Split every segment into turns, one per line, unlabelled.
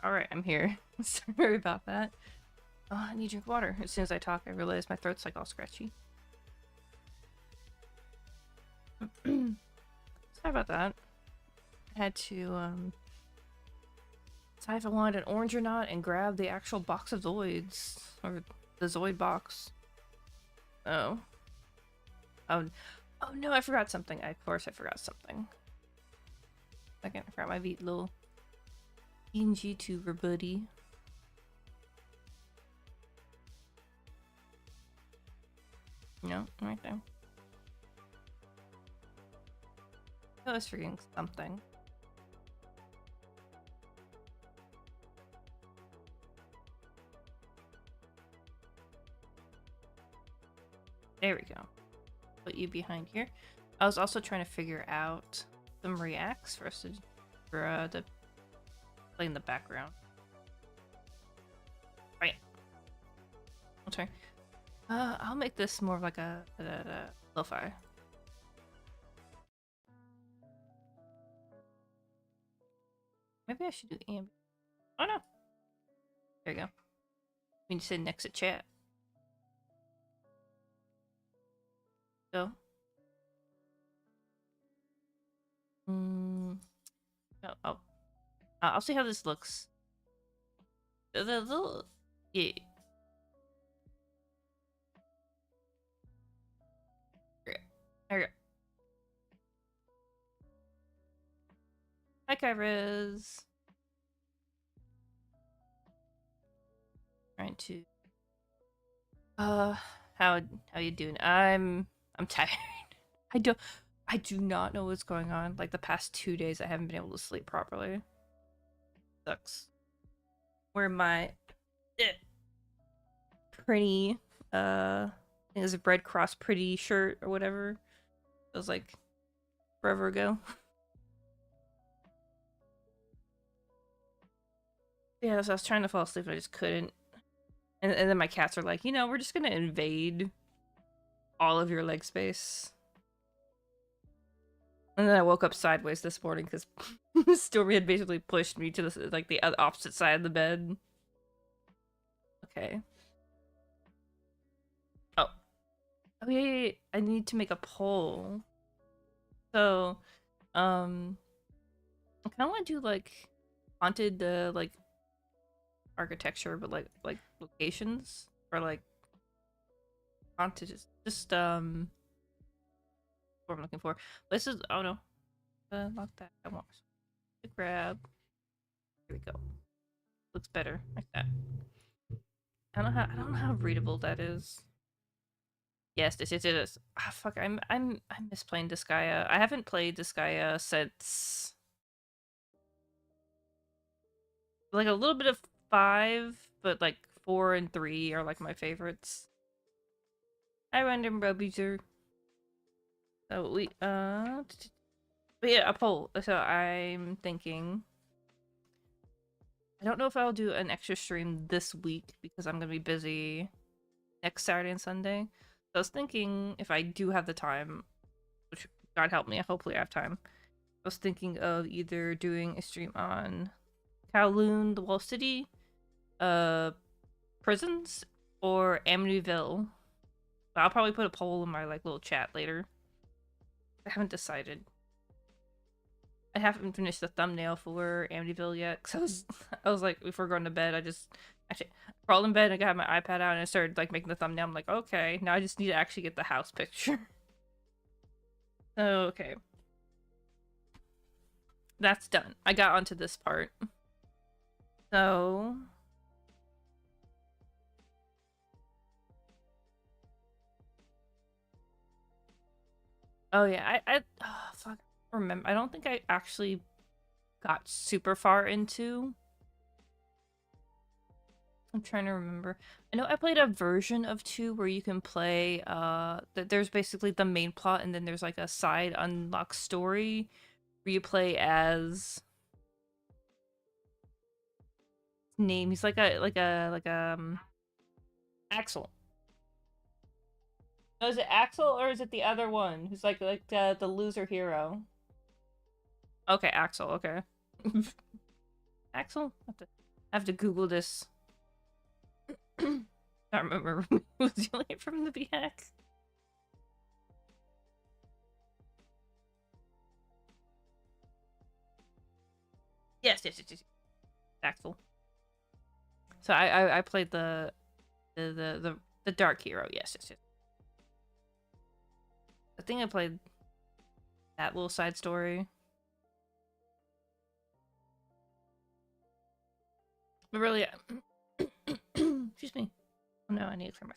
Alright, I'm here. Sorry about that. Oh, I need to drink water. As soon as I talk, I realize my throat's like all scratchy. Sorry about that. I had to, decide if I wanted an orange or not and grab the actual box of Zoids. Or the Zoid box. Oh. Oh, oh no, I forgot something. Of course I forgot something. I can't grab my little PNG tuber buddy. No, right there. I was forgetting something. There we go. Put you behind here. I was also trying to figure out some reacts for us to play in the background. Right. Okay. I'll make this more of like a lo-fi. Maybe I should do ambient. Oh no. There you go. We need to sit next to chat. So. Oh. I'll see how this looks. The little, yeah. There we go. Hi, Kairos. Trying to. How you doing? I'm tired. I do not know what's going on. Like the past 2 days, I haven't been able to sleep properly. Sucks. Where my pretty I think it's a Red Cross pretty shirt or whatever. It was like forever ago. Yeah, so I was trying to fall asleep, but I just couldn't. And then my cats are like, we're just gonna invade all of your leg space. And then I woke up sideways this morning because Stormy had basically pushed me to the opposite side of the bed. Okay. Oh, yeah. I need to make a poll. So, I kind of want to do like haunted like architecture, but like locations or like haunted. Just what I'm looking for. This is oh no, lock that. I want to grab. Here we go. Looks better like that. I don't know how readable that is. Yes, it is. Ah, fuck. I miss playing Disgaea. I haven't played Disgaea since like a little bit of 5, but like 4 and 3 are like my favorites. I random Robuser. So but yeah, a poll. So I'm thinking. I don't know if I'll do an extra stream this week because I'm gonna be busy next Saturday and Sunday. So I was thinking if I do have the time, which God help me, hopefully I have time. I was thinking of either doing a stream on Kowloon, the Wall City, prisons, or Amityville. But I'll probably put a poll in my like little chat later. I haven't decided. I haven't finished the thumbnail for Amityville yet because I was like, before going to bed, I just actually crawled in bed and I got my iPad out and I started like making the thumbnail. I'm like, okay, now I just need to actually get the house picture. Okay, that's done. I got onto this part. So oh yeah, oh, fuck. Remember, I don't think I actually got super far into. I'm trying to remember. I know I played a version of 2 where you can play that there's basically the main plot and then there's like a side unlock story where you play as name. He's like Axel. No, is it Axel or is it the other one who's like the loser hero? Okay, Axel. Okay, Axel. I have to Google this. I don't remember who was yelling from the back. Yes. Axel. So I played the dark hero. Yes. I think I played that little side story. But really, excuse me. Oh no, I need to clear my.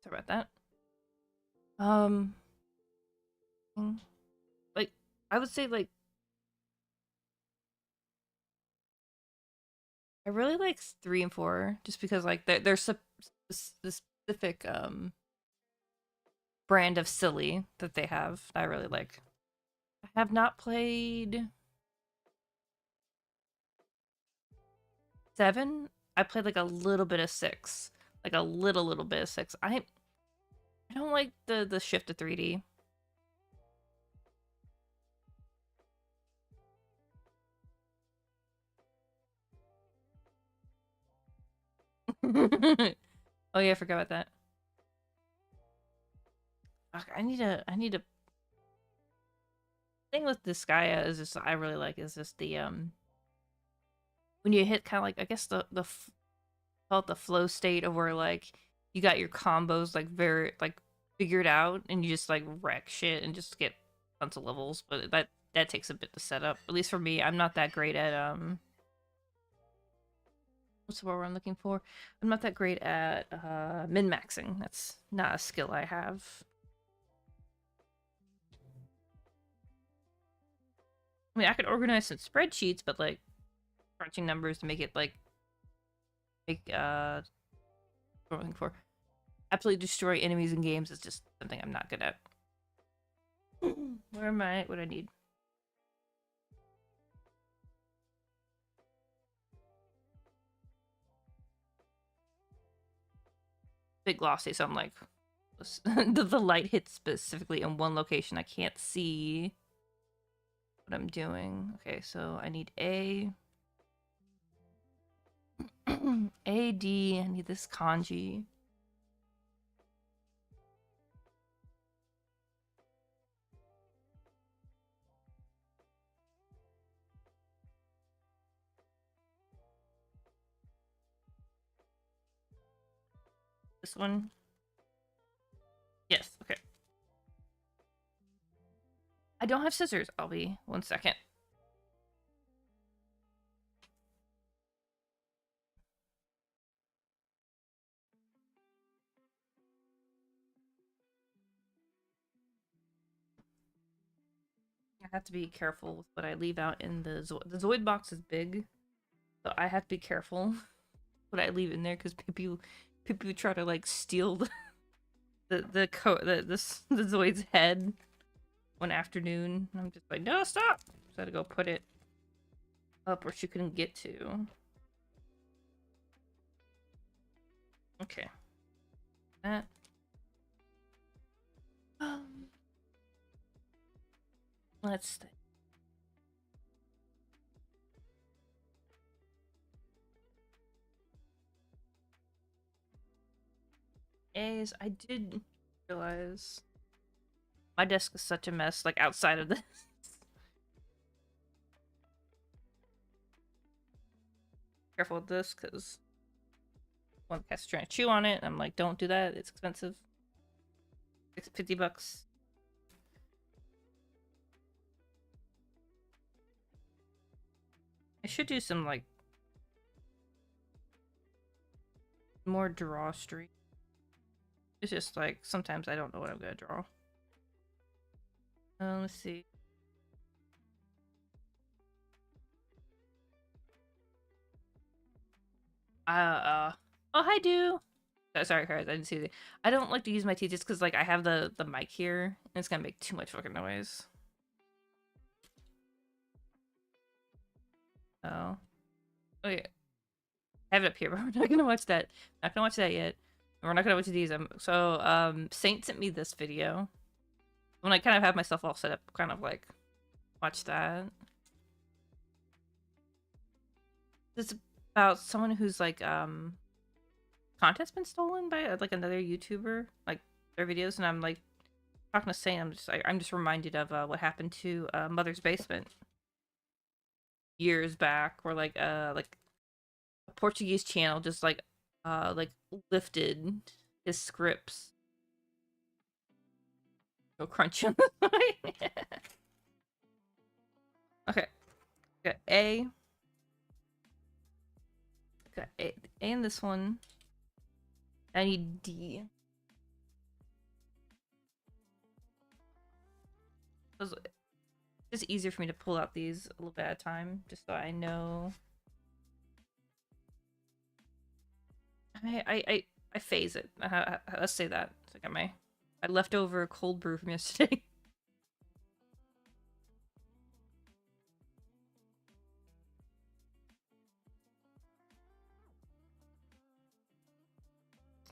Sorry about that. Like I would say, like I really like 3 and 4, just because like they're the specific brand of silly that they have that I really like. I have not played 7. I played like a little bit of 6, like a little bit of 6. I don't like the shift to 3D. Oh yeah, I forgot about that. Fuck, I need to thing with this Gaia is just I really like is just the when you hit kind of like I guess the call it the flow state of where like you got your combos like very like figured out and you just like wreck shit and just get tons of levels, but that takes a bit to set up. At least for me, I'm not that great at what's the word I'm looking for? I'm not that great at min-maxing. That's not a skill I have. I mean, I could organize some spreadsheets, but like crunching numbers to make it like make what am I looking for? Absolutely destroy enemies in games is just something I'm not good at. Where am I? What do I need? Big glossy, so I'm like the light hits specifically in one location. I can't see what I'm doing. Okay, so I need A. A, D, I need this kanji. This one? Yes, okay. I don't have scissors. I'll be 1 second. I have to be careful with what I leave out in the Zoid. The Zoid box is big, so I have to be careful what I leave in there because people try to like steal the Zoid's head one afternoon. And I'm just like, no, stop! So I had to go put it up where she couldn't get to. Okay. That. Let's. A's. I did realize my desk is such a mess, like outside of this. Careful with this, because one cat's trying to chew on it. I'm like, don't do that. It's expensive. It's $50. I should do some like more draw streak. It's just like sometimes I don't know what I'm gonna draw. Let's see. Oh, hi, Do. Sorry, guys, I didn't see the. I don't like to use my teeth just because like I have the mic here and it's gonna make too much fucking noise. Oh, yeah. I have it up here, but we're not gonna watch that. Not gonna watch that yet. We're not gonna go to these. Saint sent me this video. When I kind of have myself all set up, kind of like watch that. It's about someone who's like content's been stolen by like another YouTuber, like their videos, and I'm like talking to Saint. I'm just reminded of what happened to Mother's Basement years back, where like a Portuguese channel just like lifted his scripts. Go crunch on the Okay. Got A. Got A in this one. I need D. It's easier for me to pull out these a little bit at a time, just so I know. I phase it. Let's say that. So I got my leftover cold brew from yesterday.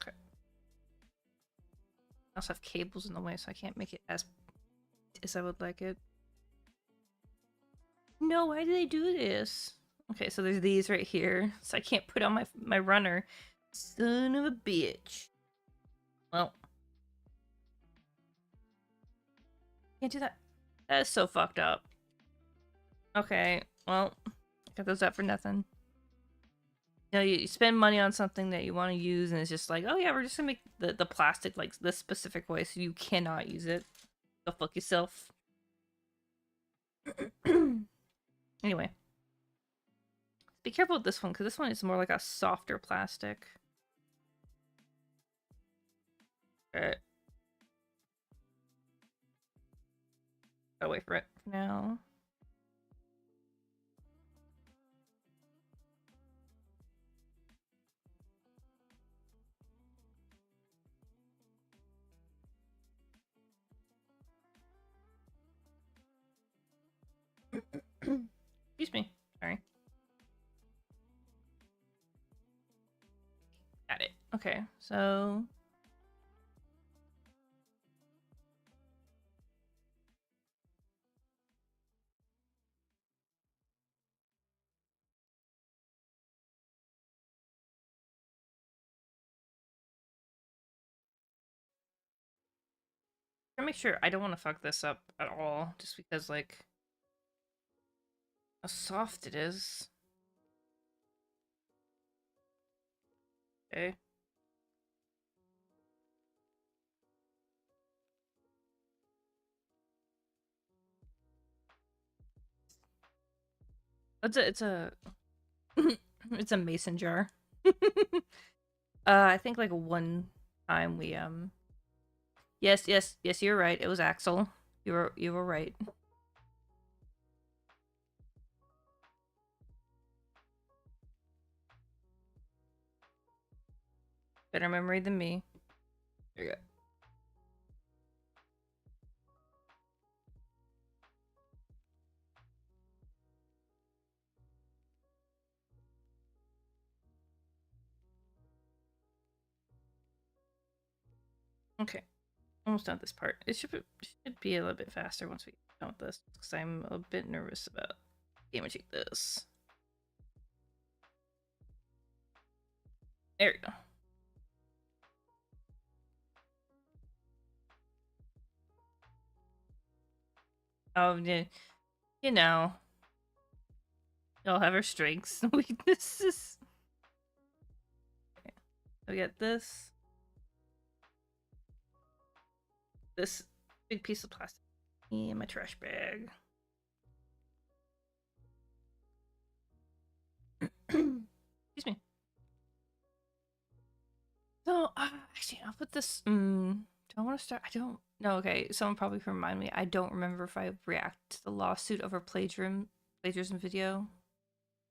Okay. I also have cables in the way, so I can't make it as I would like it. No, why do they do this? Okay, so there's these right here, so I can't put on my runner. Son of a bitch. Well, can't do that. That is so fucked up. Okay, well, I got those up for nothing. You know, you spend money on something that you want to use, and it's just like, oh yeah, we're just gonna make the plastic like this specific way, so you cannot use it. Go fuck yourself. Anyway, be careful with this one, because this one is more like a softer plastic. Alright. Gotta wait for it for now. Excuse me. Sorry. Got it. Okay, so to make sure I don't want to fuck this up at all, just because like how soft it is. Okay. It's a it's a mason jar. I think like one time we yes, you're right. It was Axel. You were right. Better memory than me. There you go. Okay. Almost done with this part. It should be a little bit faster once we get done with this, because I'm a bit nervous about damaging this. There we go. Oh, yeah. You know. Y'all have our strengths and weaknesses. Okay. We got this. This big piece of plastic in my trash bag. Excuse me. So, actually, I'll put this. Do I want to start? I don't know. Okay, someone probably can remind me. I don't remember if I react to the lawsuit over plagiarism video.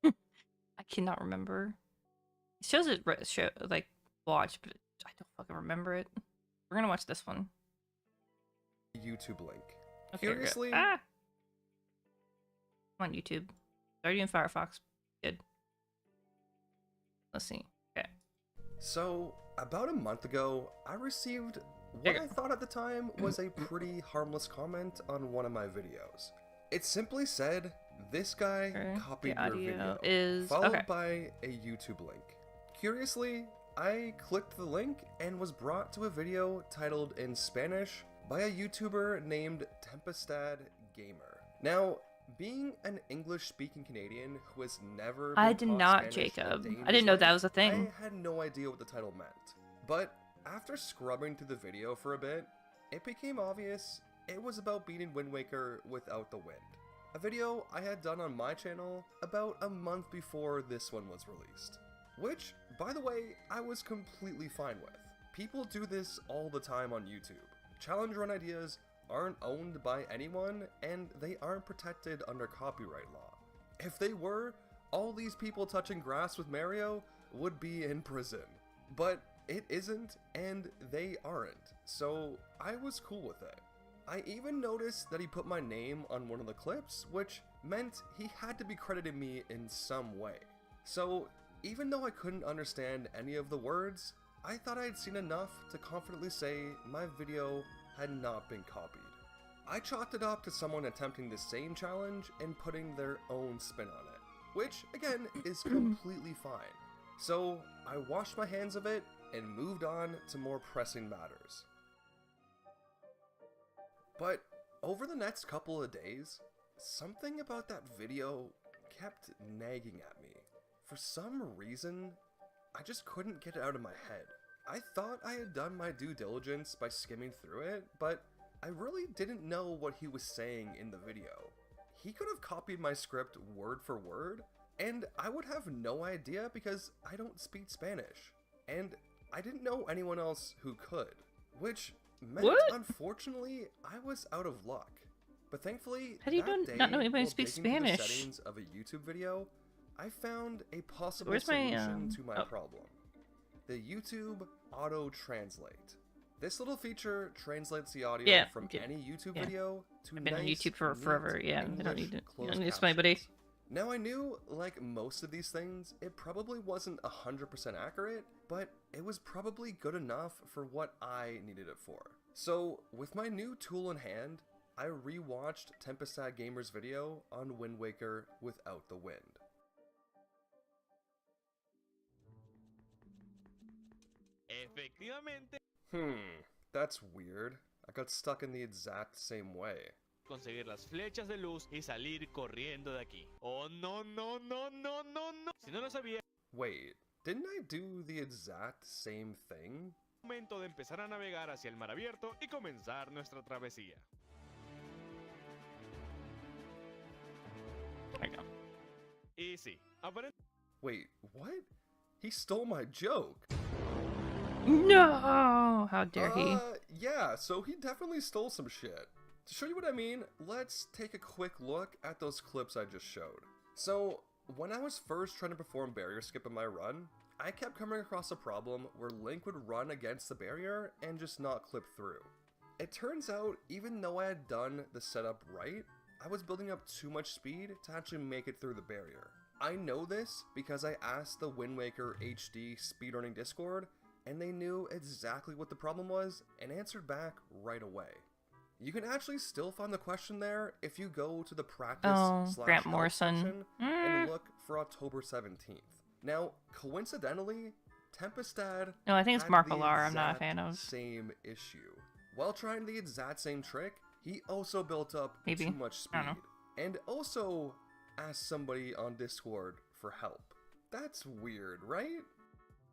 I cannot remember. It shows it like watch, but I don't fucking remember it. We're gonna watch this one.
YouTube link.
Okay,
Curiously,
I'm on YouTube. Already in Firefox. Good. Let's see. Okay.
So About a month ago, I received
There
what
you
I thought at the time was a pretty harmless comment on one of my videos. It simply said, "This guy
go.
copied
The
your
audio
video,"
is
followed
okay.
by a YouTube link. Curiously, I clicked the link and was brought to a video titled in Spanish by a YouTuber named Tempestad Gamer. Now, being an English-speaking Canadian who has never
I
been
did
taught
not,
Spanish
Jacob.
a day in
I didn't
his
know that
life,
was a thing.
I had no idea what the title meant. But after scrubbing through the video for a bit, it became obvious it was about beating Wind Waker without the wind. A video I had done on my channel about a month before this one was released. Which, by the way, I was completely fine with. People do this all the time on YouTube. Challenge run ideas aren't owned by anyone, and they aren't protected under copyright law. If they were, all these people touching grass with Mario would be in prison. But it isn't, and they aren't, so I was cool with it. I even noticed that he put my name on one of the clips, which meant he had to be crediting me in some way. So, even though I couldn't understand any of the words, I thought I had seen enough to confidently say my video had not been copied. I chalked it up to someone attempting the same challenge and putting their own spin on it, which, again, is completely fine. So, I washed my hands of it and moved on to more pressing matters. But over the next couple of days, something about that video kept nagging at me. For some reason, I just couldn't get it out of my head. I thought I had done my due diligence by skimming through it, but I really didn't know what he was saying in the video. He could have copied my script word for word, and I would have no idea because I don't speak Spanish. And I didn't know anyone else who could, which meant, unfortunately, I was out of luck. But thankfully,
How do you not know anybody
while
speaks
digging through the
Spanish?
settings of a YouTube video, I found a possible
Where's my,
solution to my
oh.
problem. The YouTube Auto Translate. This little feature translates the audio from any YouTube video to
I've been on
nice,
YouTube for forever,
neat
yeah. I
English
don't need to
closed
explain anybody.
captions. Now I knew, like most of these things, it probably wasn't 100% accurate, but it was probably good enough for what I needed it for. So, with my new tool in hand, I rewatched Tempestad Gamer's video on Wind Waker without the wind.
Efectivamente.
That's weird. I got stuck in the exact same way.
Conseguir las flechas de luz y salir corriendo de aquí. Oh, no, no, no, no, no, no. Si no lo sabía,
Wait, didn't I do the exact same thing?
momento de empezar a navegar hacia el mar abierto y comenzar nuestra travesía.
There you go.
Y sí, aparentemente.
Wait, what? He stole my joke.
No! How dare he?
Yeah, so he definitely stole some shit. To show you what I mean, let's take a quick look at those clips I just showed. So, when I was first trying to perform barrier skip in my run, I kept coming across a problem where Link would run against the barrier and just not clip through. It turns out, even though I had done the setup right, I was building up too much speed to actually make it through the barrier. I know this because I asked the Wind Waker HD speedrunning Discord, and they knew exactly what the problem was and answered back right away. You can actually still find the question there if you go to the practice /
Grant
help
Morrison.
section and look for October 17th. Now, coincidentally, Tempestad
No, I think it's
had
Mark
the
Millar I'm not a
exact
fan of.
same issue. While trying the exact same trick, he also built up
Maybe.
too much
I don't
speed, and also asked somebody on Discord for help. That's weird, right?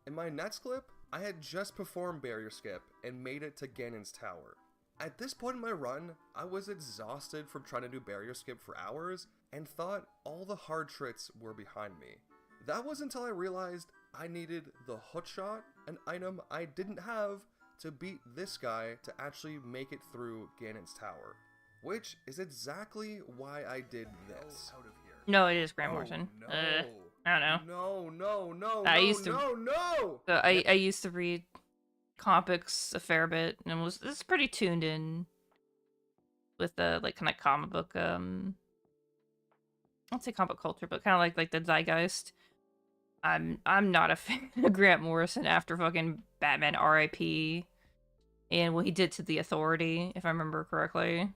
In my next clip, I had just performed barrier skip and made it to Ganon's tower. At this point in my run, I was exhausted from trying to do barrier skip for hours and thought all the hard tricks were behind me. That was until I realized I needed the hook shot, an item I didn't have, to beat this guy to actually make it through Ganon's tower. Which is exactly why I did this.
No, it is Grant Morrison.
No.
I don't know.
No,
I used to-
no!
So I used to read comics a fair bit and was pretty tuned in with the like kind of comic book I don't say comic culture, but kind of like the zeitgeist. I'm not a fan of Grant Morrison after fucking Batman R.I.P. and what he did to the Authority, if I remember correctly.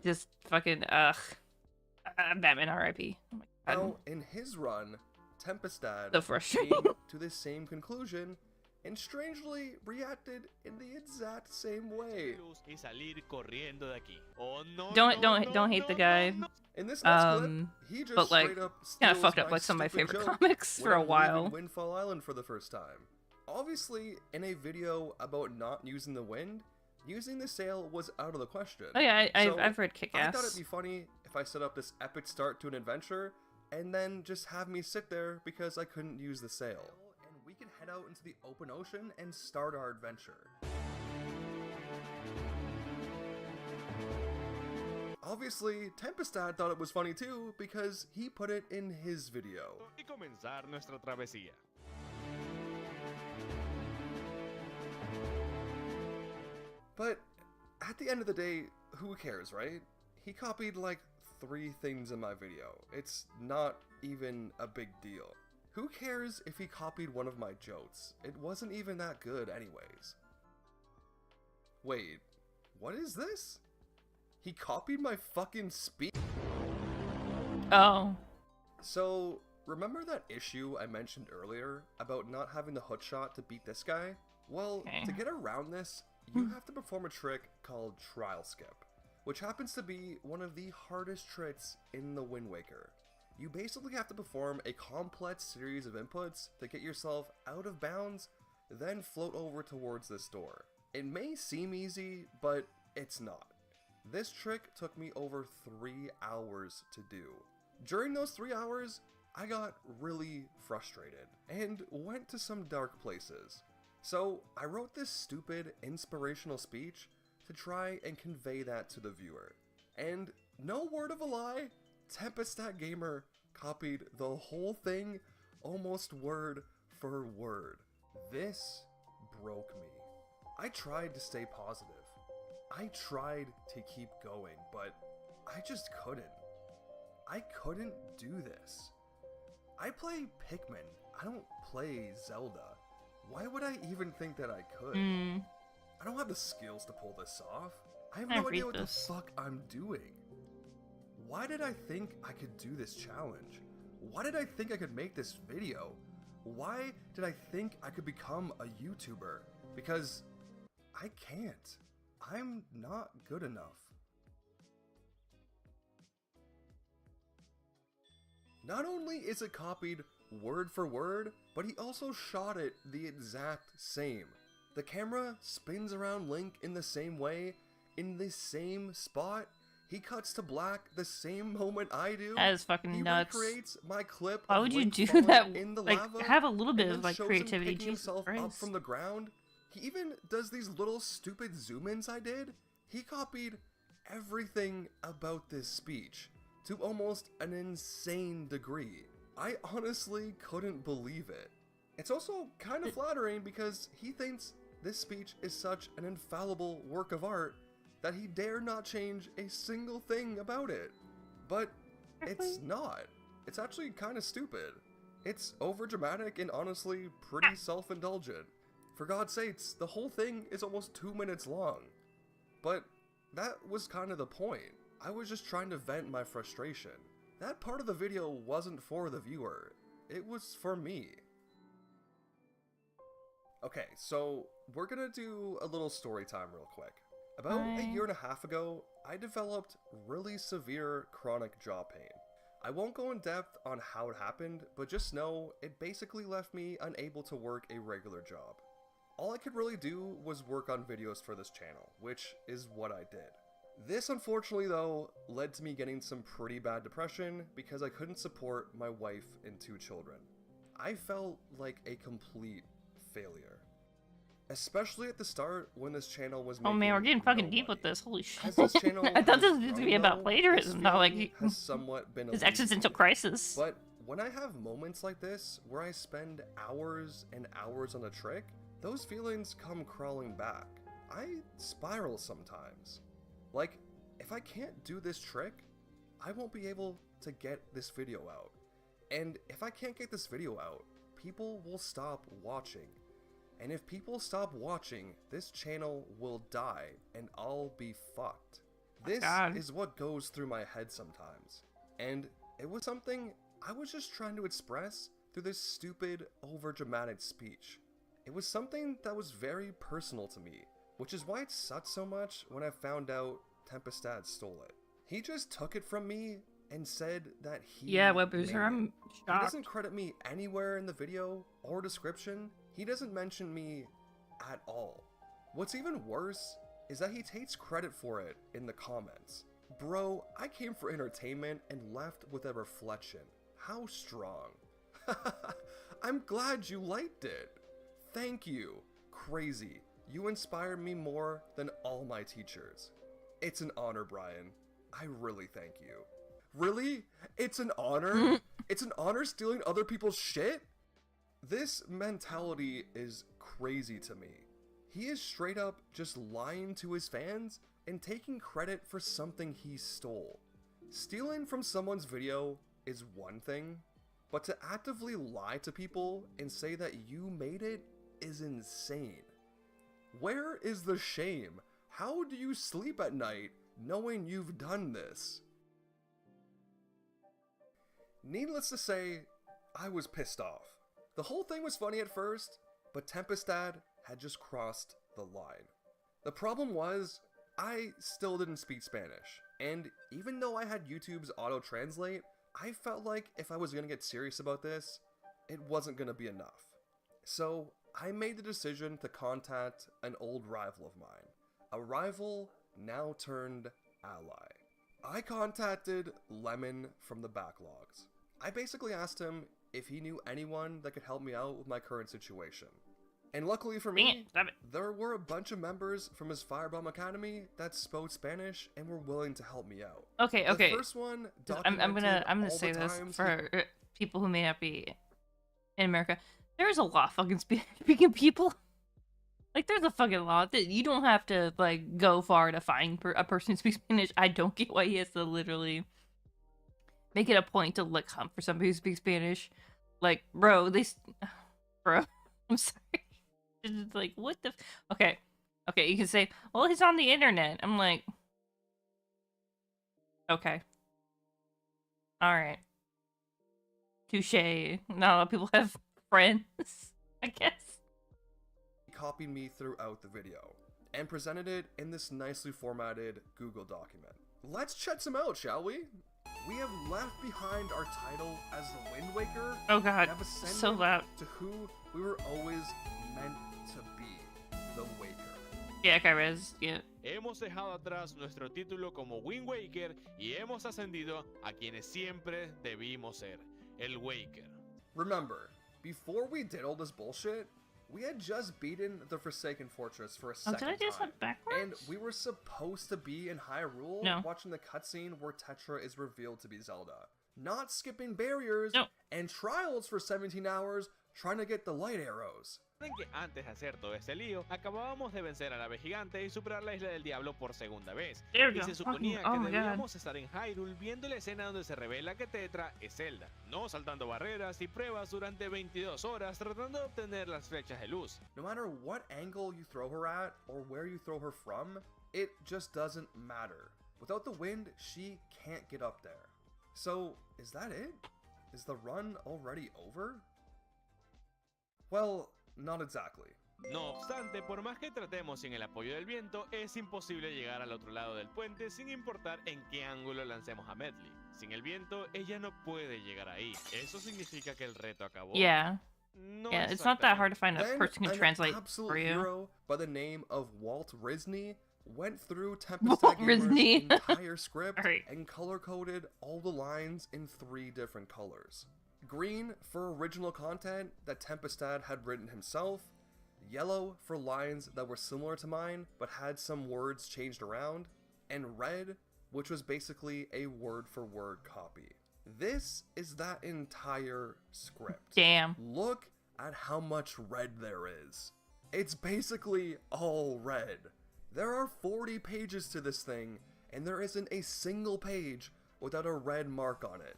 Just fucking Batman R.I.P. Oh my God.
Now, in his run, Tempestad
So frustrating.
came to the same conclusion and strangely reacted in the exact same way.
Y salir corriendo de aquí. Oh, no,
Don't hate the guy.
In this next clip, he just
But like,
straight up
kind of
steals
fucked up
my
like some of my
stupid
favorite
joke
comics
when
for a
I'm
while.
leaving Windfall Island for the first time. Obviously, in a video about not using the wind, using the sail was out of the question.
Oh yeah,
So,
I've read
I
Kick-Ass.
thought it'd be funny if I set up this epic start to an adventure, and then just have me sit there because I couldn't use the sail. And we can head out into the open ocean and start our adventure. Obviously, Tempestad thought it was funny too, because he put it in his video.
Y comenzar nuestra travesía.
But at the end of the day, who cares, right? He copied like 3 things in my video. It's not even a big deal. Who cares if he copied one of my jokes? It wasn't even that good anyways. Wait, what is this? He copied my fucking speech?
Oh.
So, remember that issue I mentioned earlier about not having the hookshot to beat this guy? Well,
Okay.
to get around this, you have to perform a trick called Trial Skip, which happens to be one of the hardest tricks in the Wind Waker. You basically have to perform a complex series of inputs to get yourself out of bounds, then float over towards this door. It may seem easy, but it's not. This trick took me over 3 hours to do. During those 3 hours, I got really frustrated and went to some dark places. So I wrote this stupid inspirational speech to try and convey that to the viewer. And no word of a lie, Tempestad Gamer copied the whole thing almost word for word. This broke me. I tried to stay positive. I tried to keep going, but I just couldn't. I couldn't do this. I play Pikmin. I don't play Zelda. Why would I even think that I could? I don't have the skills to pull this off. I have no idea what the fuck I'm doing. Why did I think I could do this challenge? Why did I think I could make this video? Why did I think I could become a YouTuber? Because I can't. I'm not good enough. Not only is it copied word for word, but he also shot it the exact same. The camera spins around Link in the same way, in the same spot. He cuts to black the same moment I do.
That is fucking nuts.
He recreates my clip
Why
of
would you
Link
do
falling
that?
in the
Like,
lava,
have a little bit
and
of
then
like
shows him
creativity.
picking
Jesus
himself up
Christ.
from the ground. He even does these little stupid zoom-ins I did. He copied everything about this speech to almost an insane degree. I honestly couldn't believe it. It's also kind of flattering because he thinks this speech is such an infallible work of art that he dare not change a single thing about it. But it's not. It's actually kind of stupid. It's overdramatic and honestly pretty self-indulgent. For God's sakes, the whole thing is almost 2 minutes long. But that was kind of the point. I was just trying to vent my frustration. That part of the video wasn't for the viewer. It was for me. Okay, so we're gonna do a little story time real quick. About a year and a half ago, I developed really severe chronic jaw pain. I won't go in depth on how it happened, but just know it basically left me unable to work a regular job. All I could really do was work on videos for this channel, which is what I did. This unfortunately though led to me getting some pretty bad depression because I couldn't support my wife and 2 children. I felt like a complete failure. Especially at the start when this channel was making
Oh man, we're getting fucking
no
deep
money.
with this. Holy shit.
As this channel
I thought
has
this was to
grown,
be about
though,
plagiarism,
this
not like
feeling has somewhat been
his
alleviated.
existential crisis.
But when I have moments like this where I spend hours and hours on a trick, those feelings come crawling back. I spiral sometimes. Like, if I can't do this trick, I won't be able to get this video out. And if I can't get this video out, people will stop watching. And if people stop watching, this channel will die and I'll be fucked. This is what goes through my head sometimes. And it was something I was just trying to express through this stupid, overdramatic speech. It was something that was very personal to me, which is why it sucked so much when I found out Tempestad stole it. He just took it from me and said that he
Webuser, I'm shocked.
He doesn't credit me anywhere in the video or description. He doesn't mention me at all. What's even worse is that he takes credit for it in the comments. Bro, I came for entertainment and left with a reflection. How strong. I'm glad you liked it. Thank you. Crazy. You inspired me more than all my teachers. It's an honor, Brian. I really thank you. Really? It's an honor? It's an honor stealing other people's shit? This mentality is crazy to me. He is straight up just lying to his fans and taking credit for something he stole. Stealing from someone's video is one thing, but to actively lie to people and say that you made it is insane. Where is the shame? How do you sleep at night knowing you've done this? Needless to say, I was pissed off. The whole thing was funny at first, but Tempestad had just crossed the line. The problem was, I still didn't speak Spanish, and even though I had YouTube's auto-translate, I felt like if I was gonna get serious about this, it wasn't gonna be enough. So I made the decision to contact an old rival of mine, a rival now turned ally. I contacted Lemon from the backlogs. I basically asked him if he knew anyone that could help me out with my current situation. And luckily for me, there were a bunch of members from his Firebomb Academy that spoke Spanish and were willing to help me out.
Okay.
The first one
I'm gonna say this for people who may not be in America. There's a lot of fucking speaking people. Like, there's a fucking lot that you don't have to like go far to find a person who speaks Spanish. I don't get why he has to literally make it a point to look hunt for somebody who speaks Spanish. Like, bro, I'm sorry. It's like, what the? Okay, you can say, well, he's on the internet. I'm like, okay, all right, touche. Not a lot of people have friends, I guess.
He copied me throughout the video and presented it in this nicely formatted Google document. Let's check some out, shall we? We have left behind our title as the Wind Waker.
Oh god,
and have ascended
so loud.
to who we were always meant to be, the Waker.
Yeah, Kyrez, yeah.
Hemos dejado atrás nuestro título como Wind Waker y hemos ascendido a quienes siempre debimos ser, el Waker.
Remember, before we did all this bullshit, we had just beaten the Forsaken Fortress for a second
did I do
time.
something backwards?
And we were supposed to be in Hyrule watching the cutscene where Tetra is revealed to be Zelda. Not skipping barriers and trials for 17 hours trying to get the light arrows.
Recuerden que antes de hacer todo este lío, acabábamos de vencer al ave gigante y superar la isla del diablo por segunda vez. Y se suponía que debíamos estar en Hyrule viendo la escena donde se revela que Tetra es Zelda, no saltando barreras y pruebas durante 22 horas tratando de obtener las flechas de luz.
No matter what angle you throw her at or where you throw her from, it just doesn't matter. Without the wind, she can't get up there. So, is that it? Is the run already over? Well, not exactly.
No obstante, por más que tratemos sin el apoyo del viento, es imposible llegar al otro lado del puente sin importar en qué ángulo lancemos a Medley. Sin el viento, ella no puede llegar ahí. ¿Eso significa que el reto acabó?
Yeah.
No,
yeah, it's not that hard to find a
Then
person who can translate for you.
Hero by the name of Walt Risney went through Tempestad Gamer's entire script and color-coded all the lines in 3 different colors. Green for original content that Tempestad had written himself, yellow for lines that were similar to mine but had some words changed around, and red, which was basically a word-for-word copy. This is that entire script.
Damn.
Look at how much red there is. It's basically all red. There are 40 pages to this thing, and there isn't a single page without a red mark on it.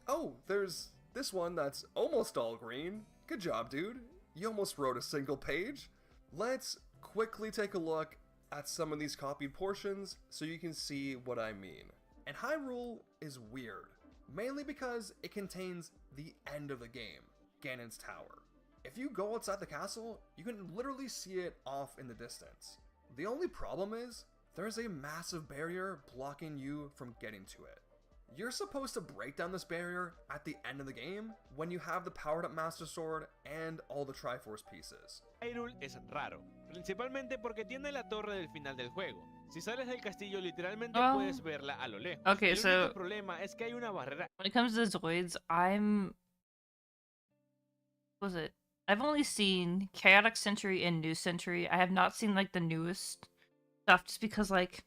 Oh, there's this one that's almost all green. Good job, dude. You almost wrote a single page. Let's quickly take a look at some of these copied portions so you can see what I mean. And Hyrule is weird, mainly because it contains the end of the game, Ganon's Tower. If you go outside the castle, you can literally see it off in the distance. The only problem is, there's a massive barrier blocking you from getting to it. You're supposed to break down this barrier at the end of the game when you have the powered up Master Sword and all the Triforce pieces.
Hyrule es raro, principalmente porque tiene la torre del final del juego. Si sales del castillo literalmente puedes verla a lo lejos.
Okay,
el único problema es que hay una barrera.
When it comes to Zoids, what was it? I've only seen Chaotic Century and New Century. I have not seen like the newest stuff just because like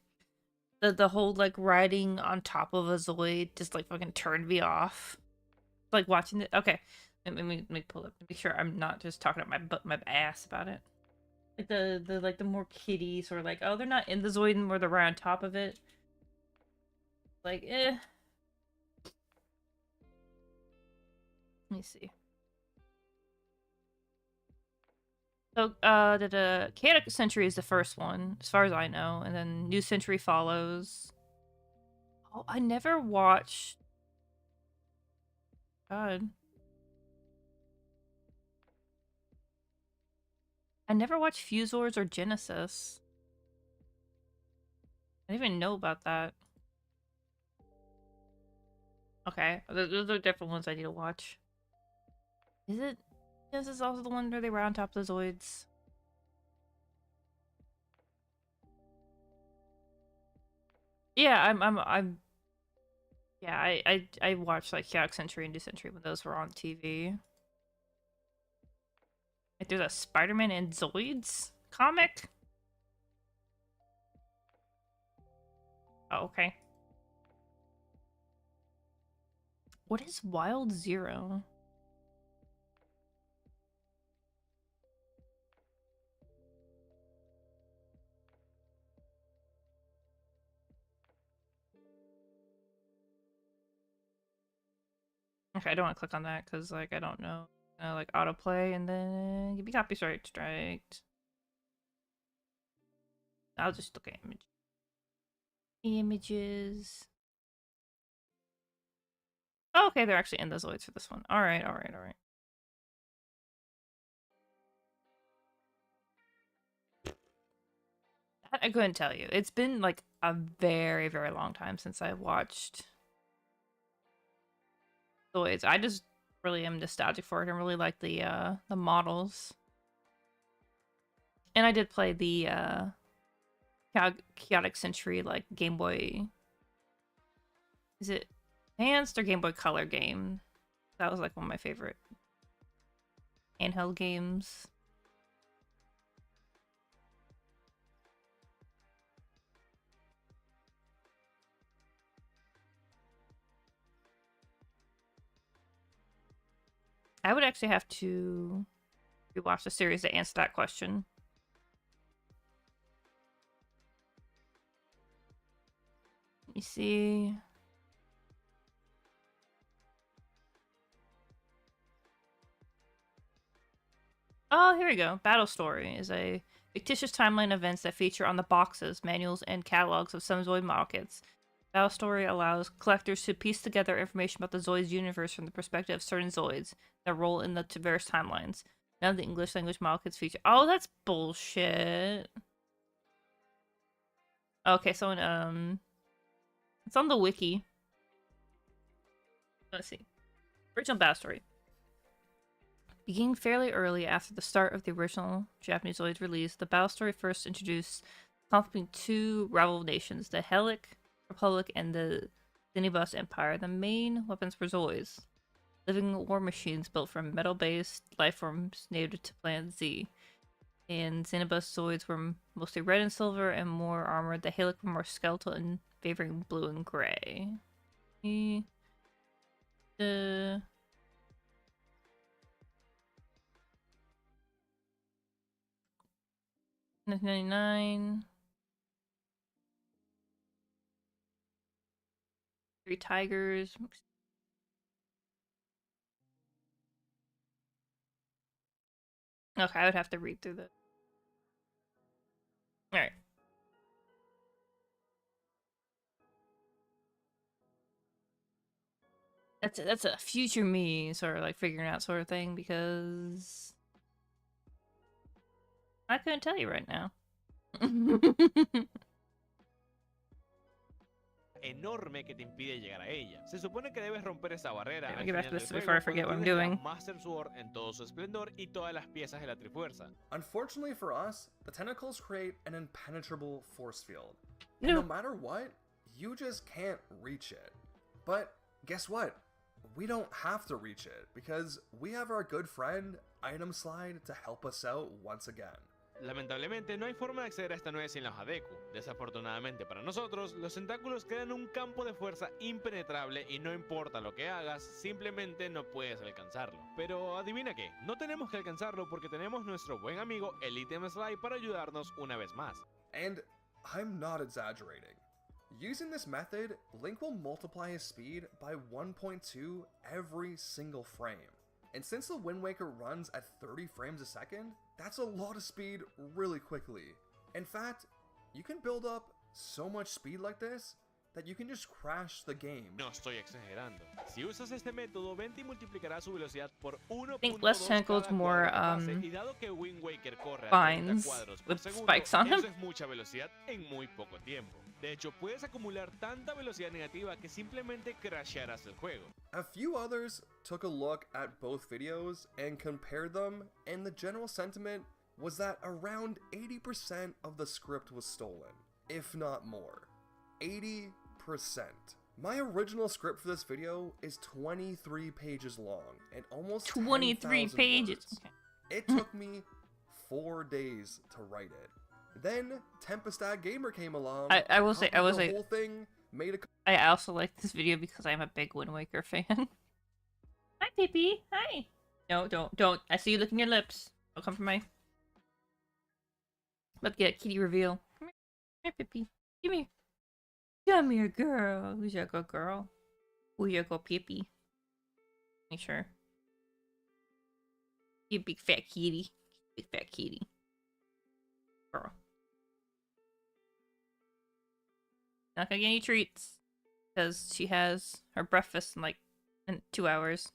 the whole like riding on top of a Zoid just like fucking turned me off. Like watching it. Okay, let me pull up to be sure I'm not just talking about my ass about it. Like the more kiddie sort of like, oh, they're not in the Zoid anymore, they're right on top of it. Like Let me see. So, the Chaotic Century is the first one, as far as I know, and then New Century follows. Oh, I never watched... God. I never watched Fusors or Genesis. I didn't even know about that. Okay, those are different ones I need to watch. Is it? This is also the one where they were on top of the Zoids. Yeah, yeah, I watched like Chaotic Century and New Century when those were on TV. Like there's a Spider-Man and Zoids comic? Oh, okay. What is Wild Zero? Okay, I don't want to click on that because, like, I don't know. Like, autoplay and then give me copyright striked. I'll just look at images. Oh, okay, they're actually in the Zoids for this one. Alright, alright, alright. I couldn't tell you. It's been, like, a very, very long time since I watched Zoids. I just really am nostalgic for it and really like the models. And I did play the Chaotic Century like Game Boy. Is it Advanced or Game Boy Color game? That was like one of my favorite handheld games. I would actually have to rewatch the series to answer that question. Let me see. Oh, here we go. Battle Story is a fictitious timeline of events that feature on the boxes, manuals, and catalogs of some Zoid model kits. Battle Story allows collectors to piece together information about the Zoids universe from the perspective of certain Zoids, their role in the various timelines. None of the English language model kits feature. Oh, that's bullshit. Okay, so it's on the wiki. Let's see. Original Battle Story. Beginning fairly early after the start of the original Japanese Zoids release, the Battle Story first introduced conflict between two rival nations, the Hellenic Republic and the Xenibus Empire. The main weapons were Zoids, living war machines built from metal-based life forms native to Planet Z. And Xenibus Zoids were mostly red and silver and more armored. The Hellenic were more skeletal and favoring blue and gray. The 1999. 3 tigers. Okay, I would have to read through this. Alright. That's a future me sort of like figuring out sort of thing, because I couldn't tell you right now.
Enorme que te impide llegar a ella. Se supone que debes romper esa barrera
Okay,
al
get back
final
to
del
this
juego
before I forget what I'm
cuando tienes
doing.
la Master Sword en todo su esplendor y todas las piezas de la Trifuerza.
Unfortunately for us, the tentacles create an impenetrable force field.
No.
And no matter what, you just can't reach it. But guess what? We don't have to reach it, because we have our good friend, Item Slide, to help us out once again.
Lamentablemente no hay forma de acceder a esta nueve sin la hoja Deku. Desafortunadamente para nosotros, los tentáculos crean un campo de fuerza impenetrable y no importa lo que hagas, simplemente no puedes alcanzarlo. Pero adivina qué, no tenemos que alcanzarlo porque tenemos nuestro buen amigo el Item Slide para ayudarnos una vez más.
And I'm not exaggerating. Using this method, Link will multiply his speed by 1.2 every single frame. And since the Wind Waker runs at 30 frames a second, that's a lot of speed really quickly. In fact, you can build up so much speed like this that you can just crash the game.
No estoy exagerando. Si usas este método, Venti multiplicará su velocidad por 1.2
think less tentacles, more
y dado que Wind Waker corre a 30
vines
cuadros por
with
segundo,
spikes on them.
eso es mucha velocidad en muy poco tiempo. De hecho, puedes acumular tanta velocidad negativa que simplemente crashearás el juego.
A few others took a look at both videos and compared them, and the general sentiment was that around 80% of the script was stolen, if not more. 80%. My original script for this video is 23 pages long and almost
23 pages.
Okay. It took me 4 days to write it. Then Tempestad Gamer came along.
I will say,
the whole thing, made a.
I also like this video because I'm a big Wind Waker fan. Hi, Pippi. Hi. No, don't. I see you licking your lips. Don't come for my. Let's get a kitty reveal. Come here, Pippi. Come here. Come here, girl. Who's your good girl? Who's your good Pippi? Make sure. You big fat kitty. Big fat kitty. Girl. Not gonna get any treats because she has her breakfast in like 2 hours.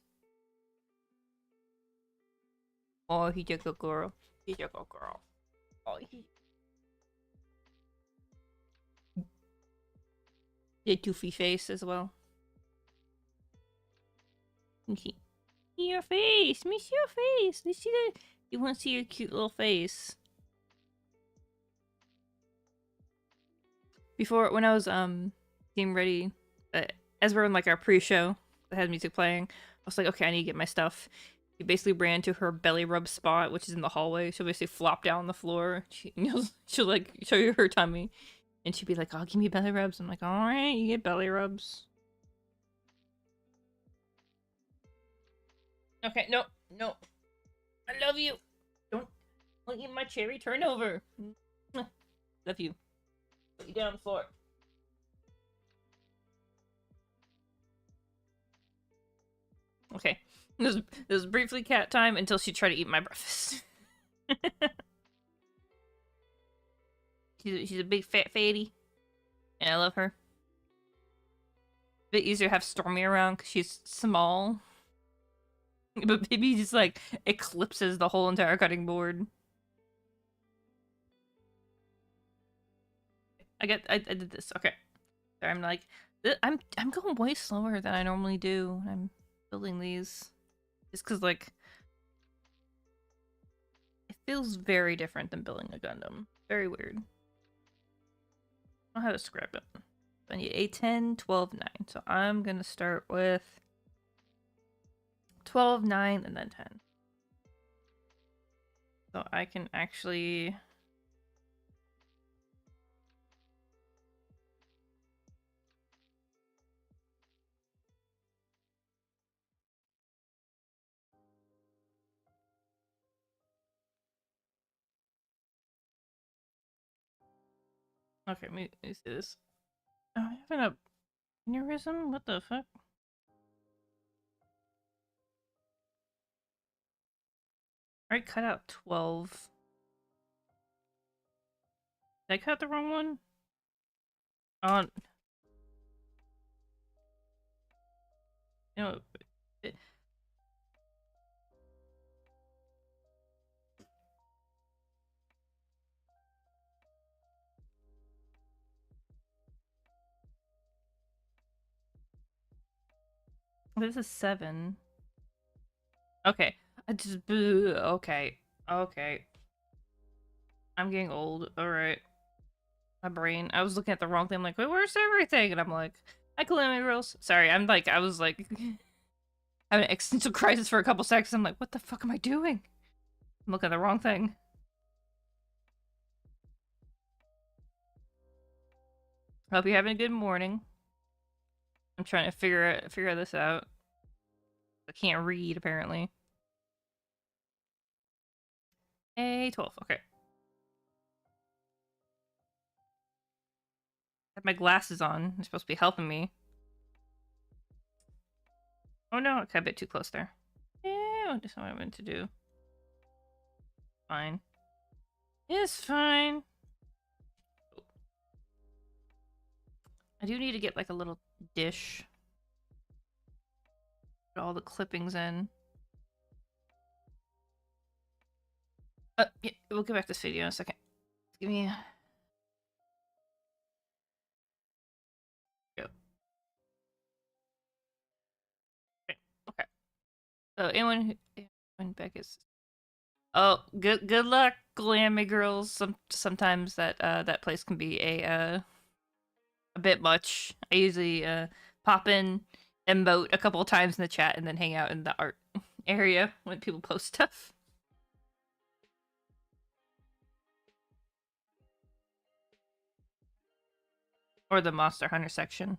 Oh, he's a good girl. He's a good girl. Oh, the toothy face as well. Okay. Your face, miss your face. Let's see that. You want to see your cute little face? Before, when I was getting ready, as we're in like our pre-show that had music playing, I was like, okay, I need to get my stuff. You basically ran to her belly rub spot, which is in the hallway. She'll basically flop down on the floor. She'll like show you her tummy, and she'd be like, "Oh, give me belly rubs." I'm like, "All right, you get belly rubs." Okay, no. I love you. Don't eat my cherry. Turn over. Love you. Put you down on the floor. Okay. This was briefly cat time until she tried to eat my breakfast. she's a big fat fatty. And I love her. A bit easier to have Stormy around because she's small. But Baby just like eclipses the whole entire cutting board. I did this. Okay. So I'm like, I'm going way slower than I normally do when I'm building these. Just because, like, it feels very different than building a Gundam. Very weird. I don't know how to scrap it. I need 8, 10, 12, 9. So I'm going to start with 12, 9, and then 10. So I can actually... Okay, let me see this. Oh, I have Aneurysm? What the fuck? Alright, cut out 12. Did I cut the wrong one? Oh. You know, this is 7. Okay. I just... Okay. Okay. I'm getting old. Alright. My brain. I was looking at the wrong thing. I'm like, wait, where's everything? And I'm like, hi, Calamity Girls. Sorry, I was like... having an existential crisis for a couple seconds. I'm like, what the fuck am I doing? I'm looking at the wrong thing. Hope you're having a good morning. I'm trying to figure this out. I can't read, apparently. A12, okay. I have my glasses on. They're supposed to be helping me. Oh no, I got a bit too close there. Yeah, that's what I meant to do. Fine. It's fine. I do need to get like a little dish. Put all the clippings in. Yeah, we'll get back to this video in a second. Give me a... Go. Okay. So anyone Beck is... Oh, good luck, Glammy Girls. Sometimes that place can be a bit much. I usually pop in, emote a couple of times in the chat, and then hang out in the art area when people post stuff. Or the Monster Hunter section.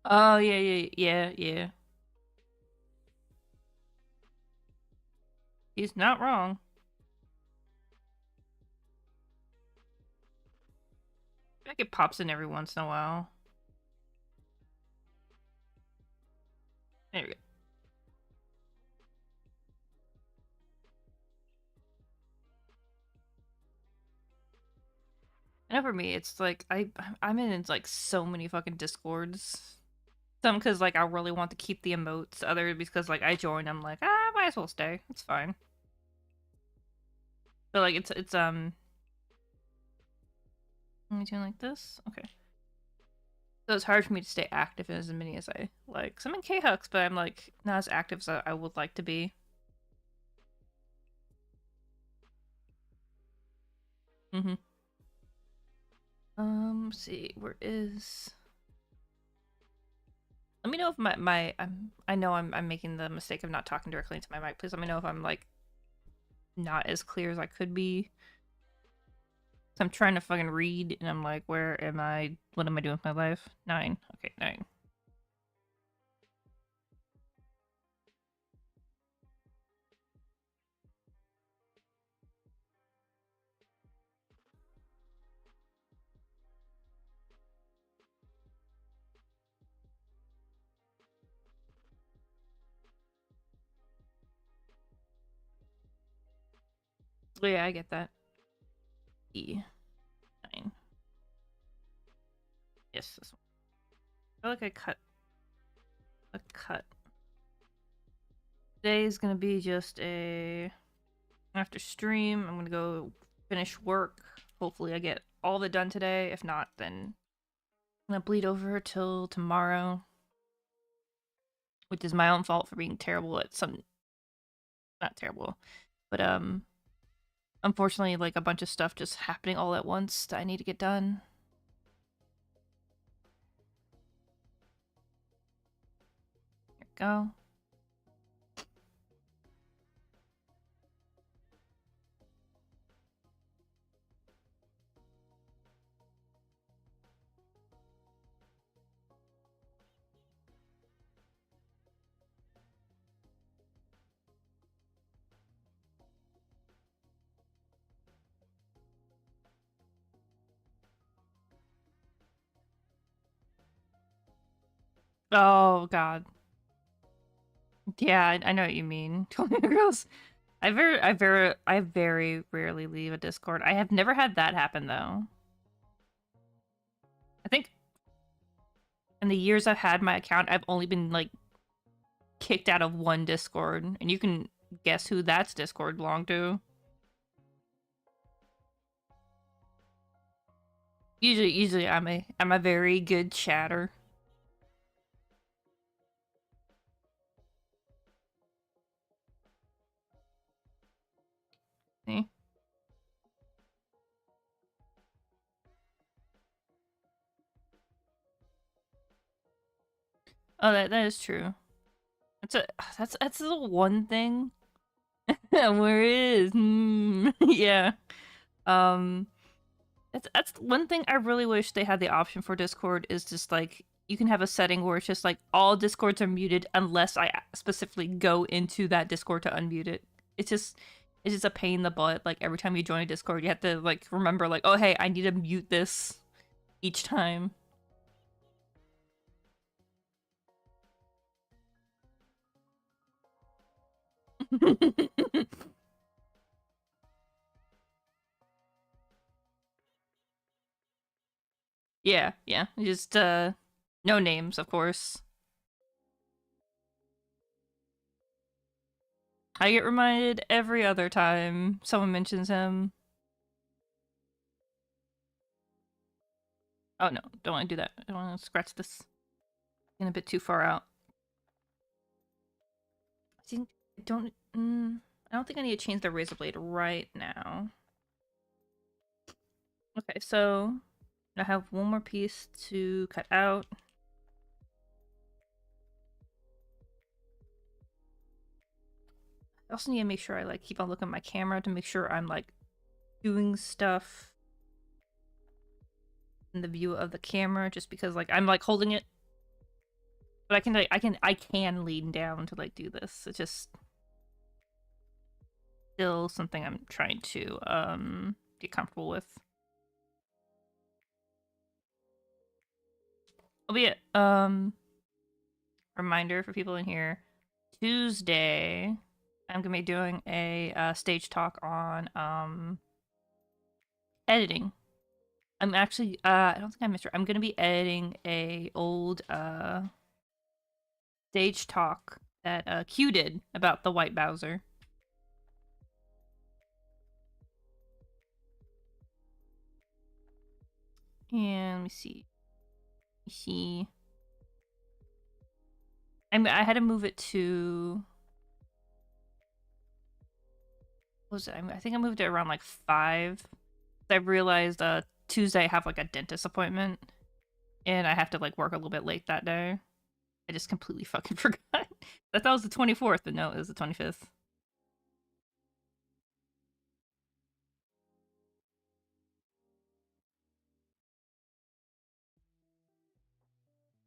Oh, yeah. He's not wrong. I think it pops in every once in a while. There we go. I know for me, it's like I'm in like so many fucking discords. Some because like I really want to keep the emotes. Other because like I joined, I'm like, I might as well stay. It's fine. But like it's am I doing like this? Okay. So it's hard for me to stay active in as many as I like. Cause I'm in K-Hux, but I'm like not as active as I would like to be. Let's see, where is... Let me know if I know I'm making the mistake of not talking directly into my mic. Please let me know if I'm like not as clear as I could be. So I'm trying to fucking read and I'm like, where am I? What am I doing with my life? 9. Okay, 9. Oh, yeah, I get that. E. 9. Yes, this one. I feel like I cut a cut. Today is gonna be just a... After stream, I'm gonna go finish work. Hopefully I get all of it done today. If not, then I'm gonna bleed over till tomorrow. Which is my own fault for being terrible at some... Not terrible, but unfortunately, like a bunch of stuff just happening all at once that I need to get done. Here we go. Oh god. Yeah, I know what you mean. Girls. I very rarely leave a Discord. I have never had that happen though. I think in the years I've had my account, I've only been like kicked out of one Discord, and you can guess who that's Discord belonged to. Usually I'm a very good chatter. See? Oh, that is true. That's the one thing. Where is? Yeah. That's one thing I really wish they had the option for Discord is just like you can have a setting where it's just like all Discords are muted unless I specifically go into that Discord to unmute it. It's just a pain in the butt. Like every time you join a Discord, you have to like remember like, oh hey, I need to mute this each time. Yeah, just no names, of course. I get reminded every other time someone mentions him. Oh no, don't want to do that. I don't want to scratch this. Getting a bit too far out. I think I don't think I need to change the razor blade right now. Okay, so I have one more piece to cut out. I also need to make sure I like keep on looking at my camera to make sure I'm like doing stuff in the view of the camera, just because like I'm like holding it, but I can lean down to like do this. It's just still something I'm trying to get comfortable with. Albeit, reminder for people in here, Tuesday I'm gonna be doing a stage talk on editing. I'm actually I don't think I missed it. I'm gonna be editing a old stage talk that Q did about the White Bowser. And let me see. I had to move it to. What was it? I think I moved it around like 5. I realized Tuesday I have like a dentist appointment, and I have to like work a little bit late that day. I just completely fucking forgot. I thought it was the 24th, but no, it was the 25th.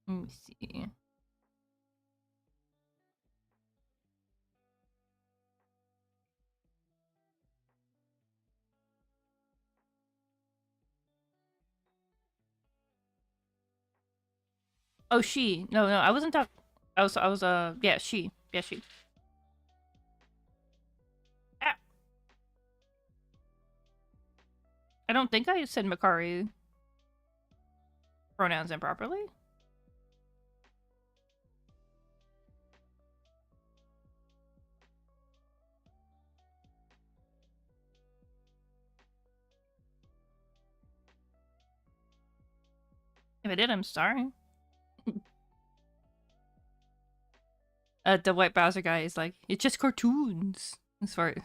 Let me see. Oh, she. No, I wasn't talking. I was, yeah, she. Yeah, she. Ah. I don't think I said Makari pronouns improperly. If I did, I'm sorry. The White Bowser guy is like, it's just cartoons. As far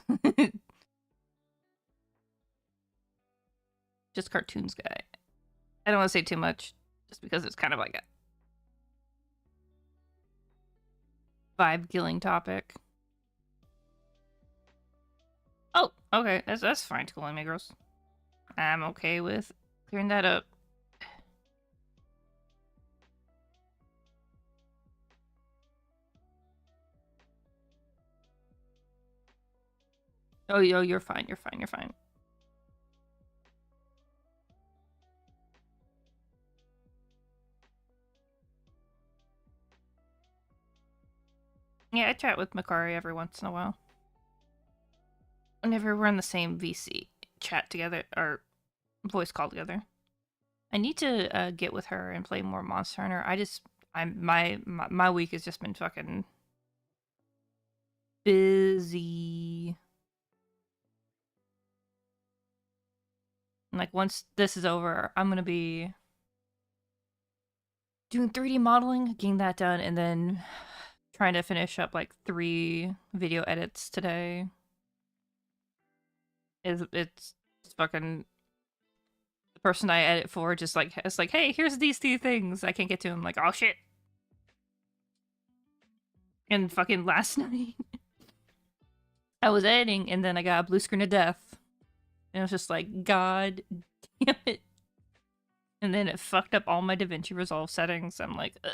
just cartoons guy. I don't want to say too much, just because it's kind of like a vibe-killing topic. Oh, okay, that's fine, Schooling Me Girls. I'm okay with clearing that up. Oh, you're fine, you're fine, you're fine. Yeah, I chat with Makari every once in a while. Whenever we're in the same VC chat together, or voice call together. I need to get with her and play more Monster Hunter. My week has just been fucking busy. And like once this is over, I'm gonna be doing 3D modeling, getting that done, and then trying to finish up like 3 video edits today. It's fucking the person I edit for just like it's like, hey, here's these 3 things I can't get to. I'm like, oh shit. And fucking last night I was editing and then I got a blue screen of death. And it was just like, god damn it. And then it fucked up all my DaVinci Resolve settings. I'm like, ugh.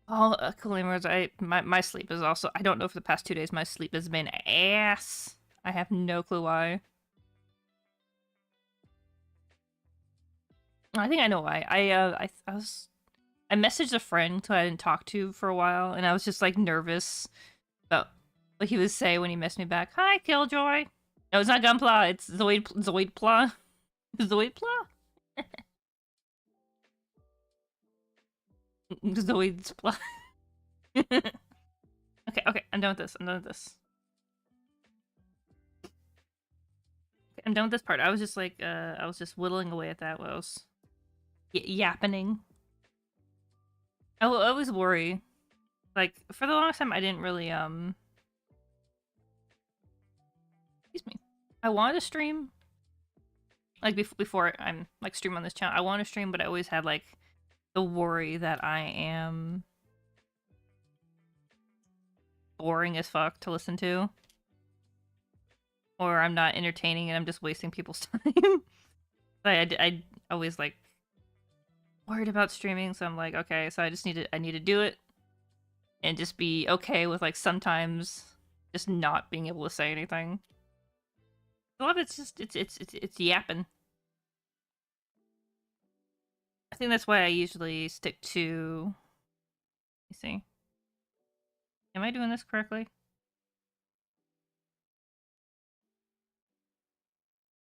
Oh, Kalimers, my sleep is also, I don't know, for the past 2 days my sleep has been ass. I have no clue why. I think I know why. I messaged a friend who I didn't talk to for a while, and I was just like nervous about what he would say when he messaged me back. Hi, Killjoy. No, it's not Gunpla. It's Zoidpla. Zoidpla. Zoidspla. Okay, I'm done with this. I'm done with this. Okay, I'm done with this part. I was just like, I was just whittling away at that while I was yappening. I always worry. Like, for the longest time, I didn't really, excuse me. I wanted to stream. Like, before I'm, like, stream on this channel. I want to stream, but I always had, like, the worry that I am boring as fuck to listen to. Or I'm not entertaining and I'm just wasting people's time. I always, like, worried about streaming, so I'm like, okay, so I need to do it. And just be okay with, like, sometimes just not being able to say anything. A lot of it's just, it's yapping. I think that's why I usually stick to... Let me see. Am I doing this correctly?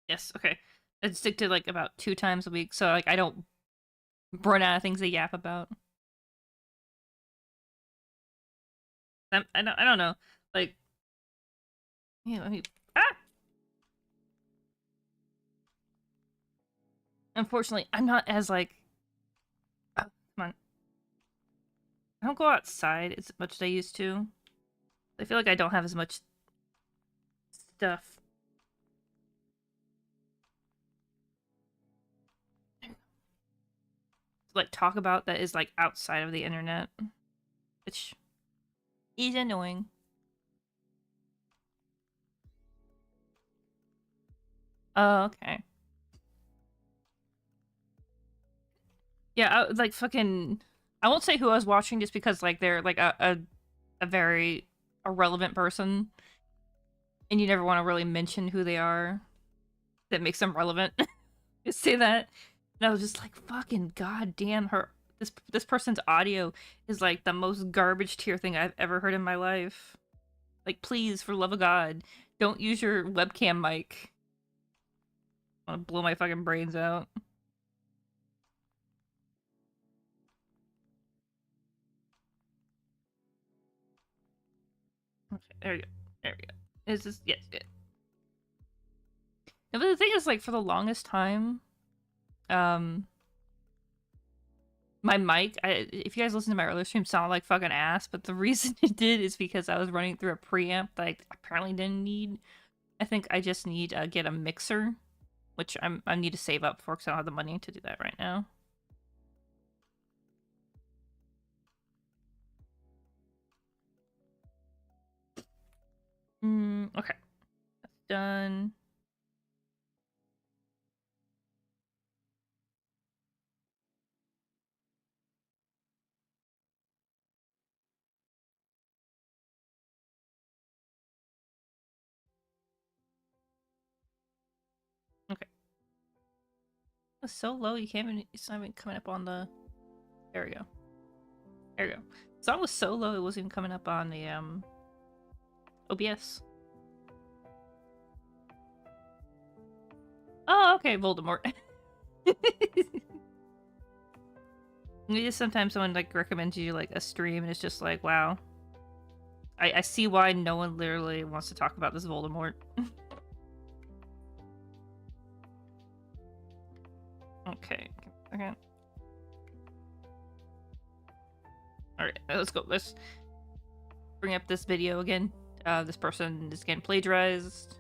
Yes, okay. I stick to, like, about 2 times a week, so, like, I don't run out of things to yap about. I don't know. Like... Yeah, let me... Ah! Unfortunately, I'm not as, like... Oh, come on. I don't go outside as much as I used to. I feel like I don't have as much stuff. To, like, talk about that is, like, outside of the internet. Which is annoying. Oh, okay. Yeah, like, fucking... I won't say who I was watching just because, like, they're, like, a very irrelevant person. And you never want to really mention who they are. That makes them relevant. Just say that. And I was just like, fucking goddamn, this person's audio is, like, the most garbage tier thing I've ever heard in my life. Like, please, for the love of God, don't use your webcam mic. I want to blow my fucking brains out. Okay, there we go. There we go. Is this... Yes, good. No, but the thing is, like, for the longest time, my mic, if you guys listen to my earlier stream, sounded like fucking ass, but the reason it did is because I was running through a preamp that I apparently didn't need. I think I just need to get a mixer, which I need to save up for because I don't have the money to do that right now. Okay. That's done. Okay. It's so low, you can't even, it's not even coming up on the There we go. There we go. The song was so low it wasn't even coming up on the OBS. Oh, okay, Voldemort. Sometimes someone like recommends you like a stream and it's just like, wow. I see why no one literally wants to talk about this Voldemort. Okay. Okay. Alright, let's go. Let's bring up this video again. This person is getting plagiarized.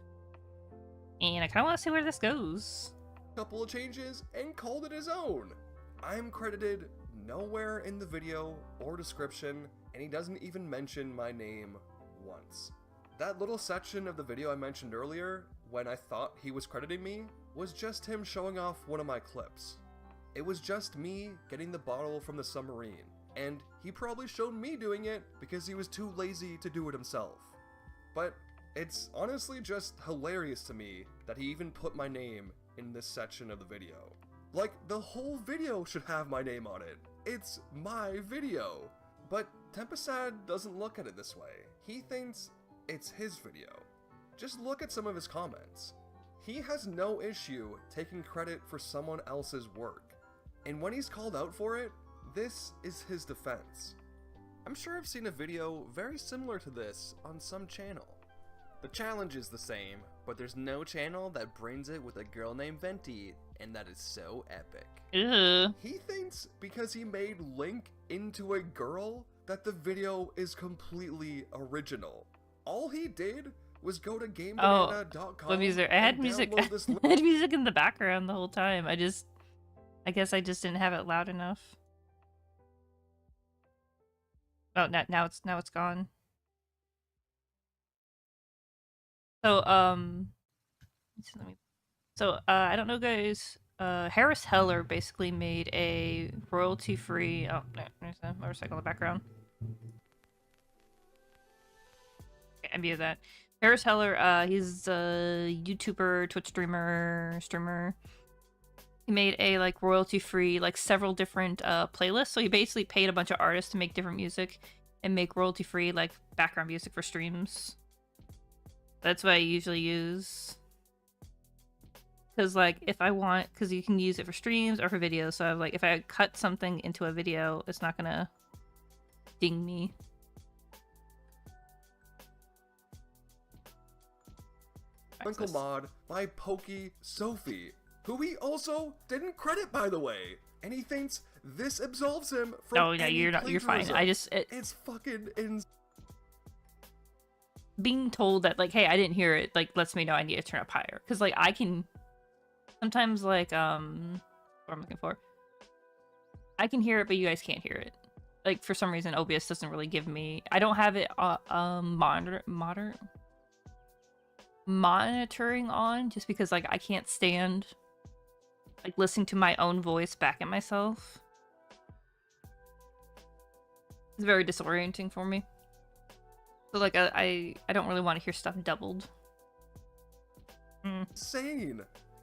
And I kind of want to see where this goes.
Couple of changes and called it his own. I'm credited nowhere in the video or description, and he doesn't even mention my name once. That little section of the video I mentioned earlier, when I thought he was crediting me, was just him showing off one of my clips. It was just me getting the bottle from the submarine, and he probably showed me doing it because he was too lazy to do it himself. But it's honestly just hilarious to me that he even put my name in this section of the video. Like, the whole video should have my name on it. It's my video. But Tempesad doesn't look at it this way. He thinks it's his video. Just look at some of his comments. He has no issue taking credit for someone else's work. And when he's called out for it, this is his defense. I'm sure I've seen a video very similar to this on some channel. The challenge is the same, but there's no channel that brings it with a girl named Venti, and that is so epic.
Ew.
He thinks because he made Link into a girl that the video is completely original. All he did was go to GameBanana.com.
What music? I had music. I had music in the background the whole time. I guess I just didn't have it loud enough. Oh, now it's gone. So I don't know, guys. Harris Heller basically made a royalty-free. Oh, there's a motorcycle in the background. Okay, I muted that. Harris Heller, he's a YouTuber, Twitch streamer. He made a like royalty-free, like several different playlists. So he basically paid a bunch of artists to make different music and make royalty-free like background music for streams. That's what I usually use. Because, like, if I want... Because you can use it for streams or for videos. So, like, if I cut something into a video, it's not gonna ding me.
Uncle Mod by Pokey Sophie, who he also didn't credit, by the way. And he thinks this absolves him from
Oh, no, you're not. You're fine. I just...
It's fucking insane.
Being told that, like, hey, I didn't hear it, like, lets me know I need to turn up higher. Because, like, I can... Sometimes, like, what I'm looking for. I can hear it, but you guys can't hear it. Like, for some reason, OBS doesn't really give me... I don't have it, monitoring on, just because, like, I can't stand, like, listening to my own voice back at myself. It's very disorienting for me. So, like, I don't really want to hear stuff doubled.
Insane.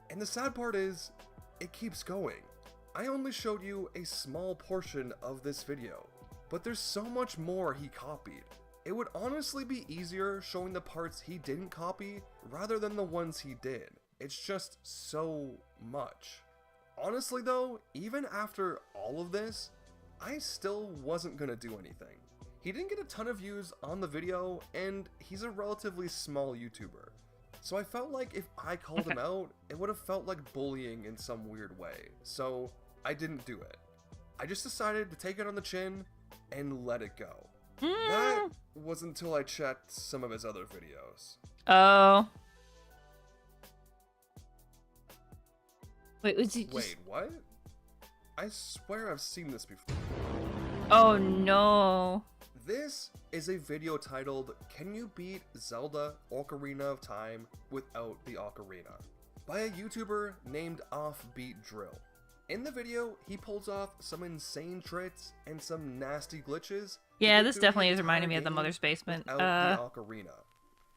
And the sad part is, it keeps going. I only showed you a small portion of this video, but there's so much more he copied. It would honestly be easier showing the parts he didn't copy rather than the ones he did. It's just so much. Honestly though, even after all of this, I still wasn't gonna do anything. He didn't get a ton of views on the video, and he's a relatively small YouTuber. So I felt like if I called him out, it would have felt like bullying in some weird way. So I didn't do it. I just decided to take it on the chin and let it go. That was until I checked some of his other videos.
Oh. Wait, was he just...
Wait, what? I swear I've seen this before.
Oh no.
This is a video titled, Can You Beat Zelda Ocarina of Time Without the Ocarina? By a YouTuber named Offbeat Drill. In the video, he pulls off some insane tricks and some nasty glitches.
Yeah, this definitely is reminding me of the Mother's Basement.
Without the Ocarina.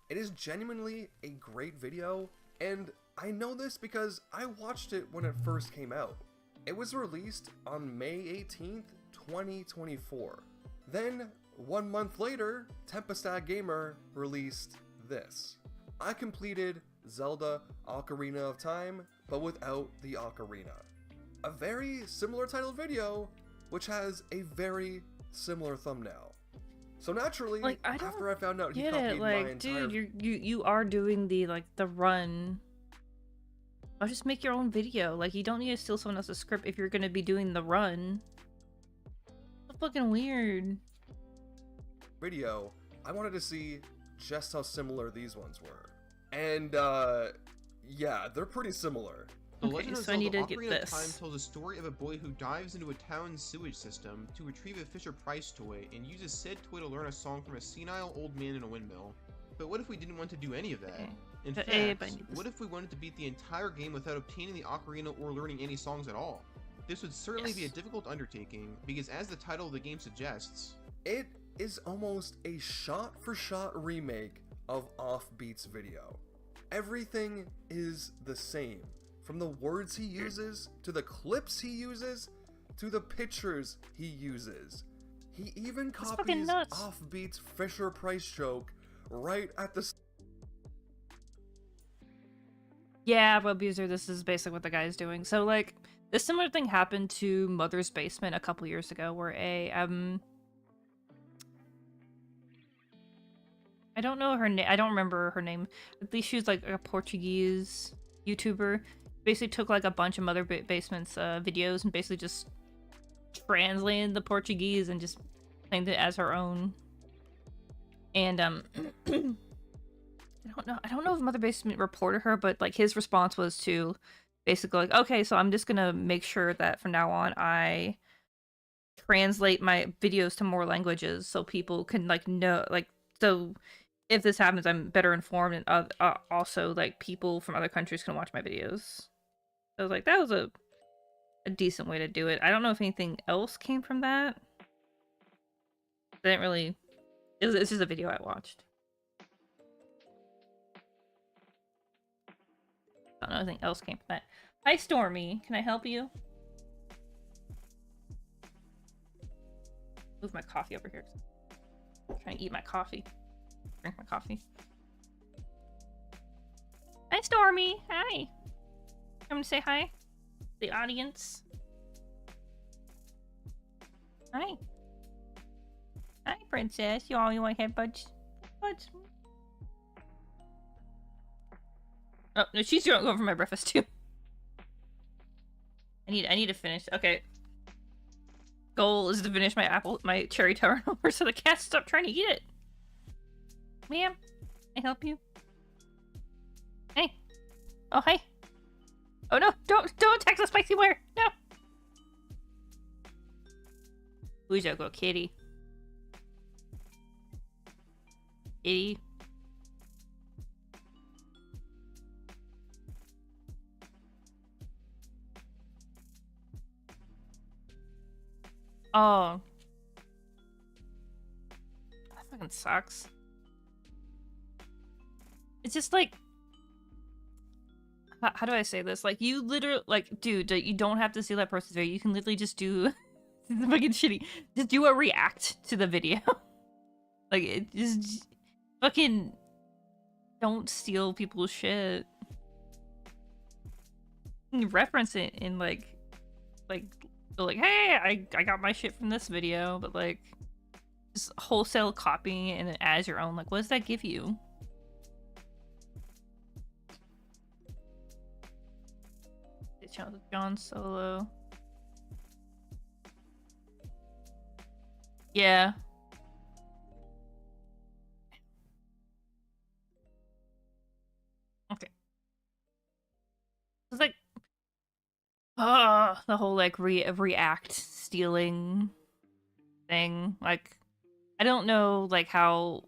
It is genuinely a great video, and I know this because I watched it when it first came out. It was released on May 18th, 2024. Then, 1 month later, Tempestad Gamer released this. I completed Zelda Ocarina of Time, but without the ocarina. A very similar titled video, which has a very similar thumbnail. So naturally,
like,
after I found out he
get
copied
it.
my
Like,
entire...
dude, you are doing the run. I'll just make your own video. Like, you don't need to steal someone else's script if you're gonna be doing the run. So fucking weird.
video, I wanted to see just how similar these ones were. And, yeah, they're pretty similar.
The Legend of
so I
Zelda
need to get
Ocarina of Time
this.
tells the story of a boy who dives into a town's sewage system to retrieve a Fisher-Price toy and uses said toy to learn a song from a senile old man in a windmill. But what if we didn't want to do any of that?
Okay.
In
But,
fact, what if we wanted to beat the entire game without obtaining the ocarina or learning any songs at all? This would certainly be a difficult undertaking, because as the title of the game suggests,
it is almost a shot-for-shot remake of Offbeat's video. Everything is the same. From the words he uses, to the clips he uses, to the pictures he uses. He even copies Offbeat's Fisher-Price joke right at the...
Yeah, Webuser, this is basically what the guy's doing. So, like, this similar thing happened to Mother's Basement a couple years ago, where I don't know her name. I don't remember her name. At least she was like a Portuguese YouTuber. Basically took like a bunch of Mother Basement's videos and basically just translated the Portuguese and just claimed it as her own. And I don't know if Mother Basement reported her, but like his response was to basically like, okay, so I'm just gonna make sure that from now on I translate my videos to more languages so people can like know, like, so if this happens, I'm better informed, and also like people from other countries can watch my videos. I was like, that was a decent way to do it. I don't know if anything else came from that. I didn't really. It's just a video I watched. I don't know if anything else came from that. Hi, Stormy. Can I help you? Move my coffee over here. I'm trying to eat my coffee. Drink my coffee. Hi, Stormy. Hi. Come to say hi to the audience. Hi. Hi, princess. You want to have buds? Buds. Oh no, she's going for my breakfast too. I need to finish. Okay. Goal is to finish my cherry turnover so the cats stop trying to eat it. Ma'am, can I help you? Hey. Oh, hey. Oh no, don't attack the spicy wire. No. Who's your girl, kitty? Kitty. Oh. That fucking sucks. It's just like, how do I say this? Like, you literally, like, dude, you don't have to steal that person's video. You can literally just do fucking shitty. Just do a react to the video. Like, it just fucking don't steal people's shit. You can reference it in like, hey, I got my shit from this video, but like, just wholesale copying it and as your own. Like, what does that give you? Channel with John Solo. Yeah. Okay. It's like, the whole like react stealing thing. Like, I don't know like how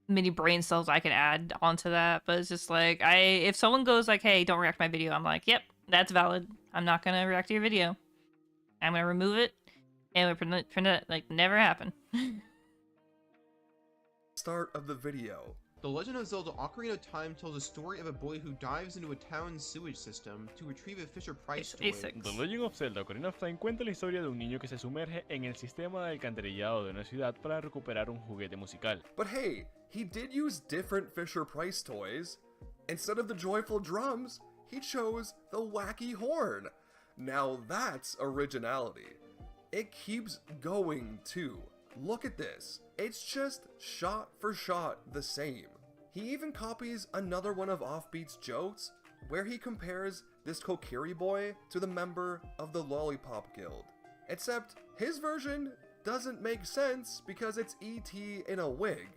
many brain cells I can add onto that, but it's just like, if someone goes like, hey, don't react to my video, I'm like, yep, that's valid. I'm not gonna react to your video. I'm gonna remove it and we pretend it like never happened.
Start of the video.
The Legend of Zelda Ocarina of Time tells the story of a boy who dives into a town's sewage system to retrieve a Fisher-Price toy.
The Legend of Zelda Ocarina of Time cuenta la historia de un niño que se sumerge en el sistema de alcantarillado de una ciudad para recuperar un juguete musical.
But hey, he did use different Fisher-Price toys. Instead of the joyful drums, he chose the wacky horn. Now that's originality. It keeps going too. Look at this. It's just shot for shot the same. He even copies another one of Offbeat's jokes, where he compares this Kokiri boy to the member of the Lollipop Guild. Except his version doesn't make sense because it's E.T. in a wig.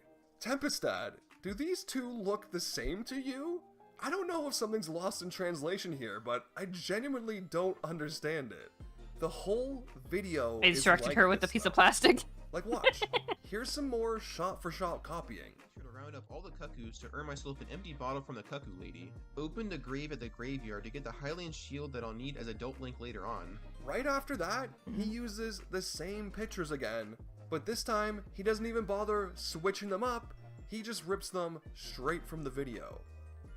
Tempestad, do these two look the same to you? I don't know if something's lost in translation here, but I genuinely don't understand it. The whole video
I distracted her with a piece of plastic.
Like, watch. Here's some more shot-for-shot copying.
To round up all the cuckoos to earn myself an empty bottle from the cuckoo lady. Opened a grave at the graveyard to get the Hylian shield that I'll need as adult Link later on.
Right after that, he uses the same pictures again, but this time he doesn't even bother switching them up. He just rips them straight from the video.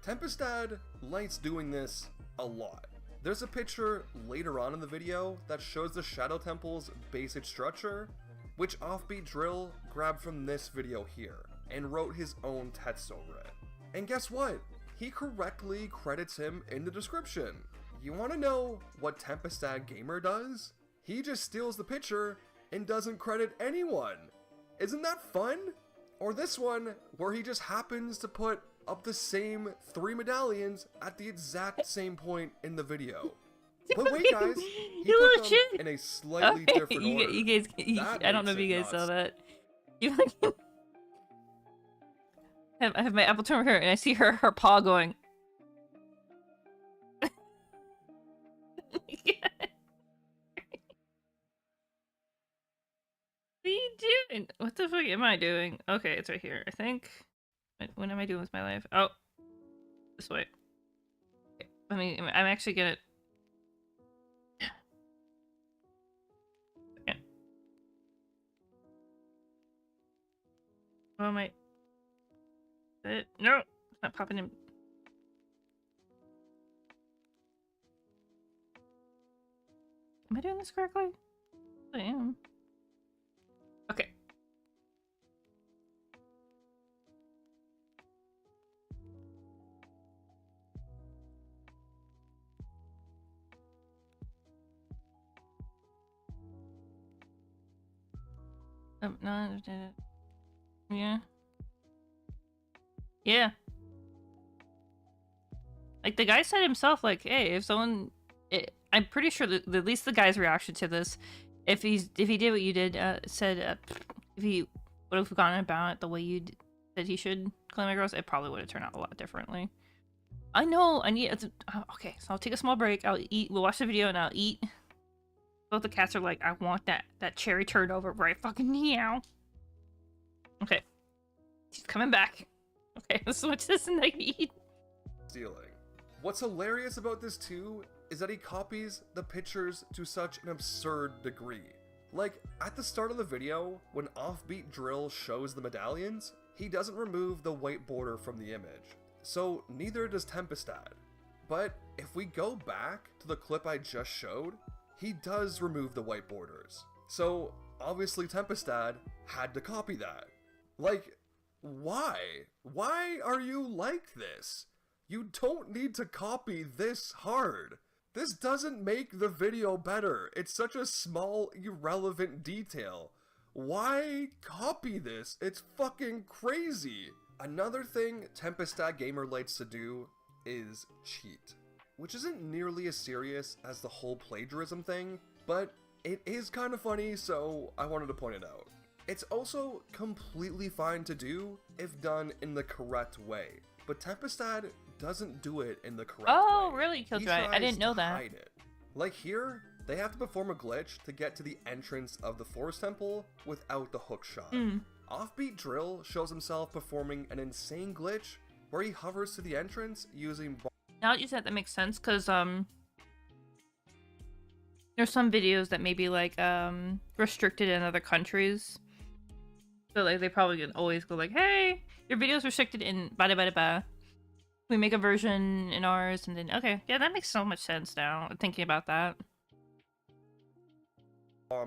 Tempestad likes doing this a lot. There's a picture later on in the video that shows the Shadow Temple's basic structure, which Offbeat Drill grabbed from this video here, and wrote his own text over it. And guess what? He correctly credits him in the description. You wanna know what Tempestad Gamer does? He just steals the picture and doesn't credit anyone. Isn't that fun? Or this one, where he just happens to put up the same 3 medallions at the exact same point in the video. But wait, guys, he put them in a slightly different order.
You guys, I don't know if you guys saw that. You like, I have my apple turn over here, and I see her paw going. What are you doing? What the fuck am I doing? Okay, it's right here, I think. What am I doing with my life? Oh, this way. Okay, I'm actually gonna. Oh my. No! It's not popping in. Am I doing this correctly? I am. Okay. No, I understand it. Yeah. Yeah. Like, the guy said himself, like, hey, if someone... I'm pretty sure that at least the guy's reaction to this, if he did what you did, said, if he would have gone about it the way you said he should claim my girls, it probably would have turned out a lot differently. I know, I need... okay, so I'll take a small break, I'll eat, we'll watch the video and I'll eat. Both the cats are like, I want that cherry turnover right fucking now. Okay. She's coming back. Okay, let's watch this and I eat.
Stealing. What's hilarious about this too is that he copies the pictures to such an absurd degree. Like, at the start of the video, when Offbeat Drill shows the medallions, he doesn't remove the white border from the image. So neither does Tempestad. But if we go back to the clip I just showed, he does remove the white borders. So obviously Tempestad had to copy that. Like, why? Why are you like this? You don't need to copy this hard. This doesn't make the video better. It's such a small, irrelevant detail. Why copy this? It's fucking crazy. Another thing Tempestad Gamer likes to do is cheat, which isn't nearly as serious as the whole plagiarism thing, but it is kind of funny, so I wanted to point it out. It's also completely fine to do if done in the correct way, but Tempestad doesn't do it in the correct way.
Oh, really, Killjoy? I didn't know that.
Hide it. Like here, they have to perform a glitch to get to the entrance of the Forest Temple without the hook shot. Offbeat Drill shows himself performing an insane glitch where he hovers to the entrance using...
Now that you said that makes sense, because there's some videos that may be like restricted in other countries. So like they probably can always go like, hey, your video's restricted in bada bada ba. We make a version in ours, and then okay, yeah, that makes so much sense now. Thinking about that.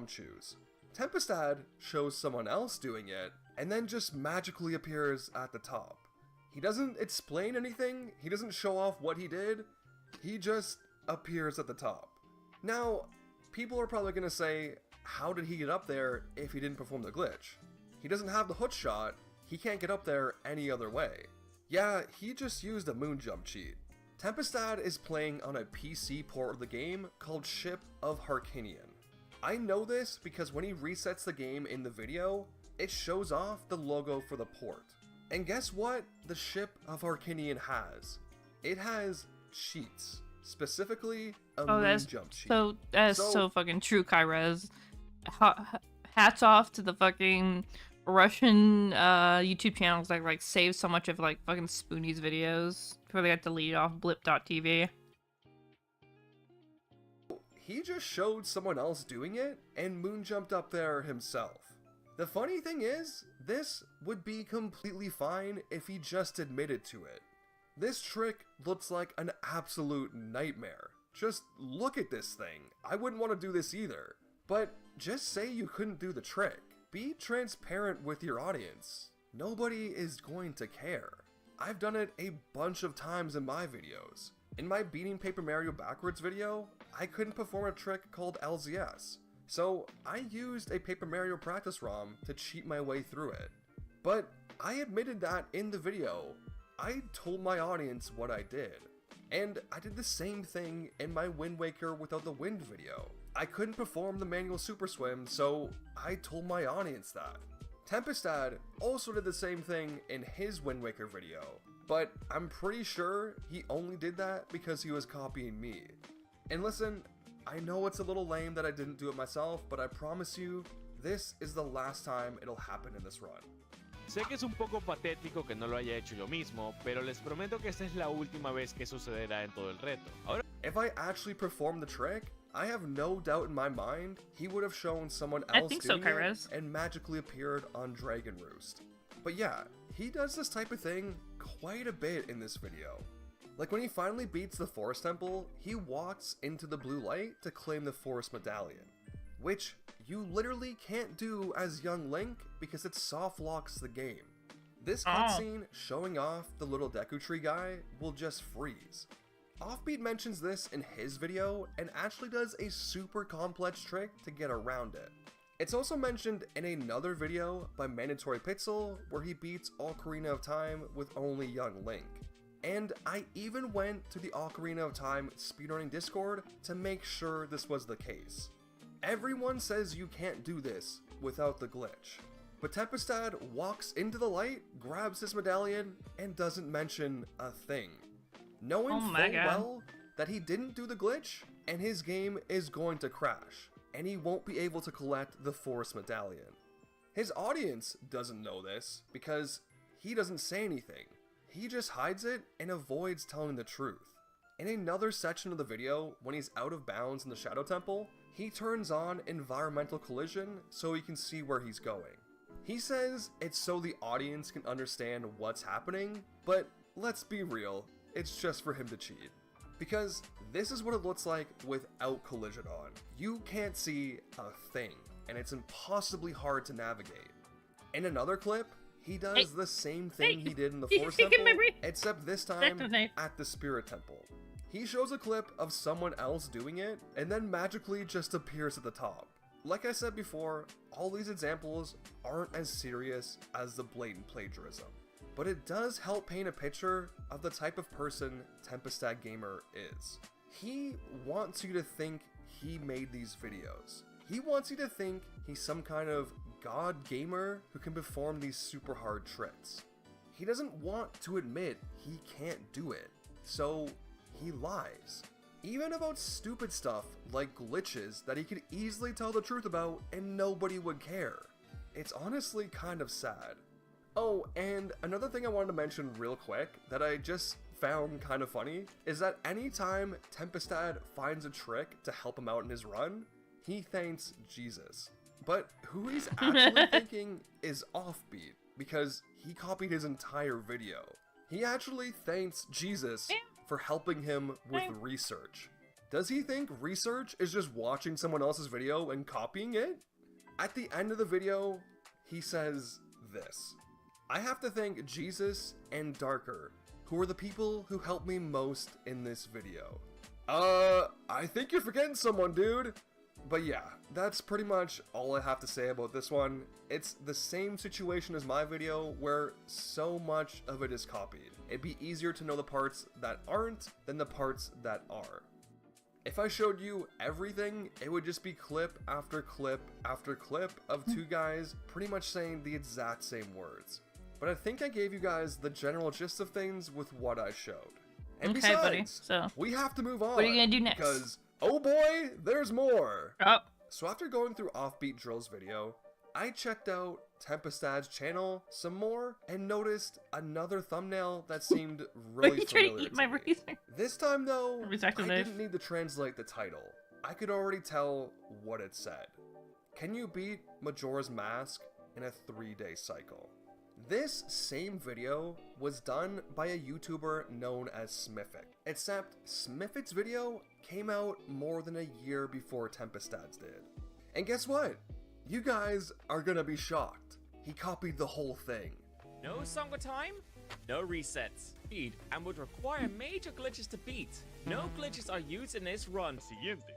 Choose. Tempestad shows someone else doing it, and then just magically appears at the top. He doesn't explain anything, he doesn't show off what he did, he just appears at the top. Now, people are probably gonna say, how did he get up there if he didn't perform the glitch? He doesn't have the hook shot, he can't get up there any other way. Yeah, he just used a moon jump cheat. Tempestad is playing on a PC port of the game called Ship of Harkinian. I know this because when he resets the game in the video, it shows off the logo for the port. And guess what the Ship of Harkinian has? It has cheats. Specifically, a moon jump cheat.
So, that's so fucking true, Kyrez. Hats off to the fucking Russian YouTube channels that like save so much of like fucking Spoonie's videos before they got deleted off blip.tv.
He just showed someone else doing it and moon jumped up there himself. The funny thing is, this would be completely fine if he just admitted to it. This trick looks like an absolute nightmare. Just look at this thing. I wouldn't want to do this either. But just say you couldn't do the trick. Be transparent with your audience. Nobody is going to care. I've done it a bunch of times in my videos. In my beating Paper Mario backwards video, I couldn't perform a trick called LZS. So I used a Paper Mario practice ROM to cheat my way through it. But I admitted that in the video. I told my audience what I did. And I did the same thing in my Wind Waker Without the Wind video. I couldn't perform the manual super swim, so I told my audience that. Tempestad also did the same thing in his Wind Waker video, but I'm pretty sure he only did that because he was copying me. And listen, I know it's a little lame that I didn't do it myself, but I promise you, this is the last time it'll happen in this run.
Sé que es un poco patético que no lo haya hecho yo mismo, pero les prometo que esta es la última vez que sucederá en todo el reto. Ahora...
If I actually performed the trick, I have no doubt in my mind he would have shown someone else doing it and magically appeared on Dragon Roost. But yeah, he does this type of thing quite a bit in this video. Like when he finally beats the Forest Temple, he walks into the blue light to claim the Forest Medallion, which you literally can't do as young Link because it soft locks the game. This cutscene showing off the little Deku Tree guy will just freeze. Offbeat mentions this in his video and actually does a super complex trick to get around it. It's also mentioned in another video by Mandatory Pixel where he beats Ocarina of Time with only young Link. And I even went to the Ocarina of Time speedrunning Discord to make sure this was the case. Everyone says you can't do this without the glitch. But Tempestad walks into the light, grabs his medallion, and doesn't mention a thing. Knowing full well that he didn't do the glitch, and his game is going to crash, and he won't be able to collect the Forest Medallion. His audience doesn't know this, because he doesn't say anything. He just hides it and avoids telling the truth. In another section of the video, when he's out of bounds in the Shadow Temple, he turns on environmental collision so he can see where he's going. He says it's so the audience can understand what's happening, but let's be real, it's just for him to cheat. Because this is what it looks like without collision on. You can't see a thing, and it's impossibly hard to navigate. In another clip, he does the same thing he did in the Forest Temple, except this time at the Spirit Temple. He shows a clip of someone else doing it, and then magically just appears at the top. Like I said before, all these examples aren't as serious as the blatant plagiarism, but it does help paint a picture of the type of person Tempestad Gamer is. He wants you to think he made these videos. He wants you to think he's some kind of god gamer who can perform these super hard tricks. He doesn't want to admit he can't do it, so he lies. Even about stupid stuff like glitches that he could easily tell the truth about and nobody would care. It's honestly kind of sad. Oh, and another thing I wanted to mention real quick that I just found kind of funny is that anytime Tempestad finds a trick to help him out in his run, he thanks Jesus. but who he's actually thinking is Offbeat, because he copied his entire video. He actually thanks Jesus for helping him with research. Does he think research is just watching someone else's video and copying it? At the end of the video, he says this: I have to thank Jesus and Darker, who are the people who helped me most in this video. I think you're forgetting someone, dude. But yeah, that's pretty much all I have to say about this one. It's the same situation as my video, where so much of it is copied. It'd be easier to know the parts that aren't than the parts that are. If I showed you everything, it would just be clip after clip after clip of two guys pretty much saying the exact same words. But I think I gave you guys the general gist of things with what I showed. And
Okay,
besides,
buddy. So
we have to move on.
what are you gonna do next?
Because, oh boy, there's more!
Oh.
So after going through Offbeat Drill's video, I checked out Tempestad's channel some more and noticed another thumbnail that seemed really
Are you
familiar
trying to eat my
me.
razor?
This time though, I
Recycle knife.
didn't need to translate the title. I could already tell what it said. Can you beat Majora's Mask in a 3-day cycle? This same video was done by a YouTuber known as Smithic, except Smithic's video came out more than a year before Tempestad's did. And guess what? You guys are gonna be shocked. He copied the whole thing.
No song time, no resets. Speed and would require major glitches to beat. No glitches are used in this run.
Siguientes.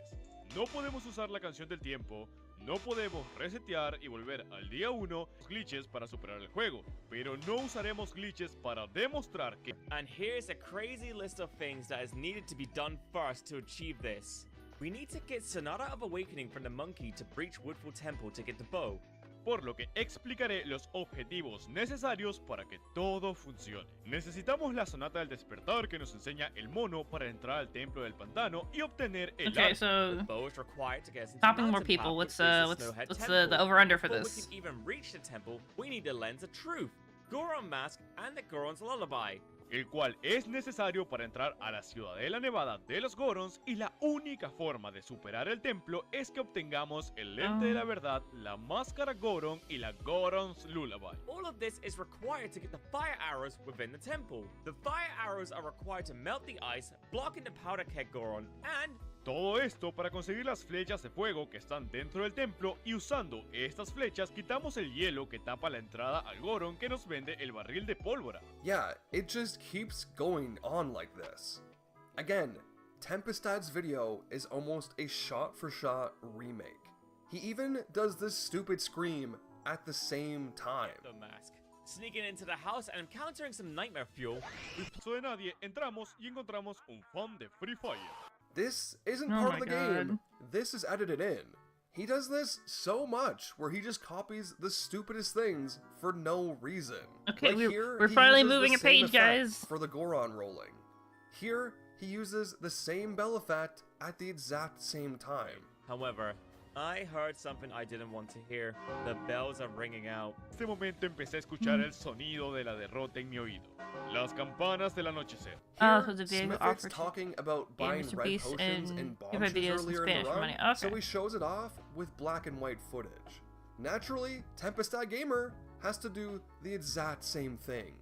No podemos usar la canción del tiempo, no podemos resetear y volver al día 1 glitches para superar el juego, pero no usaremos glitches para demostrar que...
And here's a crazy list of things that is needed to be done first to achieve this. We need to get Sonata of Awakening from the monkey to breach Woodfall Temple to get the bow.
Por lo que explicaré los objetivos necesarios para que todo funcione. Necesitamos la sonata del despertar que nos enseña el mono para entrar al templo del pantano y obtener el
Okay,
arco.
so
The bow is required to get us into
stopping more
Mountain
people.
Path,
What's
which is the Snowhead
what's
Temple.
the over under for
Before
this?
we can even reach the temple, we need the Lens of Truth, Goron Mask, and the Goron's Lullaby.
El cual es necesario para entrar a la ciudadela nevada de los Gorons, y la única forma de superar el templo es que obtengamos el lente de la verdad, la máscara Goron y la Goron's Lullaby.
All of this is required to get the fire arrows within the temple. The fire arrows are required to melt the ice, blocking the powder keg Goron, and
Todo esto para conseguir las flechas de fuego que están dentro del templo, y usando estas flechas quitamos el hielo que tapa la entrada al Goron que nos vende el barril de pólvora.
Yeah, it just keeps going on like this. Again, Tempestad's video is almost a shot-for-shot remake. He even does this stupid scream at the same time.
the mask. Sneaking into the house and encountering some nightmare fuel.
Paso de nadie, entramos y encontramos un fan de Free Fire.
This isn't
Oh
part
my
of the
God.
game. This is edited in. He does this so much, where he just copies the stupidest things for no reason.
Okay,
Like
we're
he
finally
uses the
moving a
same
page,
effect
guys.
For the Goron rolling. Here, he uses the same bell effect at the exact same time.
However, I heard something I didn't want to hear. The bells are ringing out.
En este momento empecé a escuchar el sonido de la derrota en mi oído. Las campanas del anochecer.
Here,
so the video
Smithic's
offered
talking about buying
Mr.
red
Beast
potions
and
and
give my
bombs
videos in
earlier in
Spanish
the
for
run,
money.
so
Okay.
he shows it off with black and white footage. Naturally, Tempestad Gamer has to do the exact same thing.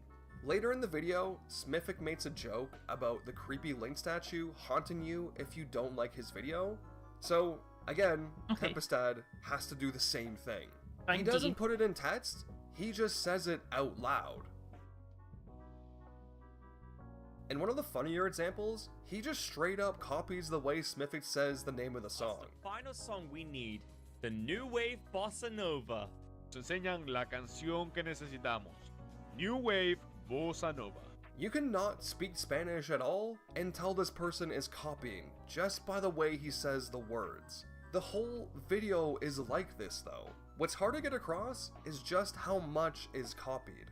Later in the video, Smithic makes a joke about the creepy Link statue haunting you if you don't like his video. So, again,
Okay.
Tempestad has to do the same thing. He
Fine,
doesn't
D.
put it in text, he just says it out loud. In one of the funnier examples, he just straight up copies the way Smithic says the name of the
That's
song.
the final song we need. The New Wave Bossa Nova.
Nos enseñan la canción que necesitamos. New Wave Bossa Nova.
You cannot speak Spanish at all and tell this person is copying just by the way he says the words. The whole video is like this though. What's hard to get across is just how much is copied.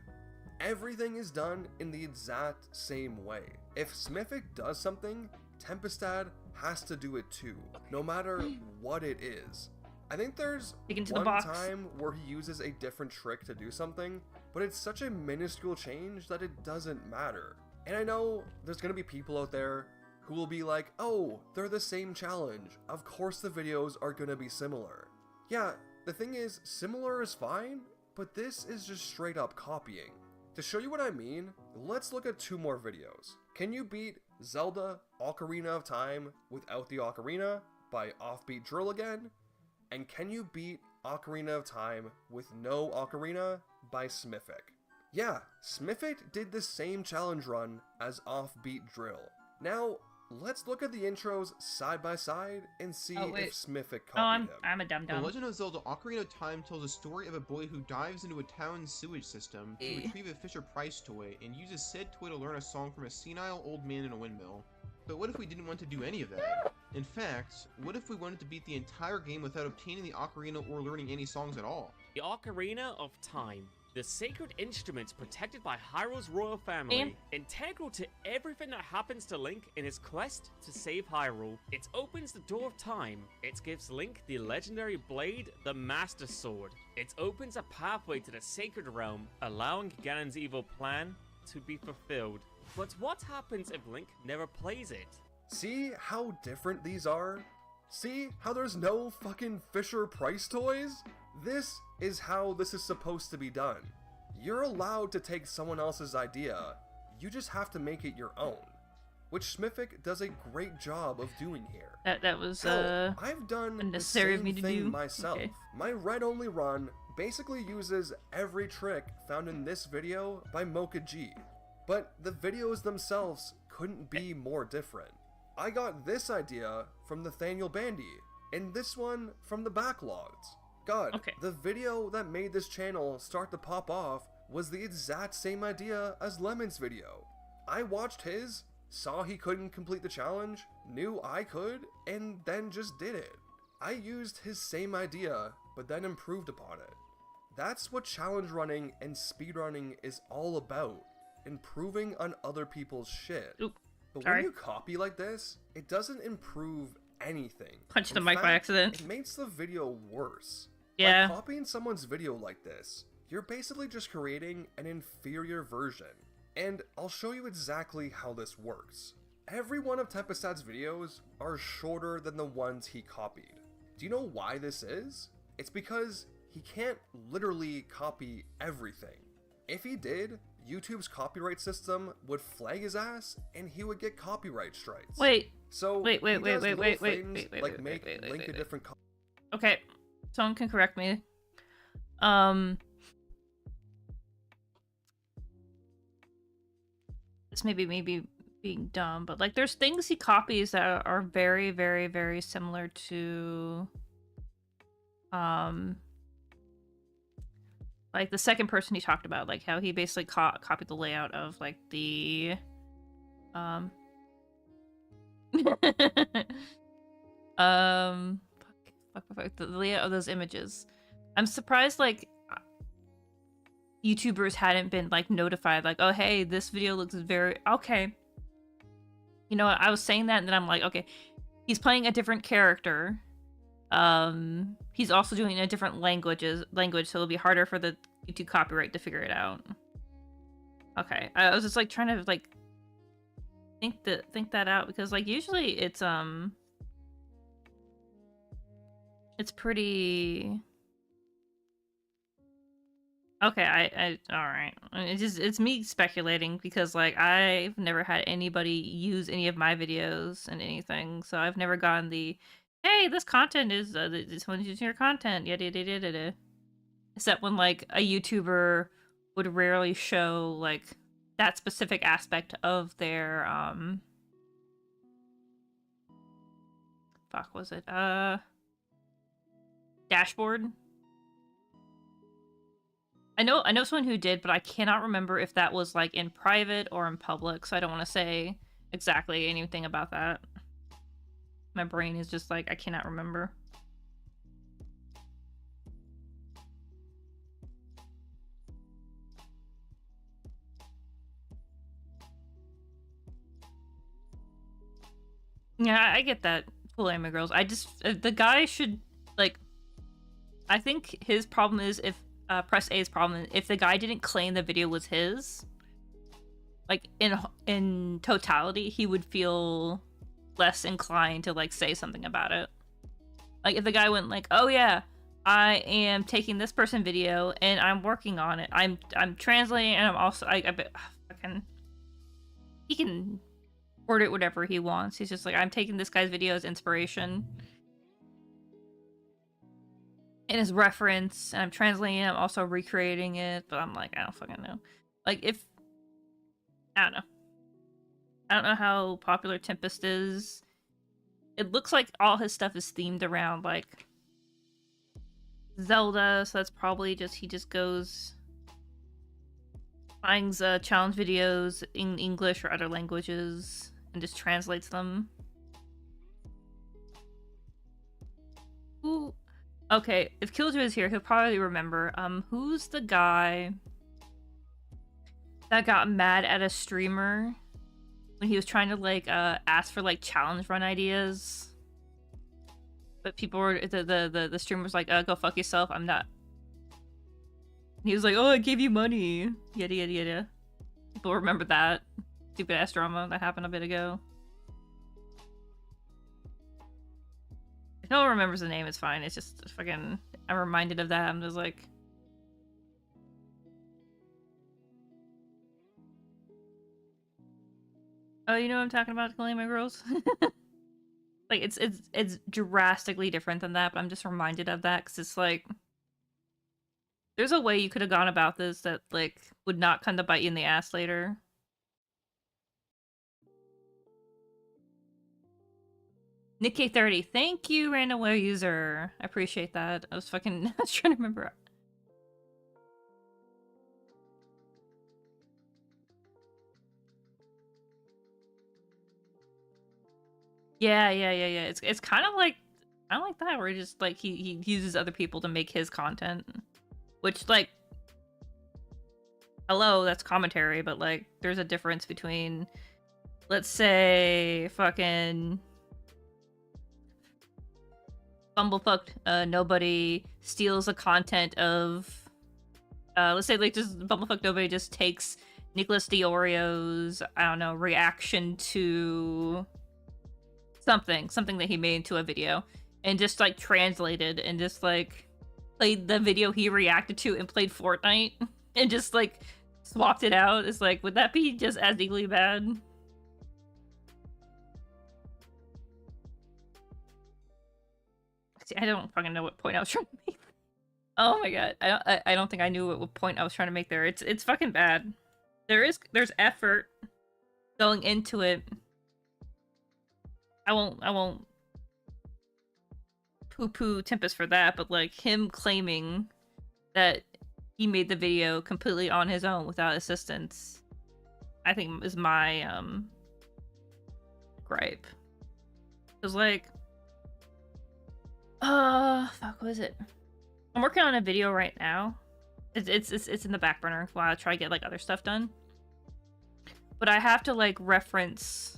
Everything is done in the exact same way. If Smithic does something, Tempestad has to do it too, no matter what it is. I think there's
Dig into the
one
box.
time where he uses a different trick to do something, but it's such a minuscule change that it doesn't matter. And I know there's gonna be people out there who will be like, oh, they're the same challenge. Of course the videos are gonna be similar. Yeah, The thing is, similar is fine, but this is just straight up copying. To show you what I mean, let's look at 2 more videos. Can you beat Zelda Ocarina of Time without the ocarina by Offbeat Drill again? And can you beat Ocarina of Time with no ocarina by Smithic? Yeah, Smithic did the same challenge run as Offbeat Drill. Now, let's look at the intros side by side and see if Smithic copied him.
I'm a dum-dum.
The Legend of Zelda Ocarina of Time tells the story of a boy who dives into a town's sewage system to retrieve a Fisher-Price toy and uses said toy to learn a song from a senile old man in a windmill. But what if we didn't want to do any of that? In fact, what if we wanted to beat the entire game without obtaining the ocarina or learning any songs at all?
The Ocarina of Time. The sacred instrument protected by Hyrule's royal family, integral to everything that happens to Link in his quest to save Hyrule. It opens the door of time. It gives Link the legendary blade, the Master Sword. It opens a pathway to the sacred realm, allowing Ganon's evil plan to be fulfilled. But what happens if Link never plays it?
See how different these are? See how there's no fucking Fisher-Price toys? This is how this is supposed to be done. You're allowed to take someone else's idea, you just have to make it your own. Which Smithic does a great job of doing here.
That was
Hell, I've done
unnecessary
the
of me
same
to
thing
do.
myself.
Okay.
My red-only run basically uses every trick found in this video by Mocha G. But the videos themselves couldn't be more different. I got this idea from Nathaniel Bandy, and this one from the Backlogs. God,
Okay.
the video that made this channel start to pop off was the exact same idea as Lemon's video. I watched his, saw he couldn't complete the challenge, knew I could, and then just did it. I used his same idea, but then improved upon it. That's what challenge running and speedrunning is all about, improving on other people's shit.
Oop,
but
sorry.
when you copy like this, it doesn't improve anything.
Punched the
In
mic by
fact,
accident.
It makes the video worse.
Yeah.
By copying someone's video like this, you're basically just creating an inferior version. And I'll show you exactly how this works. Every one of Tempestad's videos are shorter than the ones he copied. Do you know why this is? It's because he can't literally copy everything. If he did, YouTube's copyright system would flag his ass and he would get copyright strikes.
Wait.
So
Wait,
he does little things
wait,
like
wait,
make
wait,
Link a
wait.
different
Okay. Someone can correct me. This may be maybe being dumb, but like there's things he copies that are very, very, very similar to like the second person he talked about, like how he basically copied the layout of like the fuck, the layout of those images. I'm surprised like YouTubers hadn't been like notified, like, oh hey, this video looks very okay. You know what? I was saying that, and then I'm like, okay, he's playing a different character. He's also doing a different language, so it'll be harder for the YouTube copyright to figure it out. Okay, I was just like trying to like think that out, because like usually it's pretty okay. I all right. It's me speculating, because like I've never had anybody use any of my videos and anything, so I've never gotten the hey, this content is this one's using your content, yada yada yada yada. Except when like a YouTuber would rarely show like that specific aspect of their fuck was it dashboard. I know someone who did, but I cannot remember if that was like in private or in public, so I don't want to say exactly anything about that. My brain is just like, I cannot remember. Yeah, I get that. Cool anime girls. I just the guy should like. I think his problem is if Press A's problem is if the guy didn't claim the video was his. Like in totality, he would feel less inclined to like say something about it. Like if the guy went like, "Oh yeah, I am taking this person video and I'm working on it. I'm translating, and I'm also he can word it whatever he wants. He's just like, I'm taking this guy's video as inspiration and as reference, and I'm translating it. I'm also recreating it, but I'm like, I don't fucking know. Like, if I don't know. I don't know how popular Tempest is. It looks like all his stuff is themed around like Zelda, so that's probably just he just goes finds challenge videos in English or other languages and just translates them. Ooh. Okay, if Killjoy is here, he'll probably remember. Who's the guy that got mad at a streamer when he was trying to like ask for like challenge run ideas? But people were the streamer was like, go fuck yourself, I'm not. He was like, oh, I gave you money. Yada yada yada. People remember that stupid ass drama that happened a bit ago. If no one remembers the name, it's fine. It's just fucking I'm reminded of that. I'm just like, oh, you know what I'm talking about, Calling My Girls? Like, it's drastically different than that, but I'm just reminded of that, because it's like, there's a way you could have gone about this that, like, would not come to bite you in the ass later. Nick K30, thank you, randomware user. I appreciate that. I was fucking I was trying to remember. Yeah. It's kind of like that, where he just like he uses other people to make his content, which like, hello, that's commentary, but like there's a difference between, let's say, fucking bumblefuck nobody steals the content of let's say like just bumblefuck nobody just takes Nicholas Diorio's, I don't know, reaction to something that he made into a video and just like translated and just like played the video he reacted to and played Fortnite and just like swapped it out. It's like, would that be just as equally bad? See, I don't fucking know what point I was trying to make. Oh my god, I don't think I knew what point I was trying to make there. It's fucking bad. There's effort going into it. I won't poo-poo Tempest for that, but like him claiming that he made the video completely on his own without assistance, I think is my gripe. Cause like, fuck, what is it? I'm working on a video right now. It's in the back burner while I try to get like other stuff done. But I have to like reference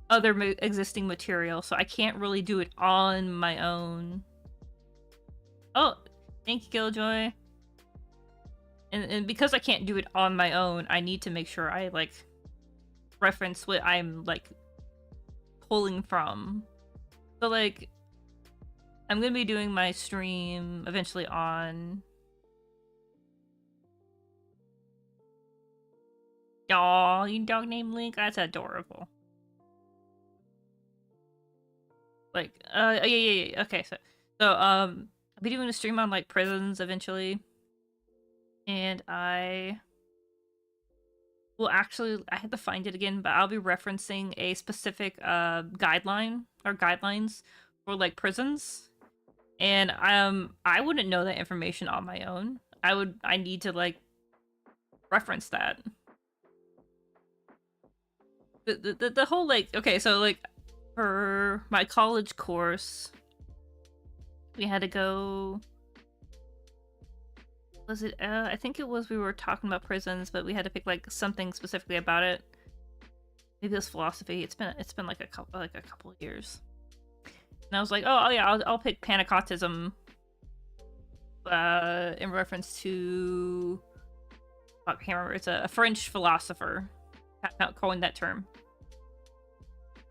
other existing material, so I can't really do it on my own. Oh, thank you, Killjoy. And because I can't do it on my own, I need to make sure I like reference what I'm like pulling from. So like, I'm gonna be doing my stream eventually on. Aw, you dog named Link? That's adorable. Like, yeah. Okay, so I'll be doing a stream on like prisons eventually, and I will actually, I had to find it again, but I'll be referencing a specific guideline or guidelines for like prisons, and I wouldn't know that information on my own. I need to like reference that. The whole like, okay, so like, for my college course, we had to go, was it I think it was, we were talking about prisons, but we had to pick like something specifically about it. Maybe it was philosophy. It's been like a couple of years, and I was like, oh yeah, I'll pick panacottism in reference to, I can't remember, it's a French philosopher, not coined that term.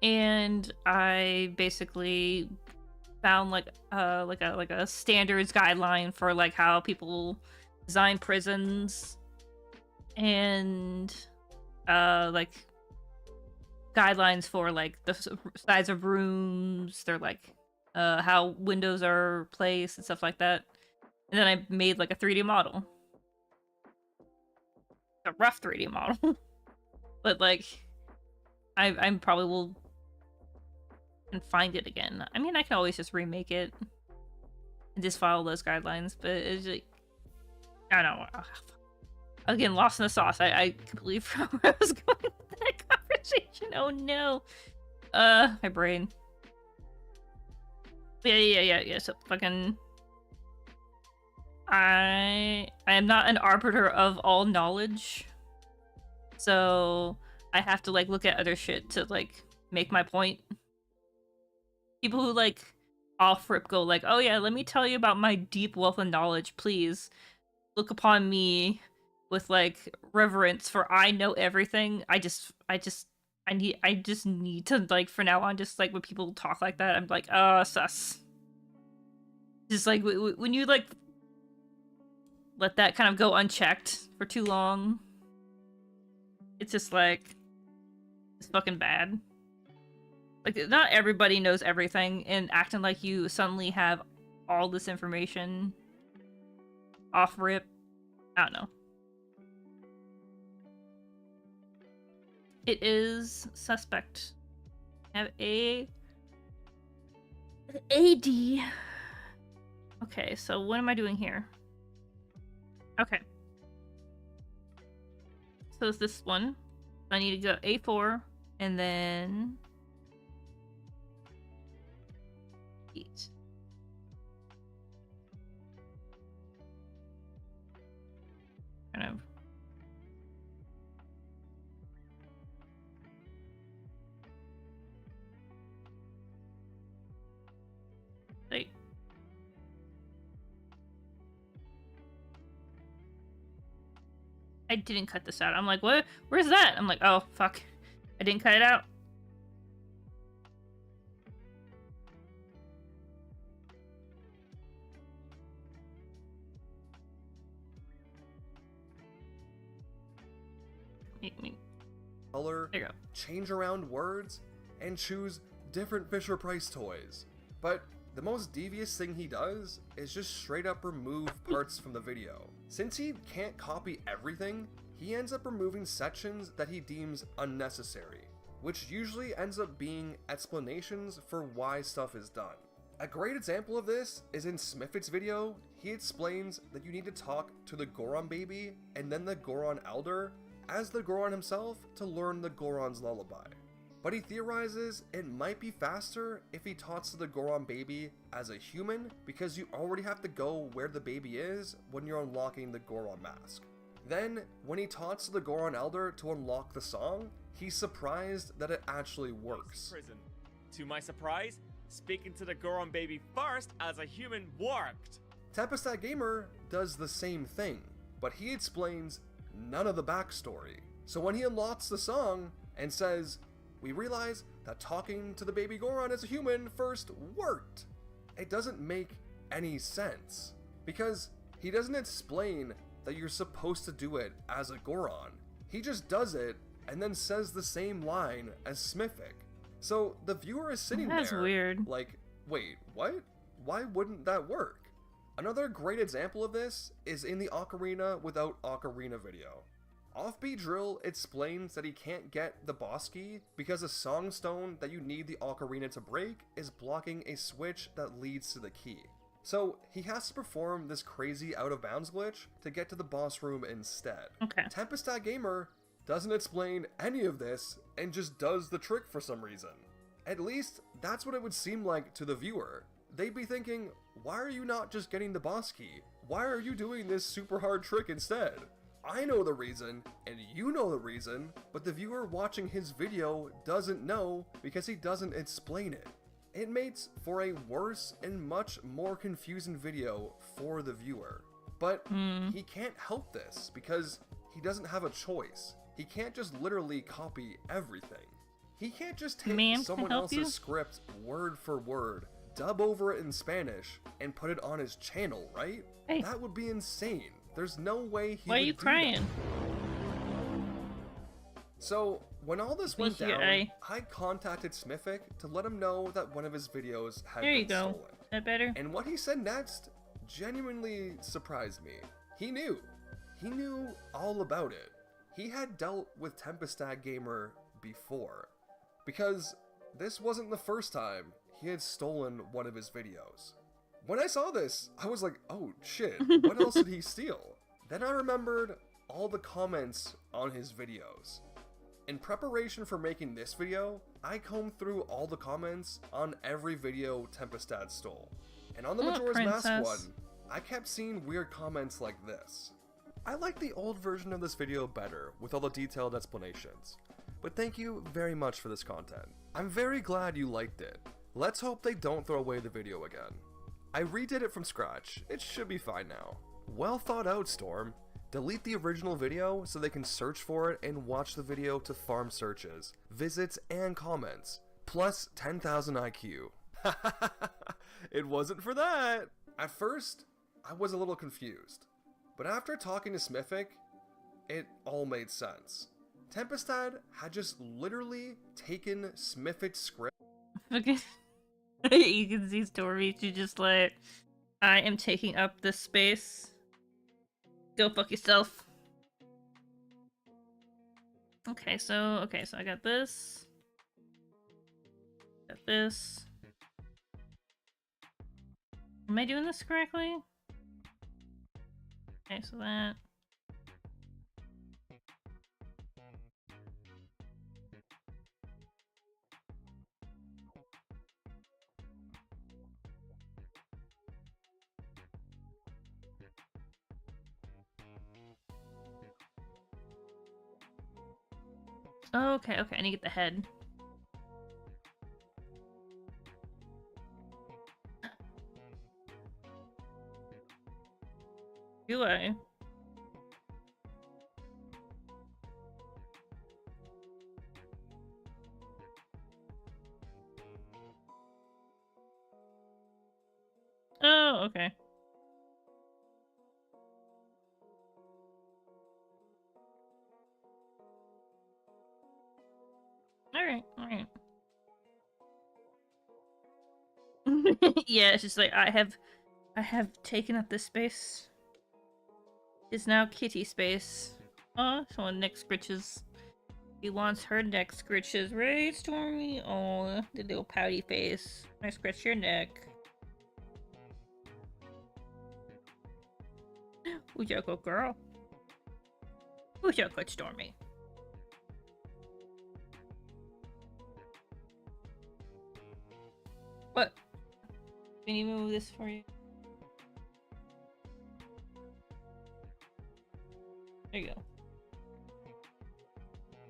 And I basically found like a standards guideline for like how people design prisons and like guidelines for like the size of rooms, they're like how windows are placed and stuff like that. And then I made like a 3D model. A rough 3D model. But like I probably will can find it again. I mean, I can always just remake it and just follow those guidelines, but it's like I don't know. Again, lost in the sauce. I completely forgot where I was going with that conversation. Oh no. My brain. Yeah. So fucking I am not an arbiter of all knowledge. So I have to like look at other shit to like make my point. People who like off rip go like, "Oh yeah, let me tell you about my deep wealth of knowledge. Please look upon me with like reverence, for I know everything." I just need to like for now on, just like when people talk like that, I'm like, sus. Just like when you like let that kind of go unchecked for too long, it's just like it's fucking bad. Like, not everybody knows everything, and acting like you suddenly have all this information off rip, I don't know. It is suspect. I have AD. Okay, so what am I doing here? Okay. So it's this one. I need to go A4 and then 8. Kind of. Wait. I didn't cut this out. I'm like, what? Where's that? I'm like, oh, fuck. I didn't cut it out.
Color,
there you go.
Change around words, and choose different Fisher-Price toys. But the most devious thing he does is just straight up remove parts from the video. Since he can't copy everything, he ends up removing sections that he deems unnecessary, which usually ends up being explanations for why stuff is done. A great example of this is in Smifit's video. He explains that you need to talk to the Goron baby and then the Goron elder as the Goron himself to learn the Goron's lullaby. But he theorizes it might be faster if he talks to the Goron baby as a human, because you already have to go where the baby is when you're unlocking the Goron mask. Then, when he talks to the Goron elder to unlock the song, he's surprised that it actually works.
Prison. To my surprise, speaking to the Goron baby first as a human worked.
Tempestat Gamer does the same thing, but he explains none of the backstory. So when he unlocks the song and says, "We realize that talking to the baby Goron as a human first worked," it doesn't make any sense, because he doesn't explain that you're supposed to do it as a Goron. He just does it and then says the same line as Smithic. So the viewer is sitting
That's
there
weird.
like, wait, what? Why wouldn't that work? Another great example of this is in the Ocarina without Ocarina video. Offbeat Drill explains that he can't get the boss key because a song stone that you need the Ocarina to break is blocking a switch that leads to the key. So he has to perform this crazy out of bounds glitch to get to the boss room instead.
Okay.
Tempestat Gamer doesn't explain any of this and just does the trick for some reason. At least that's what it would seem like to the viewer. They'd be thinking, why are you not just getting the boss key? Why are you doing this super hard trick instead? I know the reason, and you know the reason, but the viewer watching his video doesn't know because he doesn't explain it. It makes for a worse and much more confusing video for the viewer. But he can't help this because he doesn't have a choice. He can't just literally copy everything. He can't just take someone else's script word for word dub over it in Spanish and put it on his channel, right?
Hey.
That would be insane. There's no way he
Why
would
are you
do
crying?
that. So, when all this went down, I contacted Smithic to let him know that one of his videos had been stolen.
Is that better?
And what he said next genuinely surprised me. He knew. He knew all about it. He had dealt with Tempestad Gamer before. Because this wasn't the first time he had stolen one of his videos. When I saw this, I was like, oh shit, what else did he steal? Then I remembered all the comments on his videos. In preparation for making this video, I combed through all the comments on every video Tempestad stole. And on the Majora's Mask one, I kept seeing weird comments like this. I like the old version of this video better, with all the detailed explanations. But thank you very much for this content. I'm very glad you liked it. Let's hope they don't throw away the video again. I redid it from scratch. It should be fine now. Well thought out, Storm. Delete the original video so they can search for it and watch the video to farm searches, visits, and comments. Plus 10,000 IQ. It wasn't for that. At first, I was a little confused. But after talking to Smithic, it all made sense. Tempestad had just literally taken Smithic's script.
Okay. You can see Stormy, she just like, I am taking up this space. Go fuck yourself. Okay, so I got this. Got this. Am I doing this correctly? Okay, so that. Okay, I need to get the head. Do I? Oh, okay. Alright. Yeah, it's just like I have taken up this space. It's now kitty space. Oh, someone neck scritches. He wants her neck scritches, right, Stormy? Oh, the little pouty face. I scratch your neck. Who's your good girl? Who's your good Stormy? What? Can you move this for you? There you go.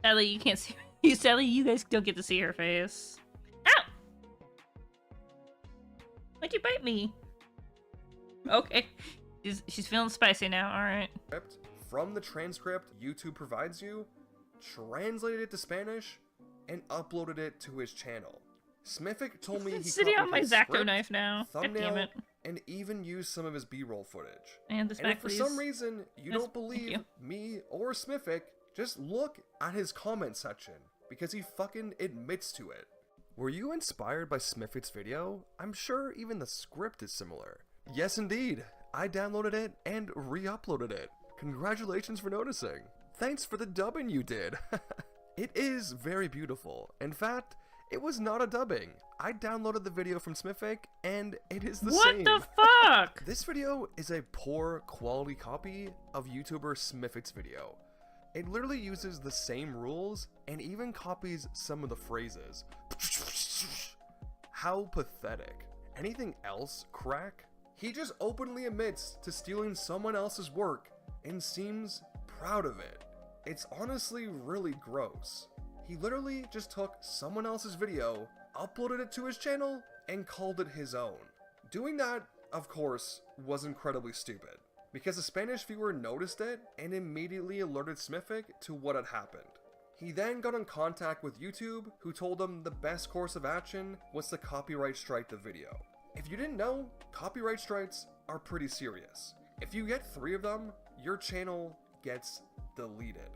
Sadly, you can't see. Sadly, you guys don't get to see her face. Ow! Why'd you bite me? Okay, she's feeling spicy now. All right.
From the transcript YouTube provides you, translated it to Spanish, and uploaded it to his channel. Smithic told me he
sitting on my
his
Zacto
script,
knife now. God damn it.
and even used some of his B-roll footage.
And this
and
back,
if for
please.
some reason you
Yes,
don't believe me or Smithic, just look at his comment section, because he fucking admits to it. Were you inspired by Smithic's video? I'm sure even the script is similar. Yes indeed, I downloaded it and re-uploaded it. Congratulations for noticing. Thanks for the dubbing you did. It is very beautiful. In fact, it was not a dubbing. I downloaded the video from Smithic, and it is the same.
What the fuck?
This video is a poor quality copy of YouTuber Smithic's video. It literally uses the same rules, and even copies some of the phrases. How pathetic. Anything else, crack? He just openly admits to stealing someone else's work, and seems proud of it. It's honestly really gross. He literally just took someone else's video, uploaded it to his channel, and called it his own. Doing that, of course, was incredibly stupid, because a Spanish viewer noticed it and immediately alerted Smithic to what had happened. He then got in contact with YouTube, who told him the best course of action was to copyright strike the video. If you didn't know, copyright strikes are pretty serious. If you get 3 of them, your channel gets deleted.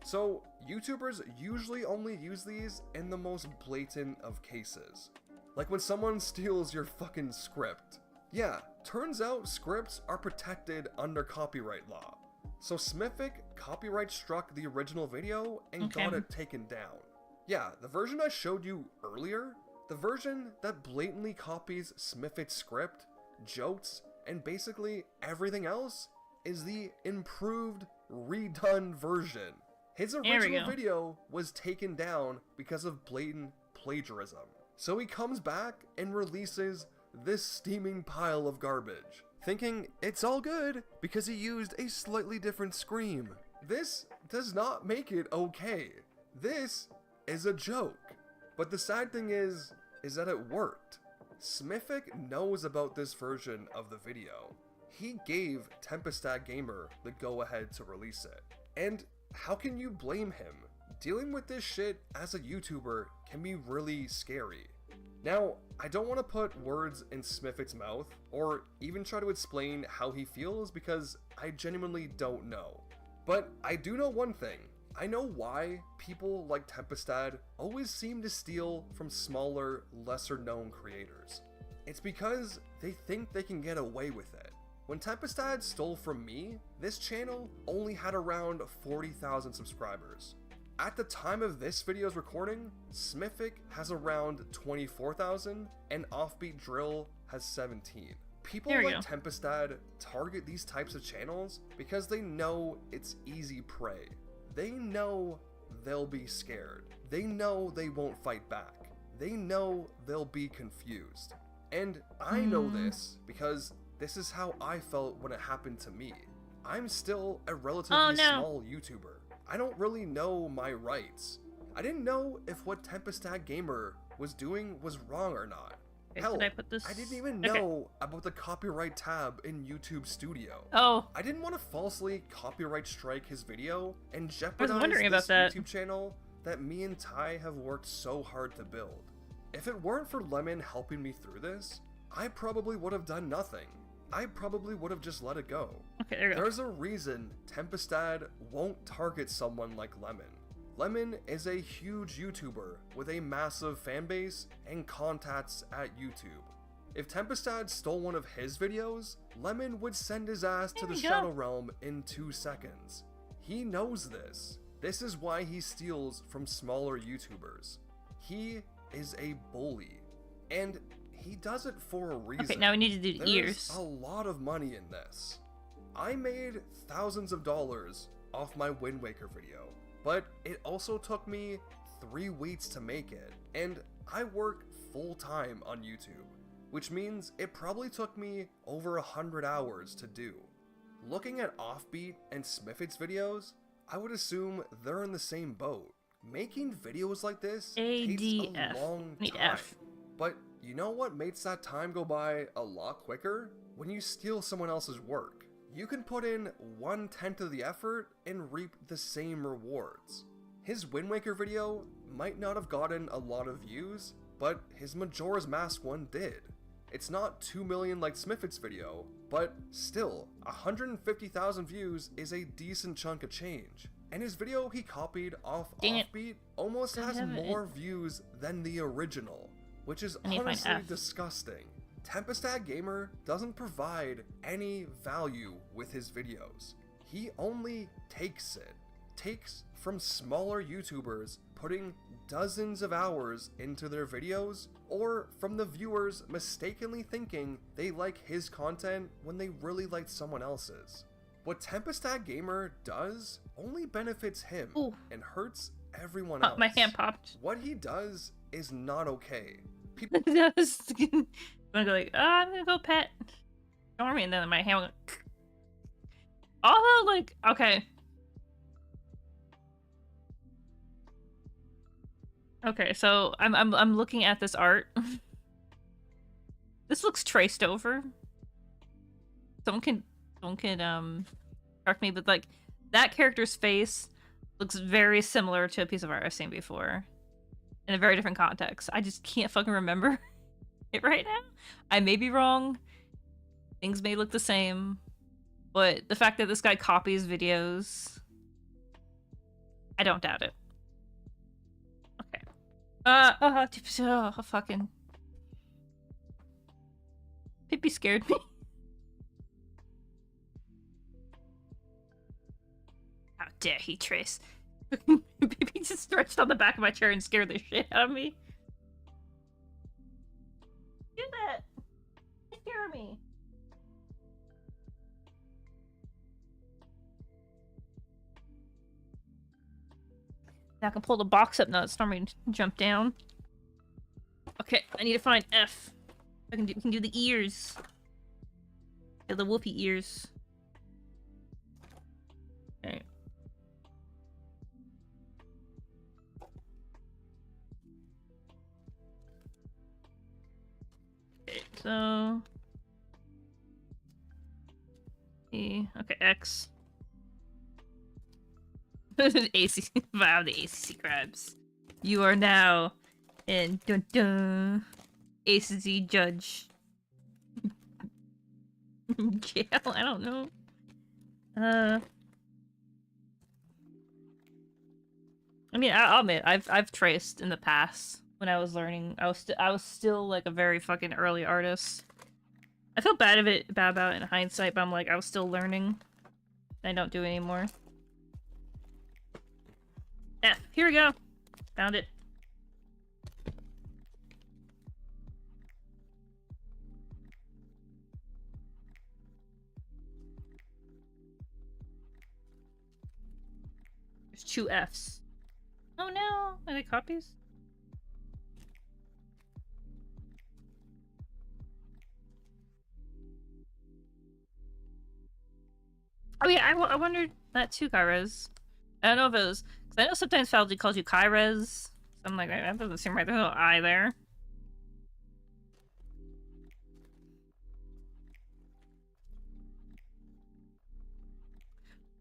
So YouTubers usually only use these in the most blatant of cases. Like when someone steals your fucking script. Yeah, turns out scripts are protected under copyright law. So Smithic copyright struck the original video and got it taken down. Yeah, the version I showed you earlier, the version that blatantly copies Smithic's script, jokes, and basically everything else, is the improved, redone version. His original video was taken down because of blatant plagiarism. So he comes back and releases this steaming pile of garbage, thinking it's all good because he used a slightly different scream. This does not make it okay. This is a joke. But the sad thing is that it worked. Smithic knows about this version of the video. He gave Tempestad Gamer the go-ahead to release it. And how can you blame him? Dealing with this shit as a YouTuber can be really scary. Now, I don't want to put words in Smithic's mouth, or even try to explain how he feels because I genuinely don't know. But I do know one thing. I know why people like Tempestad always seem to steal from smaller, lesser known creators. It's because they think they can get away with it. When Tempestad stole from me, this channel only had around 40,000 subscribers. At the time of this video's recording, Smithic has around 24,000 and Offbeat Drill has 17. People like Tempestad target these types of channels because they know it's easy prey. They know they'll be scared. They know they won't fight back. They know they'll be confused. And I know this because this is how I felt when it happened to me. I'm still a relatively small YouTuber. I don't really know my rights. I didn't know if what Tempestad Gamer was doing was wrong or not. Hell, I didn't even know about the copyright tab in YouTube Studio. I didn't want to falsely copyright strike his video and jeopardize this YouTube channel that me and Ty have worked so hard to build. If it weren't for Lemon helping me through this, I probably would have done nothing. I probably would have just let it go. There's a reason Tempestad won't target someone like Lemon. Lemon is a huge YouTuber with a massive fan base and contacts at YouTube. If Tempestad stole one of his videos, Lemon would send his ass to the Shadow Realm in 2 seconds. He knows this. This is why he steals from smaller YouTubers. He is a bully. And he does it for a reason.
Okay, now we need to do ears.
There's a lot of money in this. I made thousands of dollars off my Wind Waker video, but it also took me 3 weeks to make it, and I work full-time on YouTube, which means it probably took me over 100 hours to do. Looking at Offbeat and Smithic's videos, I would assume they're in the same boat. Making videos like this takes a long time, but you know what makes that time go by a lot quicker? When you steal someone else's work. You can put in 1/10 of the effort and reap the same rewards. His Wind Waker video might not have gotten a lot of views, but his Majora's Mask one did. It's not 2 million like Smithic's video, but still, 150,000 views is a decent chunk of change. And his video he copied off Offbeat almost has more views than the original, which is honestly disgusting. Tempestad Gamer doesn't provide any value with his videos. He only takes from smaller YouTubers putting dozens of hours into their videos, or from the viewers mistakenly thinking they like his content when they really like someone else's. What Tempestad Gamer does only benefits him and hurts everyone else.
My hand popped.
What he does is not okay.
I'm gonna go like, I'm gonna go pet Stormy, and then my hand went. Although, like, okay. Okay, so I'm looking at this art. This looks traced over. Someone can correct me, but like that character's face looks very similar to a piece of art I've seen before in a very different context. I just can't fucking remember. it right now. I may be wrong. Things may look the same. But the fact that this guy copies videos, I don't doubt it. Okay. Fucking. Pippi scared me. How dare he, Trace? Pippi just stretched on the back of my chair and scared the shit out of me. Do that. Scare me. Now I can pull the box up now it's starting to jump down. Okay, I need to find F. I can do the ears. Yeah, the whoopee ears. Okay. Okay, so E. Okay, X. ACC. Wow, the ACC crabs. You are now in dun dun ACC judge. Jail? I don't know. I mean, I'll admit, I've traced in the past when I was learning. I was still like a very fucking early artist. I feel bad about it in hindsight, but I'm like, I was still learning. I don't do it anymore. F. Here we go. Found it. There's 2 Fs. Oh no! Are they copies? Oh yeah, I wondered that too, Kairos. I don't know if it was... Cause I know sometimes faculty calls you Kairos. So I'm like, that doesn't seem right. There's no I there.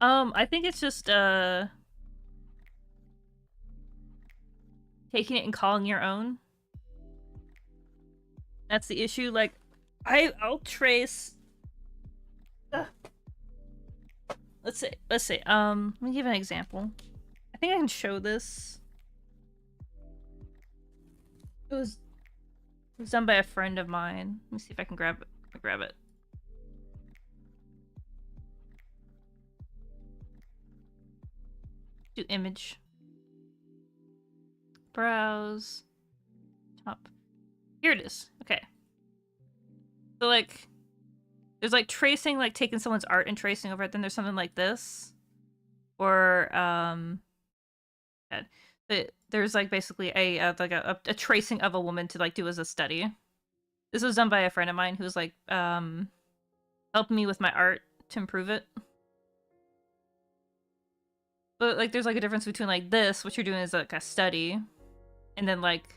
I think it's just, taking it and calling your own. That's the issue. Like, I'll trace... Ugh. Let's say, let me give an example. I think I can show this. It was done by a friend of mine. Let me see if I can grab it. Do image. Browse. Top. Here it is. Okay. So like, there's like tracing, like taking someone's art and tracing over it. Then there's something like this, or there's like basically a tracing of a woman to like do as a study. This was done by a friend of mine who was like helping me with my art to improve it. But like there's like a difference between like this, what you're doing is like a study, and then like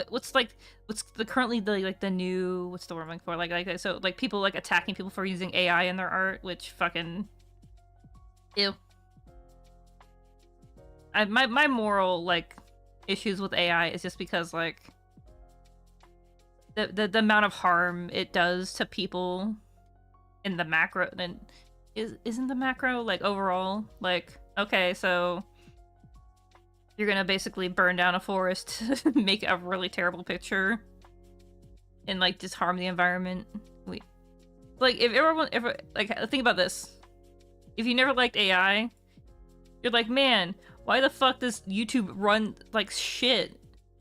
what's the currently the new, what's the word I'm looking for, like so like people like attacking people for using AI in their art, which fucking ew. My moral like issues with AI is just because like the amount of harm it does to people in the macro, and isn't the macro like overall, like, okay, so you're gonna basically burn down a forest to make a really terrible picture and like just harm the environment. Like if everyone ever, like, think about this, if you never liked AI, you're like, man, why the fuck does YouTube run like shit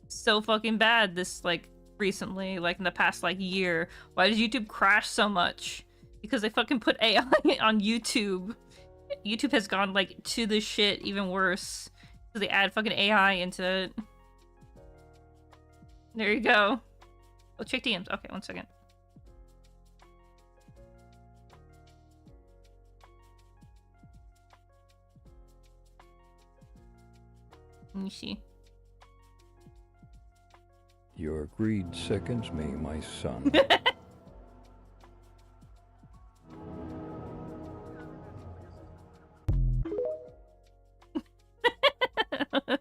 so fucking bad this like recently, like in the past like year? Why does YouTube crash so much? Because they fucking put AI on YouTube. YouTube has gone like to the shit even worse. Because they add fucking AI into it. There you go. Oh, check DMs. Okay, 1 second. Let me see.
Your greed sickens me, my son.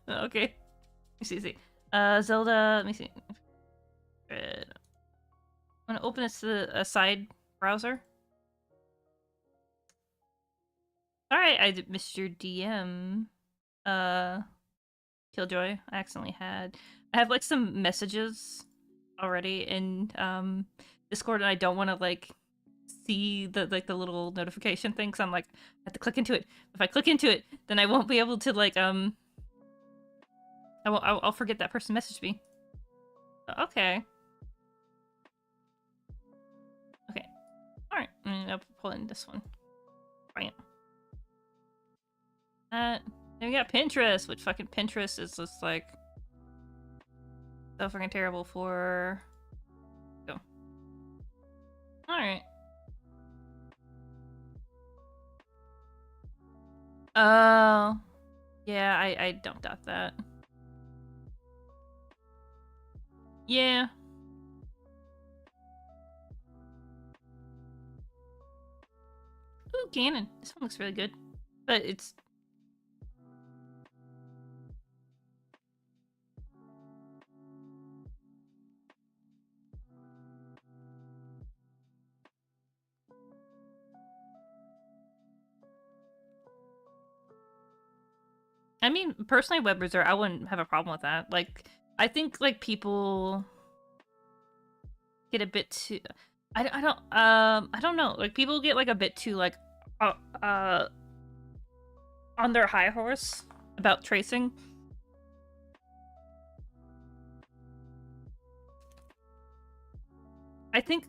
Okay. See. Zelda, let me see. I'm gonna open this to a side browser. Alright, I missed your DM. Killjoy. I accidentally I have like some messages already in Discord, and I don't want to like see the little notification thing, because I'm like, I have to click into it. If I click into it, then I won't be able to like I'll forget that person messaged me. Okay. Alright, I'll pull in this one. Bam. Then we got Pinterest, which fucking Pinterest is just like so fucking terrible for. Go. Alright. Oh. Yeah, I don't doubt that. Yeah. Ooh, Ganon. This one looks really good. But it's... I mean, personally, web browser, I wouldn't have a problem with that. Like, I think, like, people get a bit too... I don't know. Like, people get, like, a bit too, like, on their high horse about tracing. I think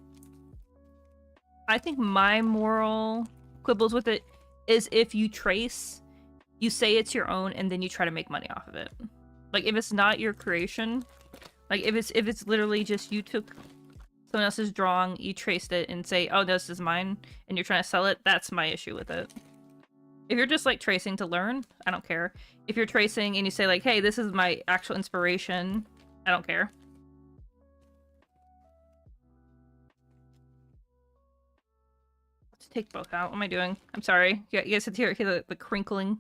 my moral quibbles with it is if you trace, you say it's your own, and then you try to make money off of it. Like, if it's not your creation, like, if it's literally just you took someone else's drawing, you traced it, and say, oh, this is mine, and you're trying to sell it, that's my issue with it. If you're just, like, tracing to learn, I don't care. If you're tracing and you say, like, hey, this is my actual inspiration, I don't care. Let's take both out. What am I doing? I'm sorry. You guys have to hear the crinkling.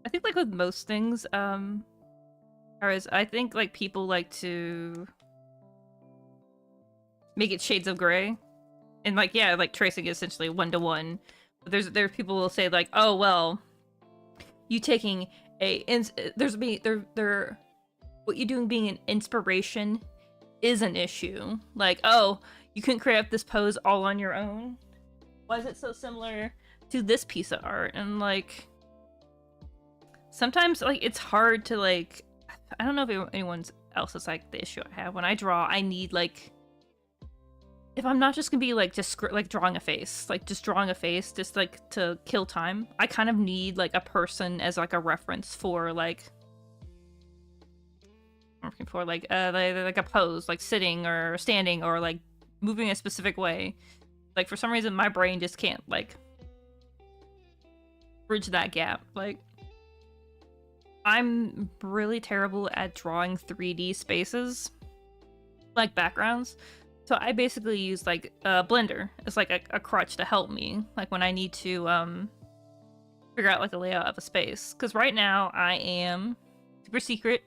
I think, like, with most things, I think, like, people like to make it shades of gray. And, like, yeah, like, tracing is essentially one-to-one. But there's people who will say, like, oh, well, you taking what you're doing being an inspiration is an issue. Like, oh, you couldn't create up this pose all on your own? Why is it so similar to this piece of art? And, like... sometimes, like, it's hard to, like... I don't know if anyone else is, like, the issue I have. When I draw, I need, like... if I'm not just gonna be, like, just, like, drawing a face. Like, just drawing a face, just, like, to kill time. I kind of need, like, a person as, like, a reference for, like... I'm looking for, like a pose. Like, sitting or standing or, like, moving a specific way. Like, for some reason, my brain just can't, like... bridge that gap. Like... I'm really terrible at drawing 3D spaces, like backgrounds. So I basically use like Blender as like a crutch to help me, like when I need to figure out like a layout of a space. Because right now I am super secret.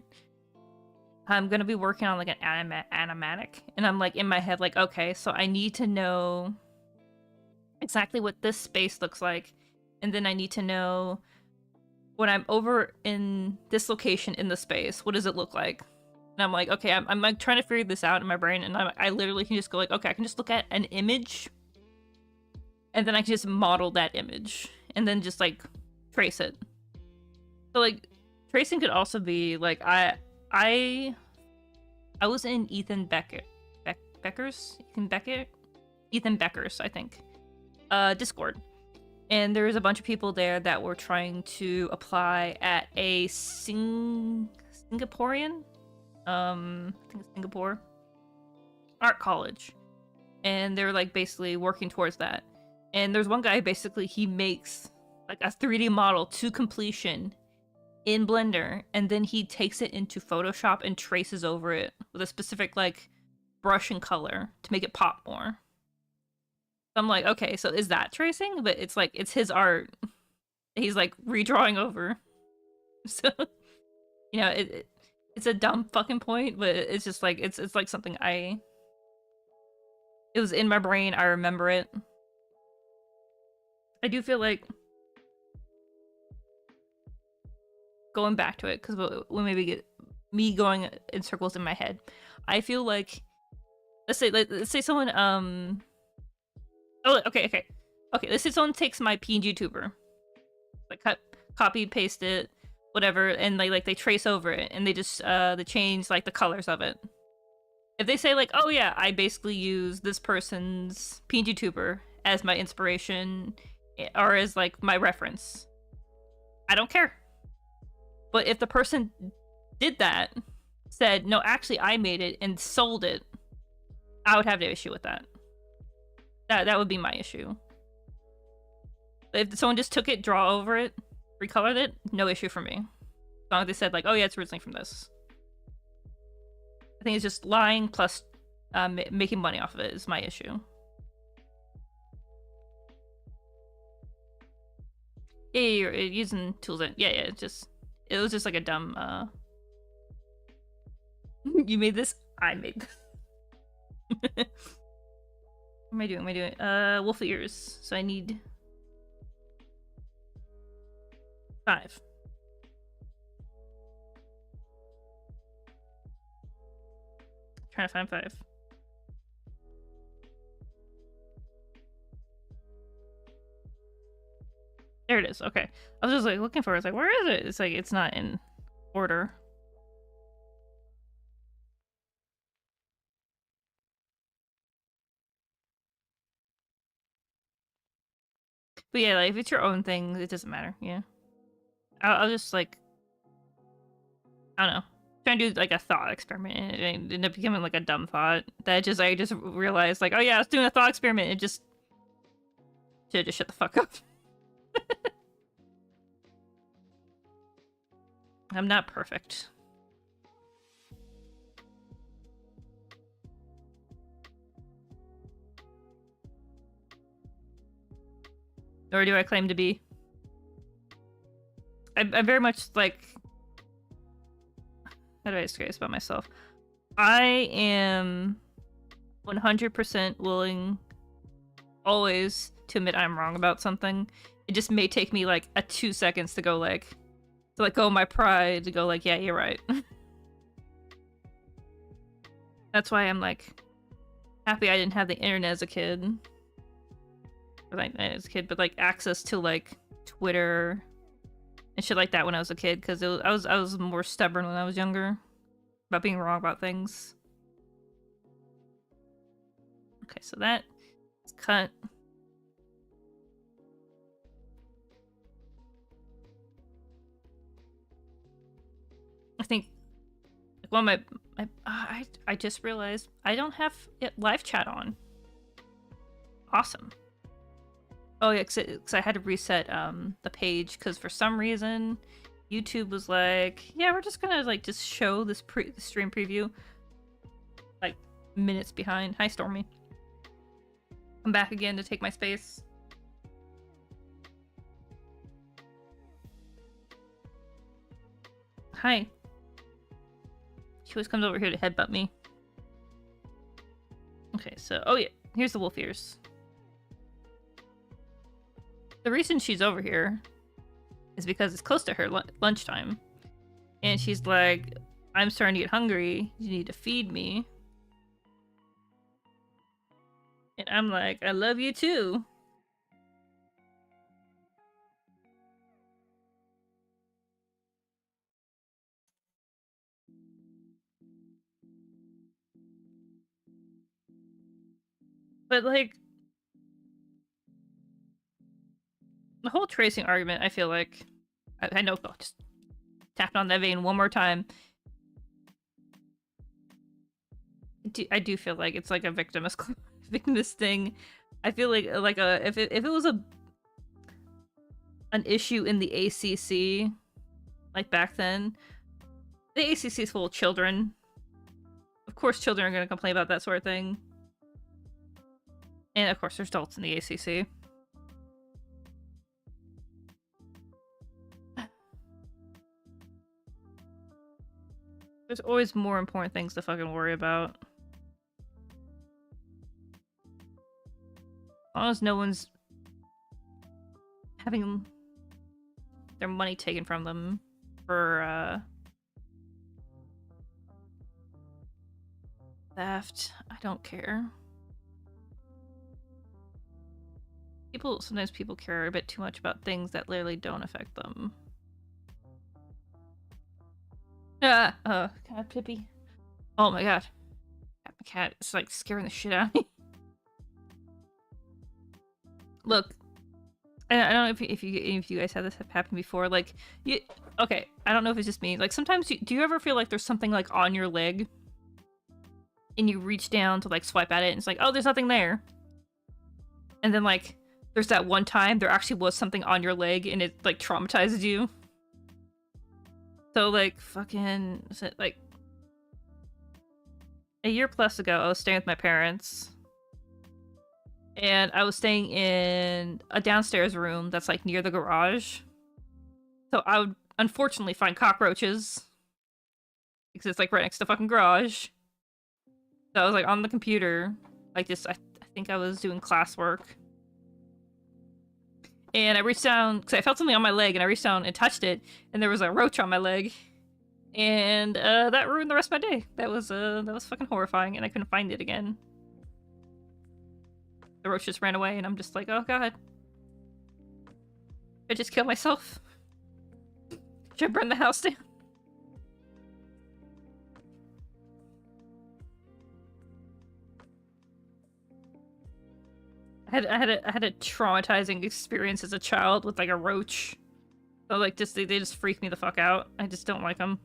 I'm gonna be working on like an animatic, and I'm like in my head like, okay, so I need to know exactly what this space looks like, and then I need to know. When I'm over in this location in the space, what does it look like? And I'm like, okay, I'm like trying to figure this out in my brain, and I literally can just go like, okay, I can just look at an image, and then I can just model that image, and then just like trace it. So like, tracing could also be like, I was in Ethan Becker's, I think, Discord. And there was a bunch of people there that were trying to apply at a Singaporean, I think it's Singapore, art college. And they're like basically working towards that. And there's one guy, basically, he makes like a 3D model to completion in Blender, and then he takes it into Photoshop and traces over it with a specific like brush and color to make it pop more. I'm like, okay, so is that tracing? But it's like, it's his art. He's like redrawing over. So, you know, it's a dumb fucking point, but it's just like, it's like something it was in my brain, I remember it. I do feel like going back to it, because when maybe get me going in circles in my head, I feel like, let's say someone, oh, okay, let's say someone takes my PNG tuber, like copy, paste it, whatever, and they trace over it, and they just, they change, like, the colors of it. If they say, like, oh yeah, I basically use this person's PNG tuber as my inspiration, or as, like, my reference, I don't care. But if the person did that, said, no, actually, I made it, and sold it, I would have an issue with that. That would be my issue. But if someone just took it, draw over it, recolored it, no issue for me. As long as they said, like, oh yeah, it's originally from this. I think it's just lying plus making money off of it is my issue. Yeah, you're using tools. Yeah, it was just like a dumb, you made this? I made this. What am I doing? Wolf ears. So I need 5. Trying to find 5. There it is. Okay. I was just like looking for it. It's like, where is it? It's like, it's not in order. But yeah, like, if it's your own thing, it doesn't matter. Yeah. I'll just, like, I don't know. Trying to do, like, a thought experiment, and it ended up becoming, like, a dumb thought. That I just realized, like, oh yeah, I was doing a thought experiment, and just should've just shut the fuck up. I'm not perfect. Or do I claim to be? I'm very much like... How do I say this about myself? I am 100% willing always to admit I'm wrong about something. It just may take me like 2 seconds to go like... To let go of my pride, to go like, yeah, you're right. That's why I'm like... Happy I didn't have the internet as a kid. But like access to like Twitter and shit like that when I was a kid, because I was more stubborn when I was younger about being wrong about things. Okay, so that is cut. I think like one of my I just realized I don't have live chat on. Awesome. Oh yeah, because I had to reset the page, because for some reason YouTube was like, yeah, we're just gonna like just show this stream preview like minutes behind. Hi Stormy. I'm back again to take my space. Hi. She always comes over here to headbutt me. Okay, so oh yeah, here's the wolf ears. The reason she's over here is because it's close to her lunchtime. And she's like, I'm starting to get hungry. You need to feed me. And I'm like, I love you too. But like, the whole tracing argument, I feel like, I know, just tapping on that vein one more time. I do feel like it's like a victimist thing. I feel like if it was an issue in the ACC, like back then, the ACC is full of children. Of course, children are going to complain about that sort of thing. And of course, there's adults in the ACC. There's always more important things to fucking worry about. As long as no one's having their money taken from them for theft, I don't care. Sometimes people care a bit too much about things that literally don't affect them. God, Pippi. Oh my god. My cat is like scaring the shit out of me. Look, I don't know if you guys had this happen before. Like, okay, I don't know if it's just me. Like, sometimes do you ever feel like there's something like on your leg, and you reach down to like swipe at it, and it's like, oh, there's nothing there. And then like, there's that one time there actually was something on your leg, and it like traumatizes you. So like, fucking, like, a year plus ago, I was staying with my parents. And I was staying in a downstairs room that's like near the garage. So I would unfortunately find cockroaches. Because it's like right next to the fucking garage. So I was like on the computer. Like this, I think I was doing classwork. And I reached down, because I felt something on my leg, and I reached down and touched it. And there was a roach on my leg. And that ruined the rest of my day. That was fucking horrifying, and I couldn't find it again. The roach just ran away, and I'm just like, oh god. I just killed myself. Should I burn the house down? I had a traumatizing experience as a child with like a roach. So like they just freak me the fuck out. I just don't like them.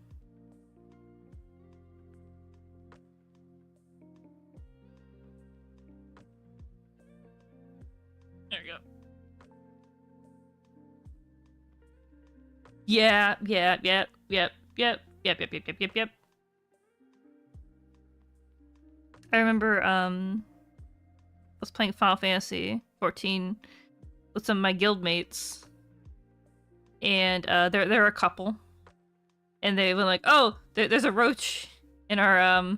There you go. Yeah. Yep. I remember, I was playing Final Fantasy 14 with some of my guild mates. And, they're a couple. And they were like, oh, there's a roach in our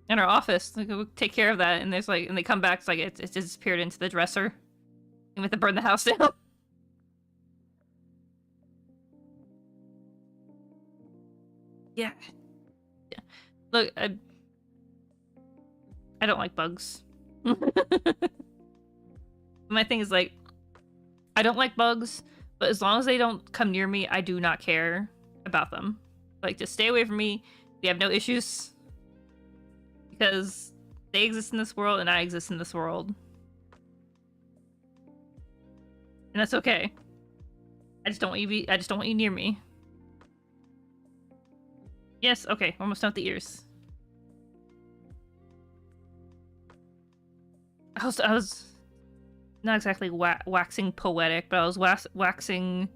office. Like, we'll take care of that. And there's like, and they come back, it's like, it's disappeared into the dresser. And we have to burn the house down. Yeah. Look, I don't like bugs. My thing is like, I don't like bugs, but as long as they don't come near me, I do not care about them. Like, just stay away from me. We have no issues. Because they exist in this world and I exist in this world. And that's okay. I just don't want you near me. Yes, okay, we're almost done with the ears. I was not exactly waxing poetic, but I was waxing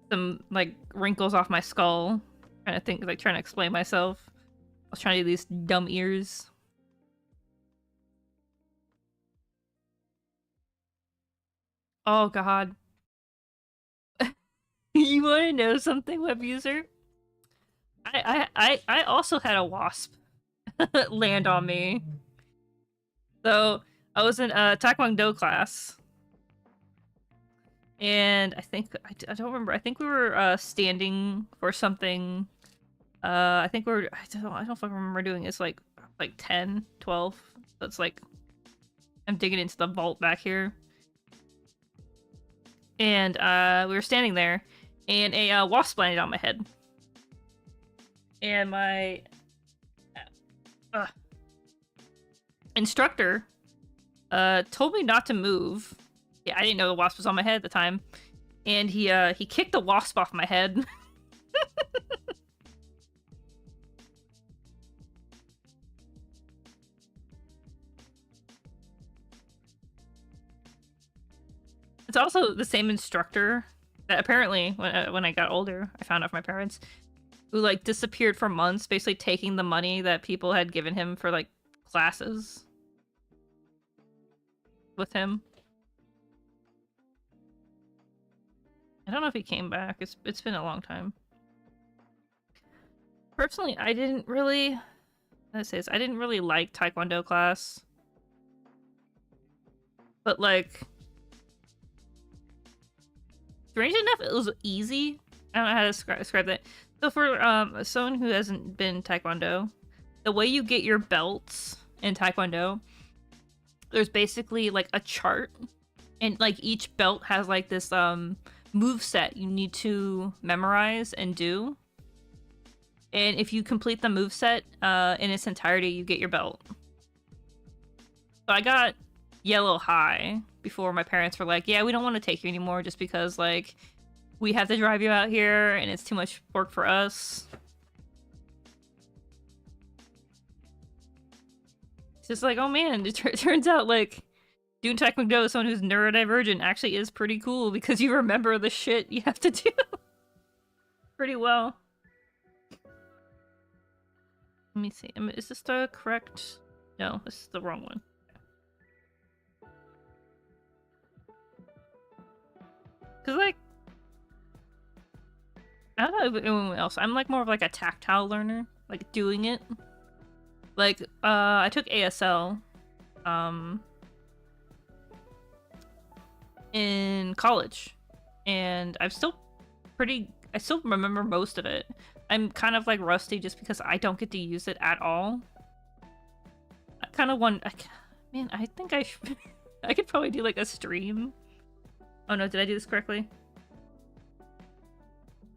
some like wrinkles off my skull, trying to explain myself. I was trying to do these dumb ears. Oh god. You want to know something, web user? I also had a wasp land on me. So I was in a Taekwondo class, and I don't remember. I think we were standing for something. I think I don't fucking remember doing it. It's like 10, 12. So it's like I'm digging into the vault back here, and we were standing there, and a wasp landed on my head. And my instructor told me not to move. Yeah, I didn't know the wasp was on my head at the time. And he kicked the wasp off my head. It's also the same instructor that apparently, when I got older, I found out from my parents, who like disappeared for months, basically taking the money that people had given him for like classes. with him. I don't know if he came back. It's been a long time. Personally, I didn't really like Taekwondo class. But like, strange enough, it was easy. I don't know how to describe that. So for someone who hasn't been Taekwondo, the way you get your belts in Taekwondo, there's basically like a chart, and like each belt has like this move set you need to memorize and do. And if you complete the move set in its entirety, you get your belt. So I got yellow high before my parents were like, yeah, we don't want to take you anymore just because like we have to drive you out here and it's too much work for us. It's just like, oh man, it turns out like doing Taekwondo with someone who's neurodivergent actually is pretty cool because you remember the shit you have to do pretty well. Let me see. Is this the correct? No, this is the wrong one. Cause like, I don't know if anyone else. I'm like more of like a tactile learner, like doing it. Like, I took ASL, in college, and I still remember most of it. I'm kind of like rusty just because I don't get to use it at all. I kind of want, man, I think I could probably do like a stream. Oh no, did I do this correctly?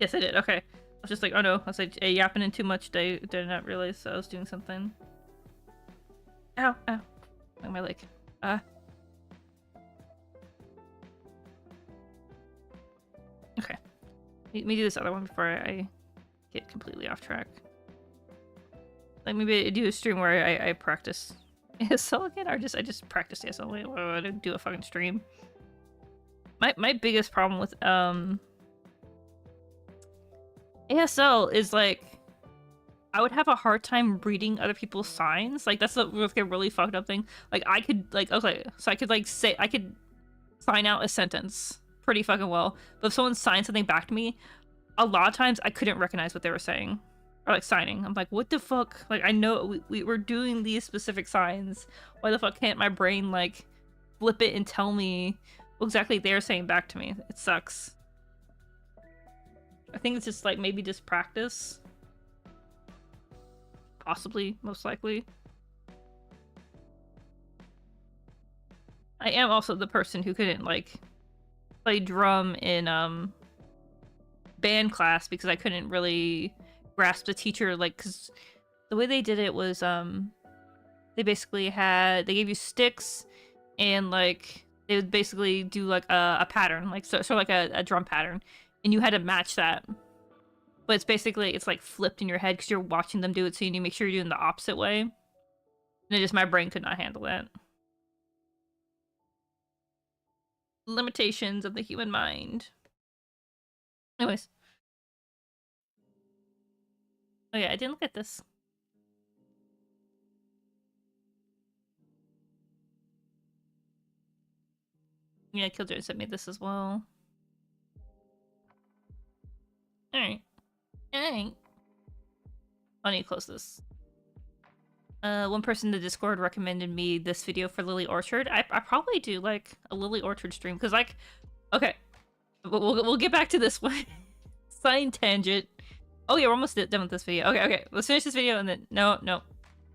Yes, I did. Okay. I was just like, oh no, I was like yapping in too much. Did not realize I was doing something. Ow, ow. Like my leg. Okay. Let me do this other one before I get completely off track. Like maybe I do a stream where I practice ASL again, or I just practice ASL. Wait, I didn't do a fucking stream. My biggest problem with ASL is like I would have a hard time reading other people's signs. Like that's like a really fucked up thing. Like I could like okay, so I could like say I could sign out a sentence pretty fucking well, but if someone signed something back to me, a lot of times I couldn't recognize what they were saying or like signing. I'm like, what the fuck? Like I know we were doing these specific signs. Why the fuck can't my brain like flip it and tell me what exactly they're saying back to me? It sucks. I think it's just like maybe just practice. Possibly, most likely. I am also the person who couldn't like play drum in band class because I couldn't really grasp the teacher, like, because the way they did it was they basically they gave you sticks and like they would basically do like a pattern, like so like a drum pattern, and you had to match that. But it's basically it's like flipped in your head because you're watching them do it, so you need to make sure you're doing the opposite way. And it just my brain could not handle that. Limitations of the human mind. Anyways. Oh yeah, I didn't look at this. Yeah, Killjoy sent me this as well. Alright. Alright. I need to close this. One person in the Discord recommended me this video for Lily Orchard. I probably do like a Lily Orchard stream because like, okay, we'll get back to this one. Side tangent. Oh yeah, we're almost done with this video. Okay, let's finish this video and then no,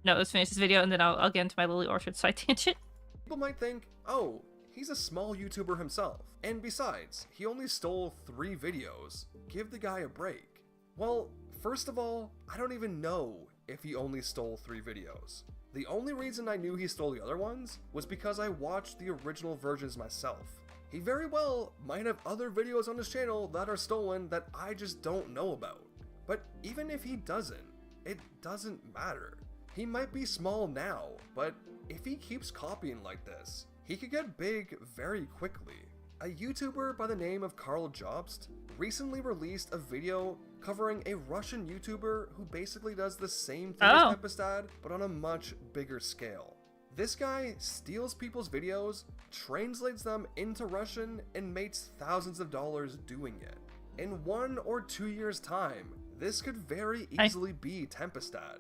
let's finish this video and then I'll get into my Lily Orchard side tangent.
People might think, oh, he's a small YouTuber himself, and besides, he only stole 3 videos. Give the guy a break. Well, first of all, I don't even know if he only stole 3 videos. The only reason I knew he stole the other ones was because I watched the original versions myself. He very well might have other videos on his channel that are stolen that I just don't know about. But even if he doesn't, it doesn't matter. He might be small now, but if he keeps copying like this, he could get big very quickly. A YouTuber by the name of Karl Jobst recently released a video covering a Russian YouTuber who basically does the same thing as Tempestad, but on a much bigger scale. This guy steals people's videos, translates them into Russian, and makes thousands of dollars doing it. In 1 or 2 years' time, this could very easily be Tempestad.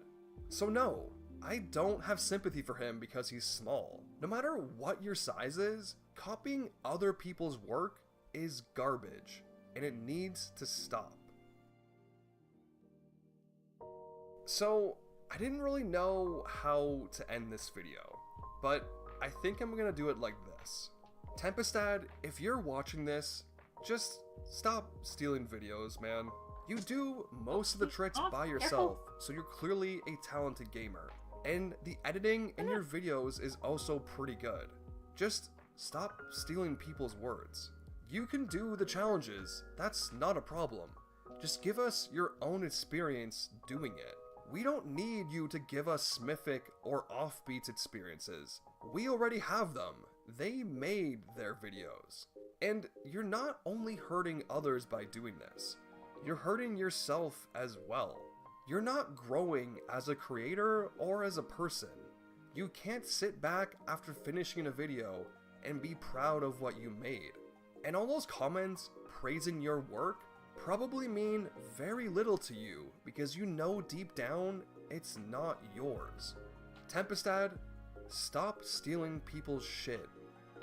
So no, I don't have sympathy for him because he's small. No matter what your size is, copying other people's work is garbage, and it needs to stop. So, I didn't really know how to end this video, but I think I'm gonna do it like this. Tempestad, if you're watching this, just stop stealing videos, man. You do most of the tricks by yourself, so you're clearly a talented gamer. And the editing in your videos is also pretty good. Just stop stealing people's words. You can do the challenges, that's not a problem. Just give us your own experience doing it. We don't need you to give us Smithic or Offbeats experiences. We already have them. They made their videos. And you're not only hurting others by doing this, you're hurting yourself as well. You're not growing as a creator or as a person. You can't sit back after finishing a video and be proud of what you made. And all those comments praising your work probably mean very little to you because you know deep down it's not yours. Tempestad, stop stealing people's shit,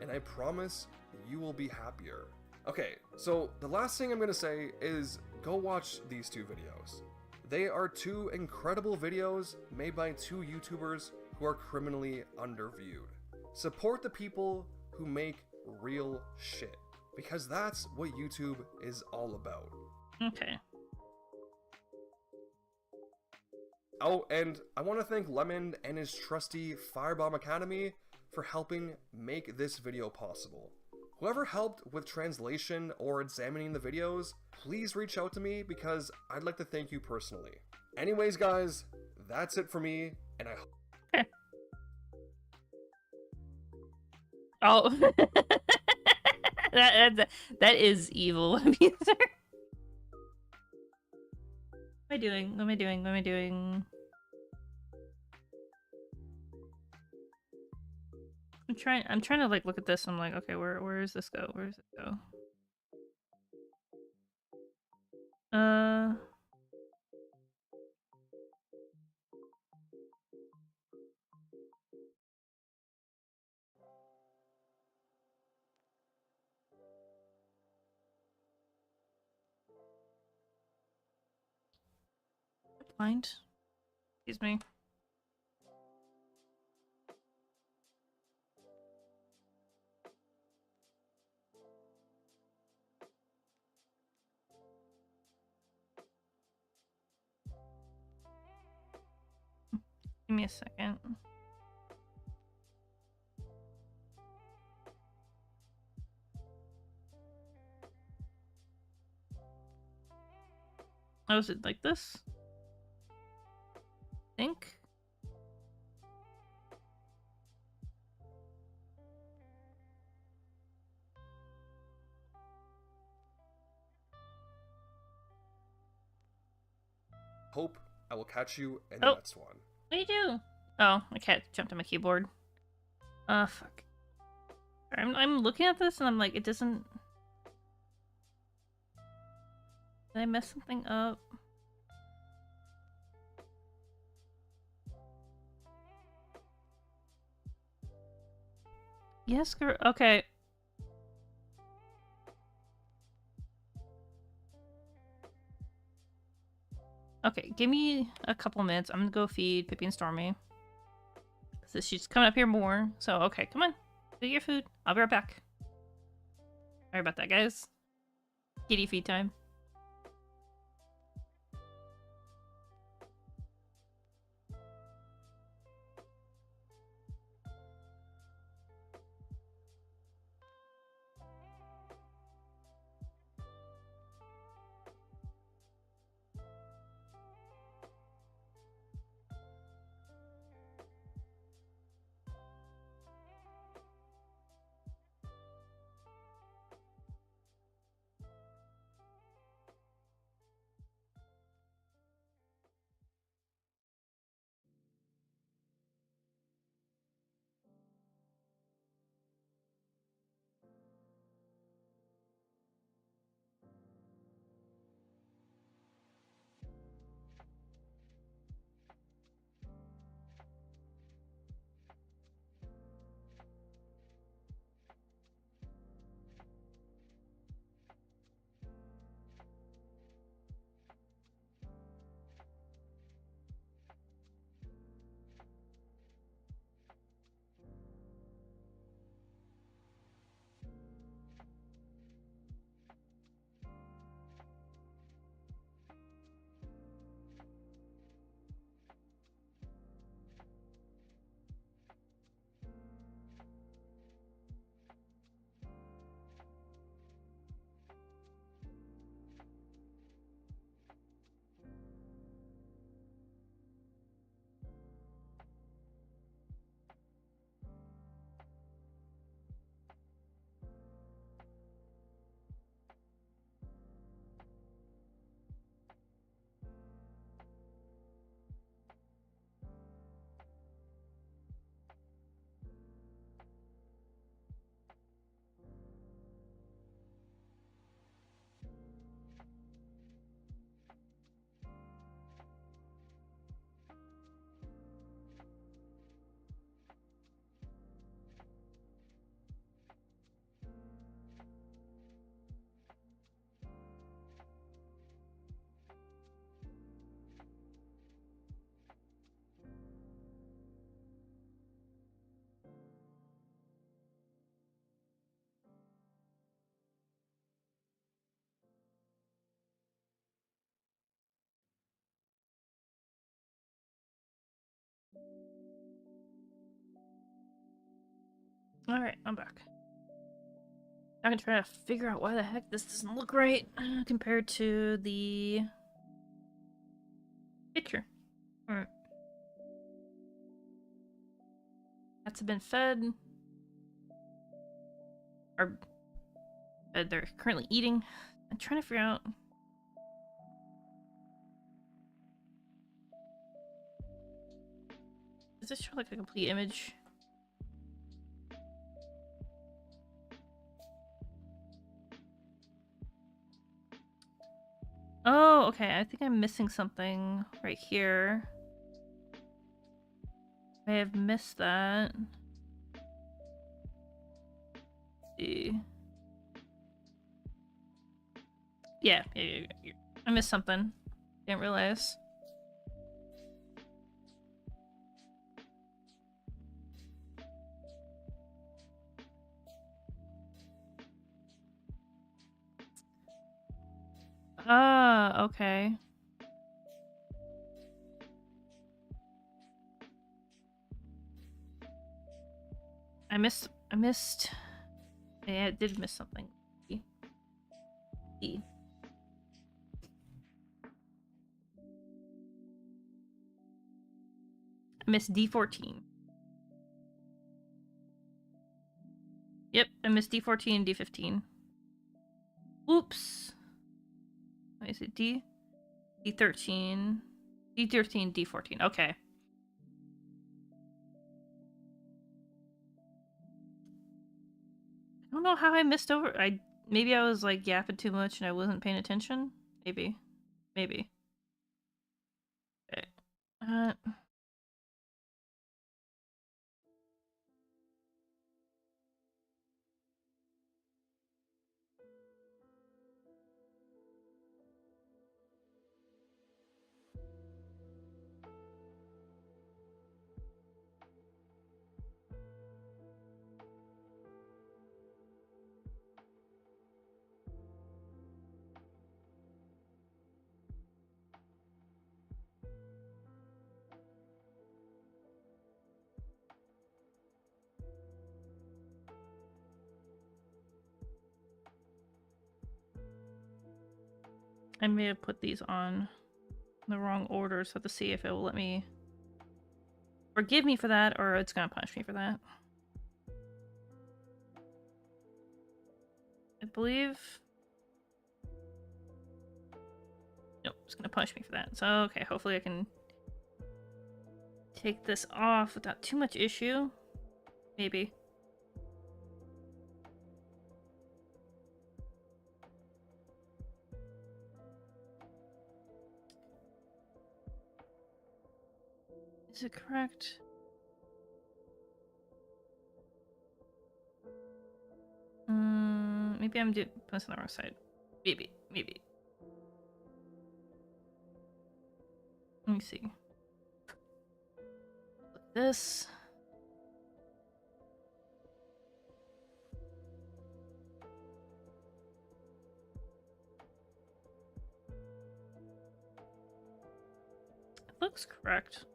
and I promise you will be happier. Okay, so the last thing I'm gonna say is go watch these 2 videos. They are 2 incredible videos made by 2 YouTubers who are criminally underviewed. Support the people who make real shit, because that's what YouTube is all about.
Okay.
Oh, and I want to thank Lemon and his trusty Firebomb Academy for helping make this video possible. Whoever helped with translation or examining the videos, please reach out to me because I'd like to thank you personally. Anyways, guys, that's it for me, and I
Okay. Oh. that is evil. What am I doing? What am I doing? What am I doing? I'm trying to like look at this. I'm like, okay, where does this go? Where does it go? Blind. Excuse me. Give me a second. Oh, is it like this? I think.
hope I will catch you in the next one.
What do you do? Oh, my cat jumped on my keyboard. Fuck. I'm looking at this and I'm like, it doesn't... Did I mess something up? Yes, girl. Okay. Okay, give me a couple minutes. I'm gonna go feed Pippi and Stormy. So she's coming up here more. So, okay, come on. Get your food. I'll be right back. Sorry about that, guys. Kitty feed time. Alright, I'm back. I'm gonna try to figure out why the heck this doesn't look right compared to the picture. Alright. Cats have been fed. Or they're currently eating. I'm trying to figure out. Does this show like a complete image? Oh, okay. I think I'm missing something right here. I have missed that. Let's see. Yeah. I missed something. Didn't realize. Ah, okay. I missed. Yeah, I did miss something. E. I missed D14. Yep, I missed D14 and D15. Oops. What is it? D13. D13, D14. Okay. I don't know how I missed over. Maybe I was like yapping too much and I wasn't paying attention. Maybe. Okay. I may have put these on the wrong order, so I have to see if it will let me forgive me for that or it's gonna punish me for that. I believe. Nope, it's gonna punish me for that. So, okay, hopefully I can take this off without too much issue. Maybe. Is it correct? Maybe I'm putting this on the wrong side. Maybe. Let me see. Like this. It looks correct.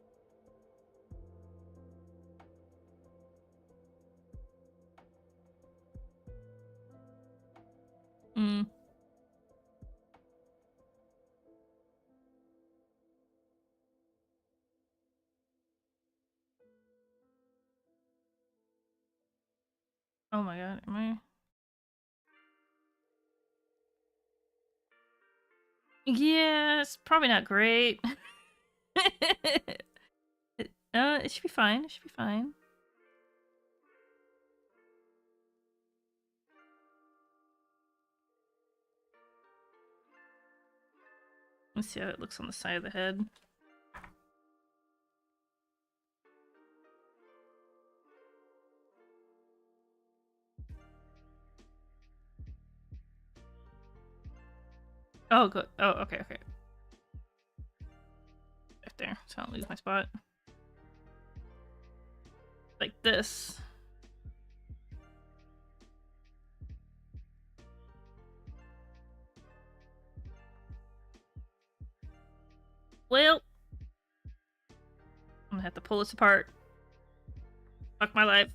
Oh my god, am I? Yeah, it's probably not great. It should be fine. It should be fine. Let's see how it looks on the side of the head. Oh, good. Oh, okay. Right there, so I don't lose my spot. Like this. Well, I'm gonna have to pull this apart. Fuck my life.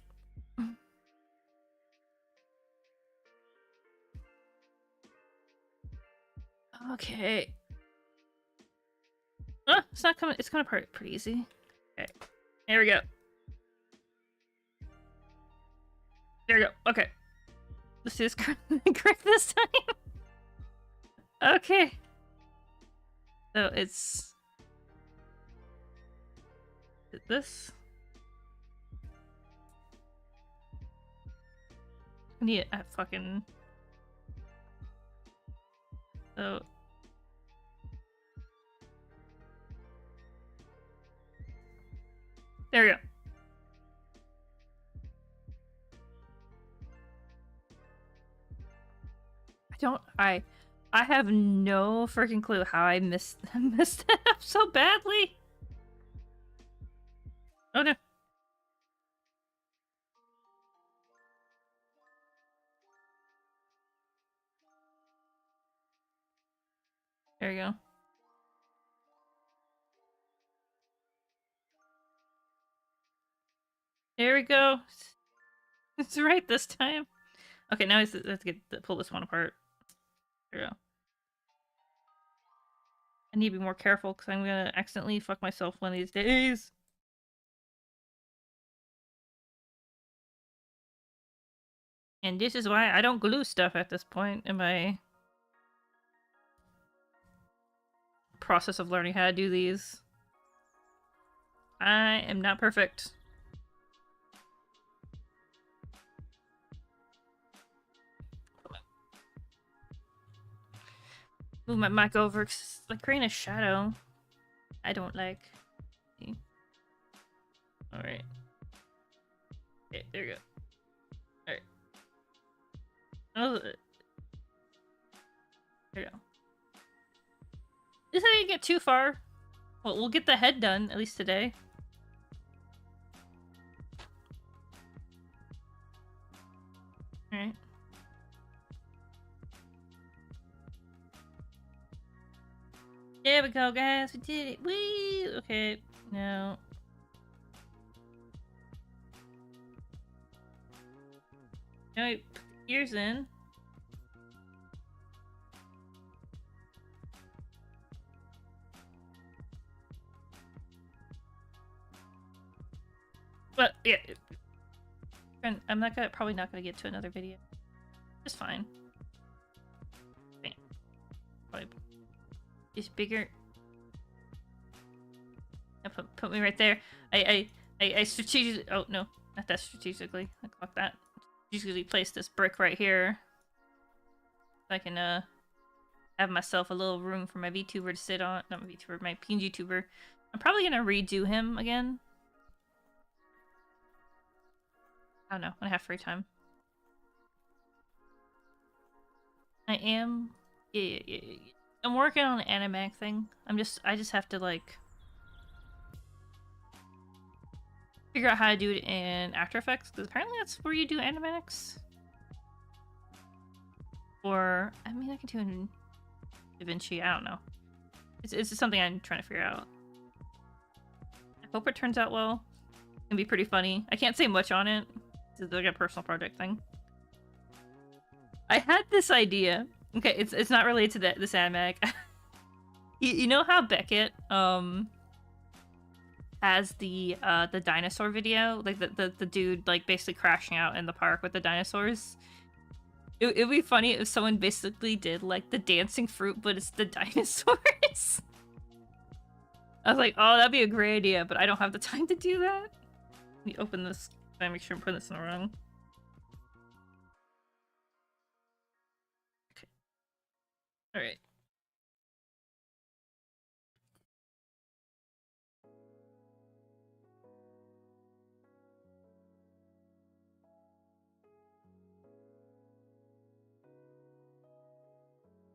Okay. Oh, it's not coming. It's coming apart pretty easy. Okay. There we go. There we go. Okay. Let's do this correct this time. Okay. So it's this. I need a fucking. So. There we go. I have no freaking clue how I messed that up so badly. Oh no. There you go. There we go. It's right this time. Okay, now let's pull this one apart. There we go. I need to be more careful because I'm gonna accidentally fuck myself one of these days. And this is why I don't glue stuff at this point in my process of learning how to do these. I am not perfect. Move my mic over because it's like creating a shadow. I don't like. Alright. Okay, there we go. Alright. Oh, there we go. This didn't get too far. Well, we'll get the head done, at least today. Alright. There we go, guys. We did it. Whee! Okay, now. Now we put the ears in. But yeah, and I'm probably not gonna get to another video. It's fine. Bam. Probably just bigger. Put me right there. I strategically. Oh no, not that strategically. I clocked that. Strategically place this brick right here. So I can have myself a little room for my VTuber to sit on. Not my VTuber, my PNG tuber. I'm probably gonna redo him again. I don't know, when I have free time. I am. Yeah. I'm working on an animac thing. I just have to like figure out how to do it in After Effects, because apparently that's where you do animatics. Or I mean, I can do it in DaVinci. I don't know. It's just something I'm trying to figure out. I hope it turns out well. It's gonna be pretty funny. I can't say much on it. It's like a personal project thing. I had this idea. Okay, it's not related to this animatic. you know how Beckett has the dinosaur video, like the dude like basically crashing out in the park with the dinosaurs. It'd be funny if someone basically did like the dancing fruit, but it's the dinosaurs. I was like, oh, that'd be a great idea, but I don't have the time to do that. Let me open this. I make sure I'm putting this in the wrong. Okay. All right.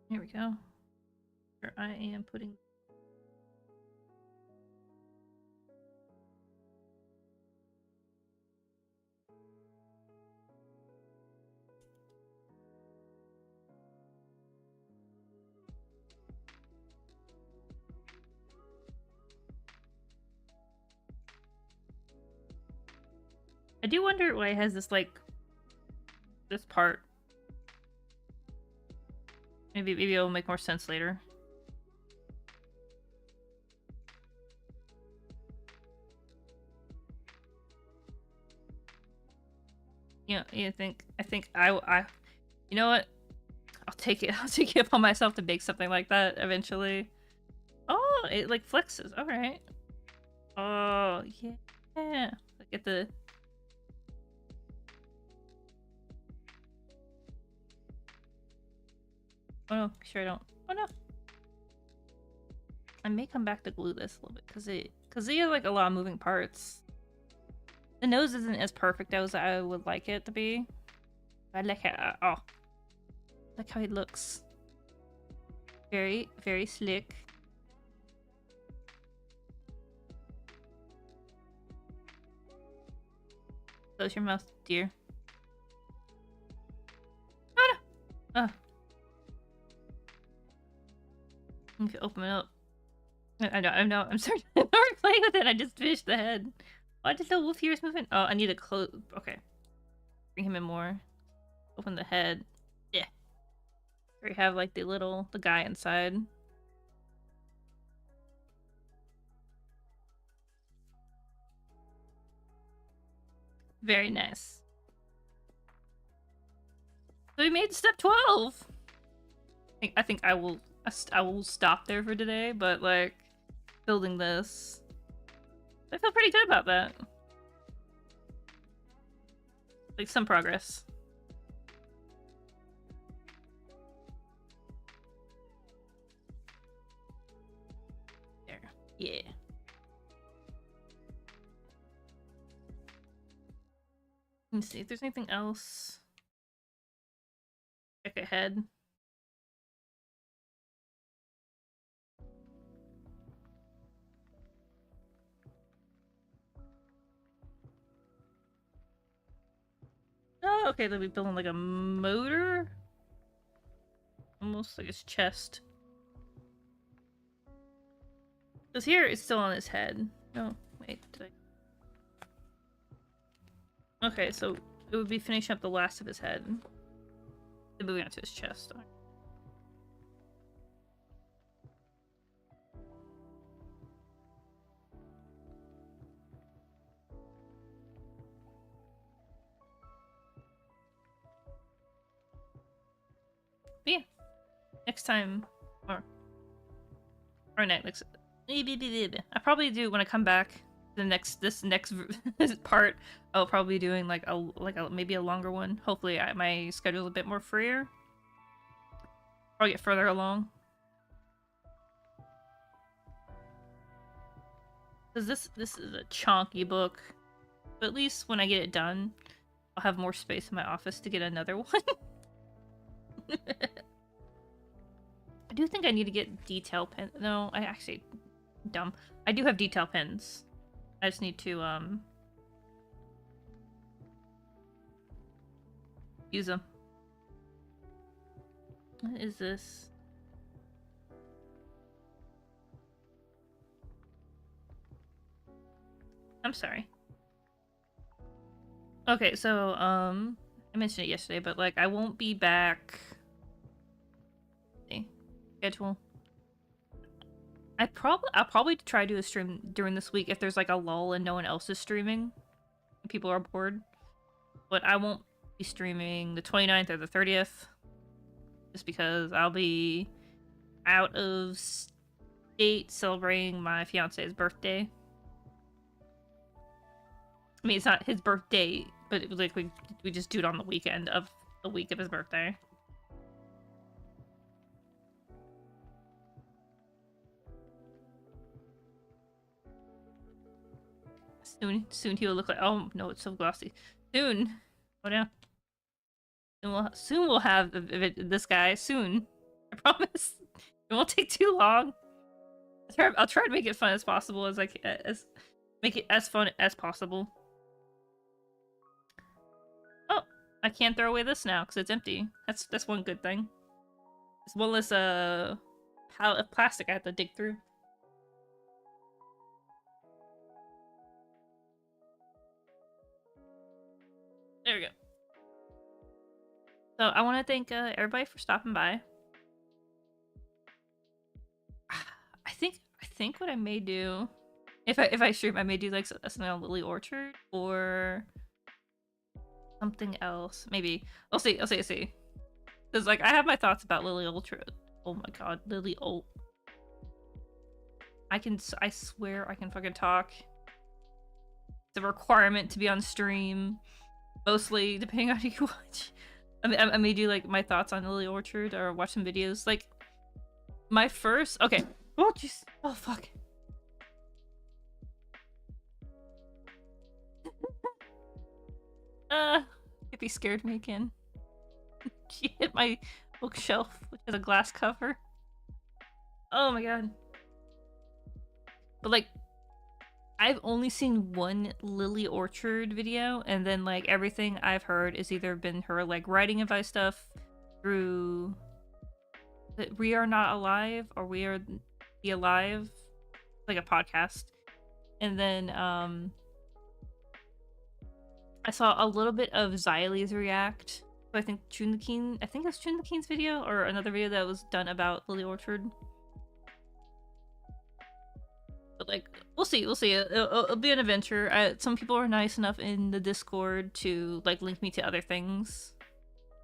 Here we go. Here I am putting. I do wonder why it has this, like, this part. Maybe it'll make more sense later. Yeah, I think I you know what? I'll take it. I'll take it upon myself to make something like that eventually. Oh, it like flexes. All right. Oh yeah. Get the. Oh no, sure I don't. Oh no. I may come back to glue this a little bit because they have like a lot of moving parts. The nose isn't as perfect as I would like it to be. I like how like how it looks. Very, very slick. Close your mouth, dear. Oh no! You can open it up. I know. I'm sorry. I'm already playing with it. I just finished the head. Why did the wolf ears moving? Oh, I need to close. Okay. Bring him in more. Open the head. Yeah. We have like the guy inside. Very nice. So we made step 12. I think I will stop there for today, but like building this, I feel pretty good about that. Like some progress. There. Yeah. Let's see if there's anything else. Check ahead. Oh, okay, they'll be building like a motor? Almost like his chest. Because here it's still on his head. No, wait, did I... Okay, so it would be finishing up the last of his head. Then moving on to his chest. But yeah, next time, or next, I probably do when I come back. This next part, I'll probably be doing like a maybe a longer one. Hopefully, my schedule's a bit more freer. Probably get further along. Because this is a chonky book, but at least when I get it done, I'll have more space in my office to get another one. I do think I need to get detail pens. No, I actually... Dumb. I do have detail pens. I just need to, use them. What is this? I'm sorry. Okay, so, I mentioned it yesterday, but, like, I won't be back... Schedule. I'll probably try to do a stream during this week if there's like a lull and no one else is streaming. People are bored. But I won't be streaming the 29th or the 30th. Just because I'll be out of state celebrating my fiance's birthday. I mean, it's not his birthday, but it was like we just do it on the weekend of the week of his birthday. Soon he will look like. Oh no, it's so glossy. Soon, oh no. Soon we'll have this guy. Soon, I promise. It won't take too long. I'll try to make it fun as possible make it as fun as possible. Oh, I can't throw away this now because it's empty. That's one good thing. It's one less pallet of plastic I have to dig through. There we go. So I want to thank everybody for stopping by. think what I may do, if I stream, I may do like something on Lily Orchard or something else. Maybe I'll see. Because like I have my thoughts about Lily Orchard. Oh my god, Lily Olt. I swear I can fucking talk. It's a requirement to be on stream. Mostly, depending on who you watch. I may do like my thoughts on Lily Orchard or watch some videos. Like my first. Okay. Oh jeez. Oh fuck. Hippie scared me again. She hit my bookshelf, which has a glass cover. Oh my god. But like, I've only seen one Lily Orchard video, and then like everything I've heard is either been her like writing advice stuff through We Are Not Alive or We Are the Alive, like a podcast. And then I saw a little bit of Xylee's react. So I think it was Chun the Keen's video or another video that was done about Lily Orchard. But like, we'll see. It'll be an adventure. Some people are nice enough in the Discord to like link me to other things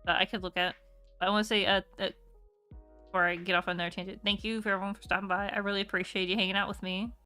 that I could look at. But I want to say, before I get off on another tangent, thank you for everyone for stopping by. I really appreciate you hanging out with me.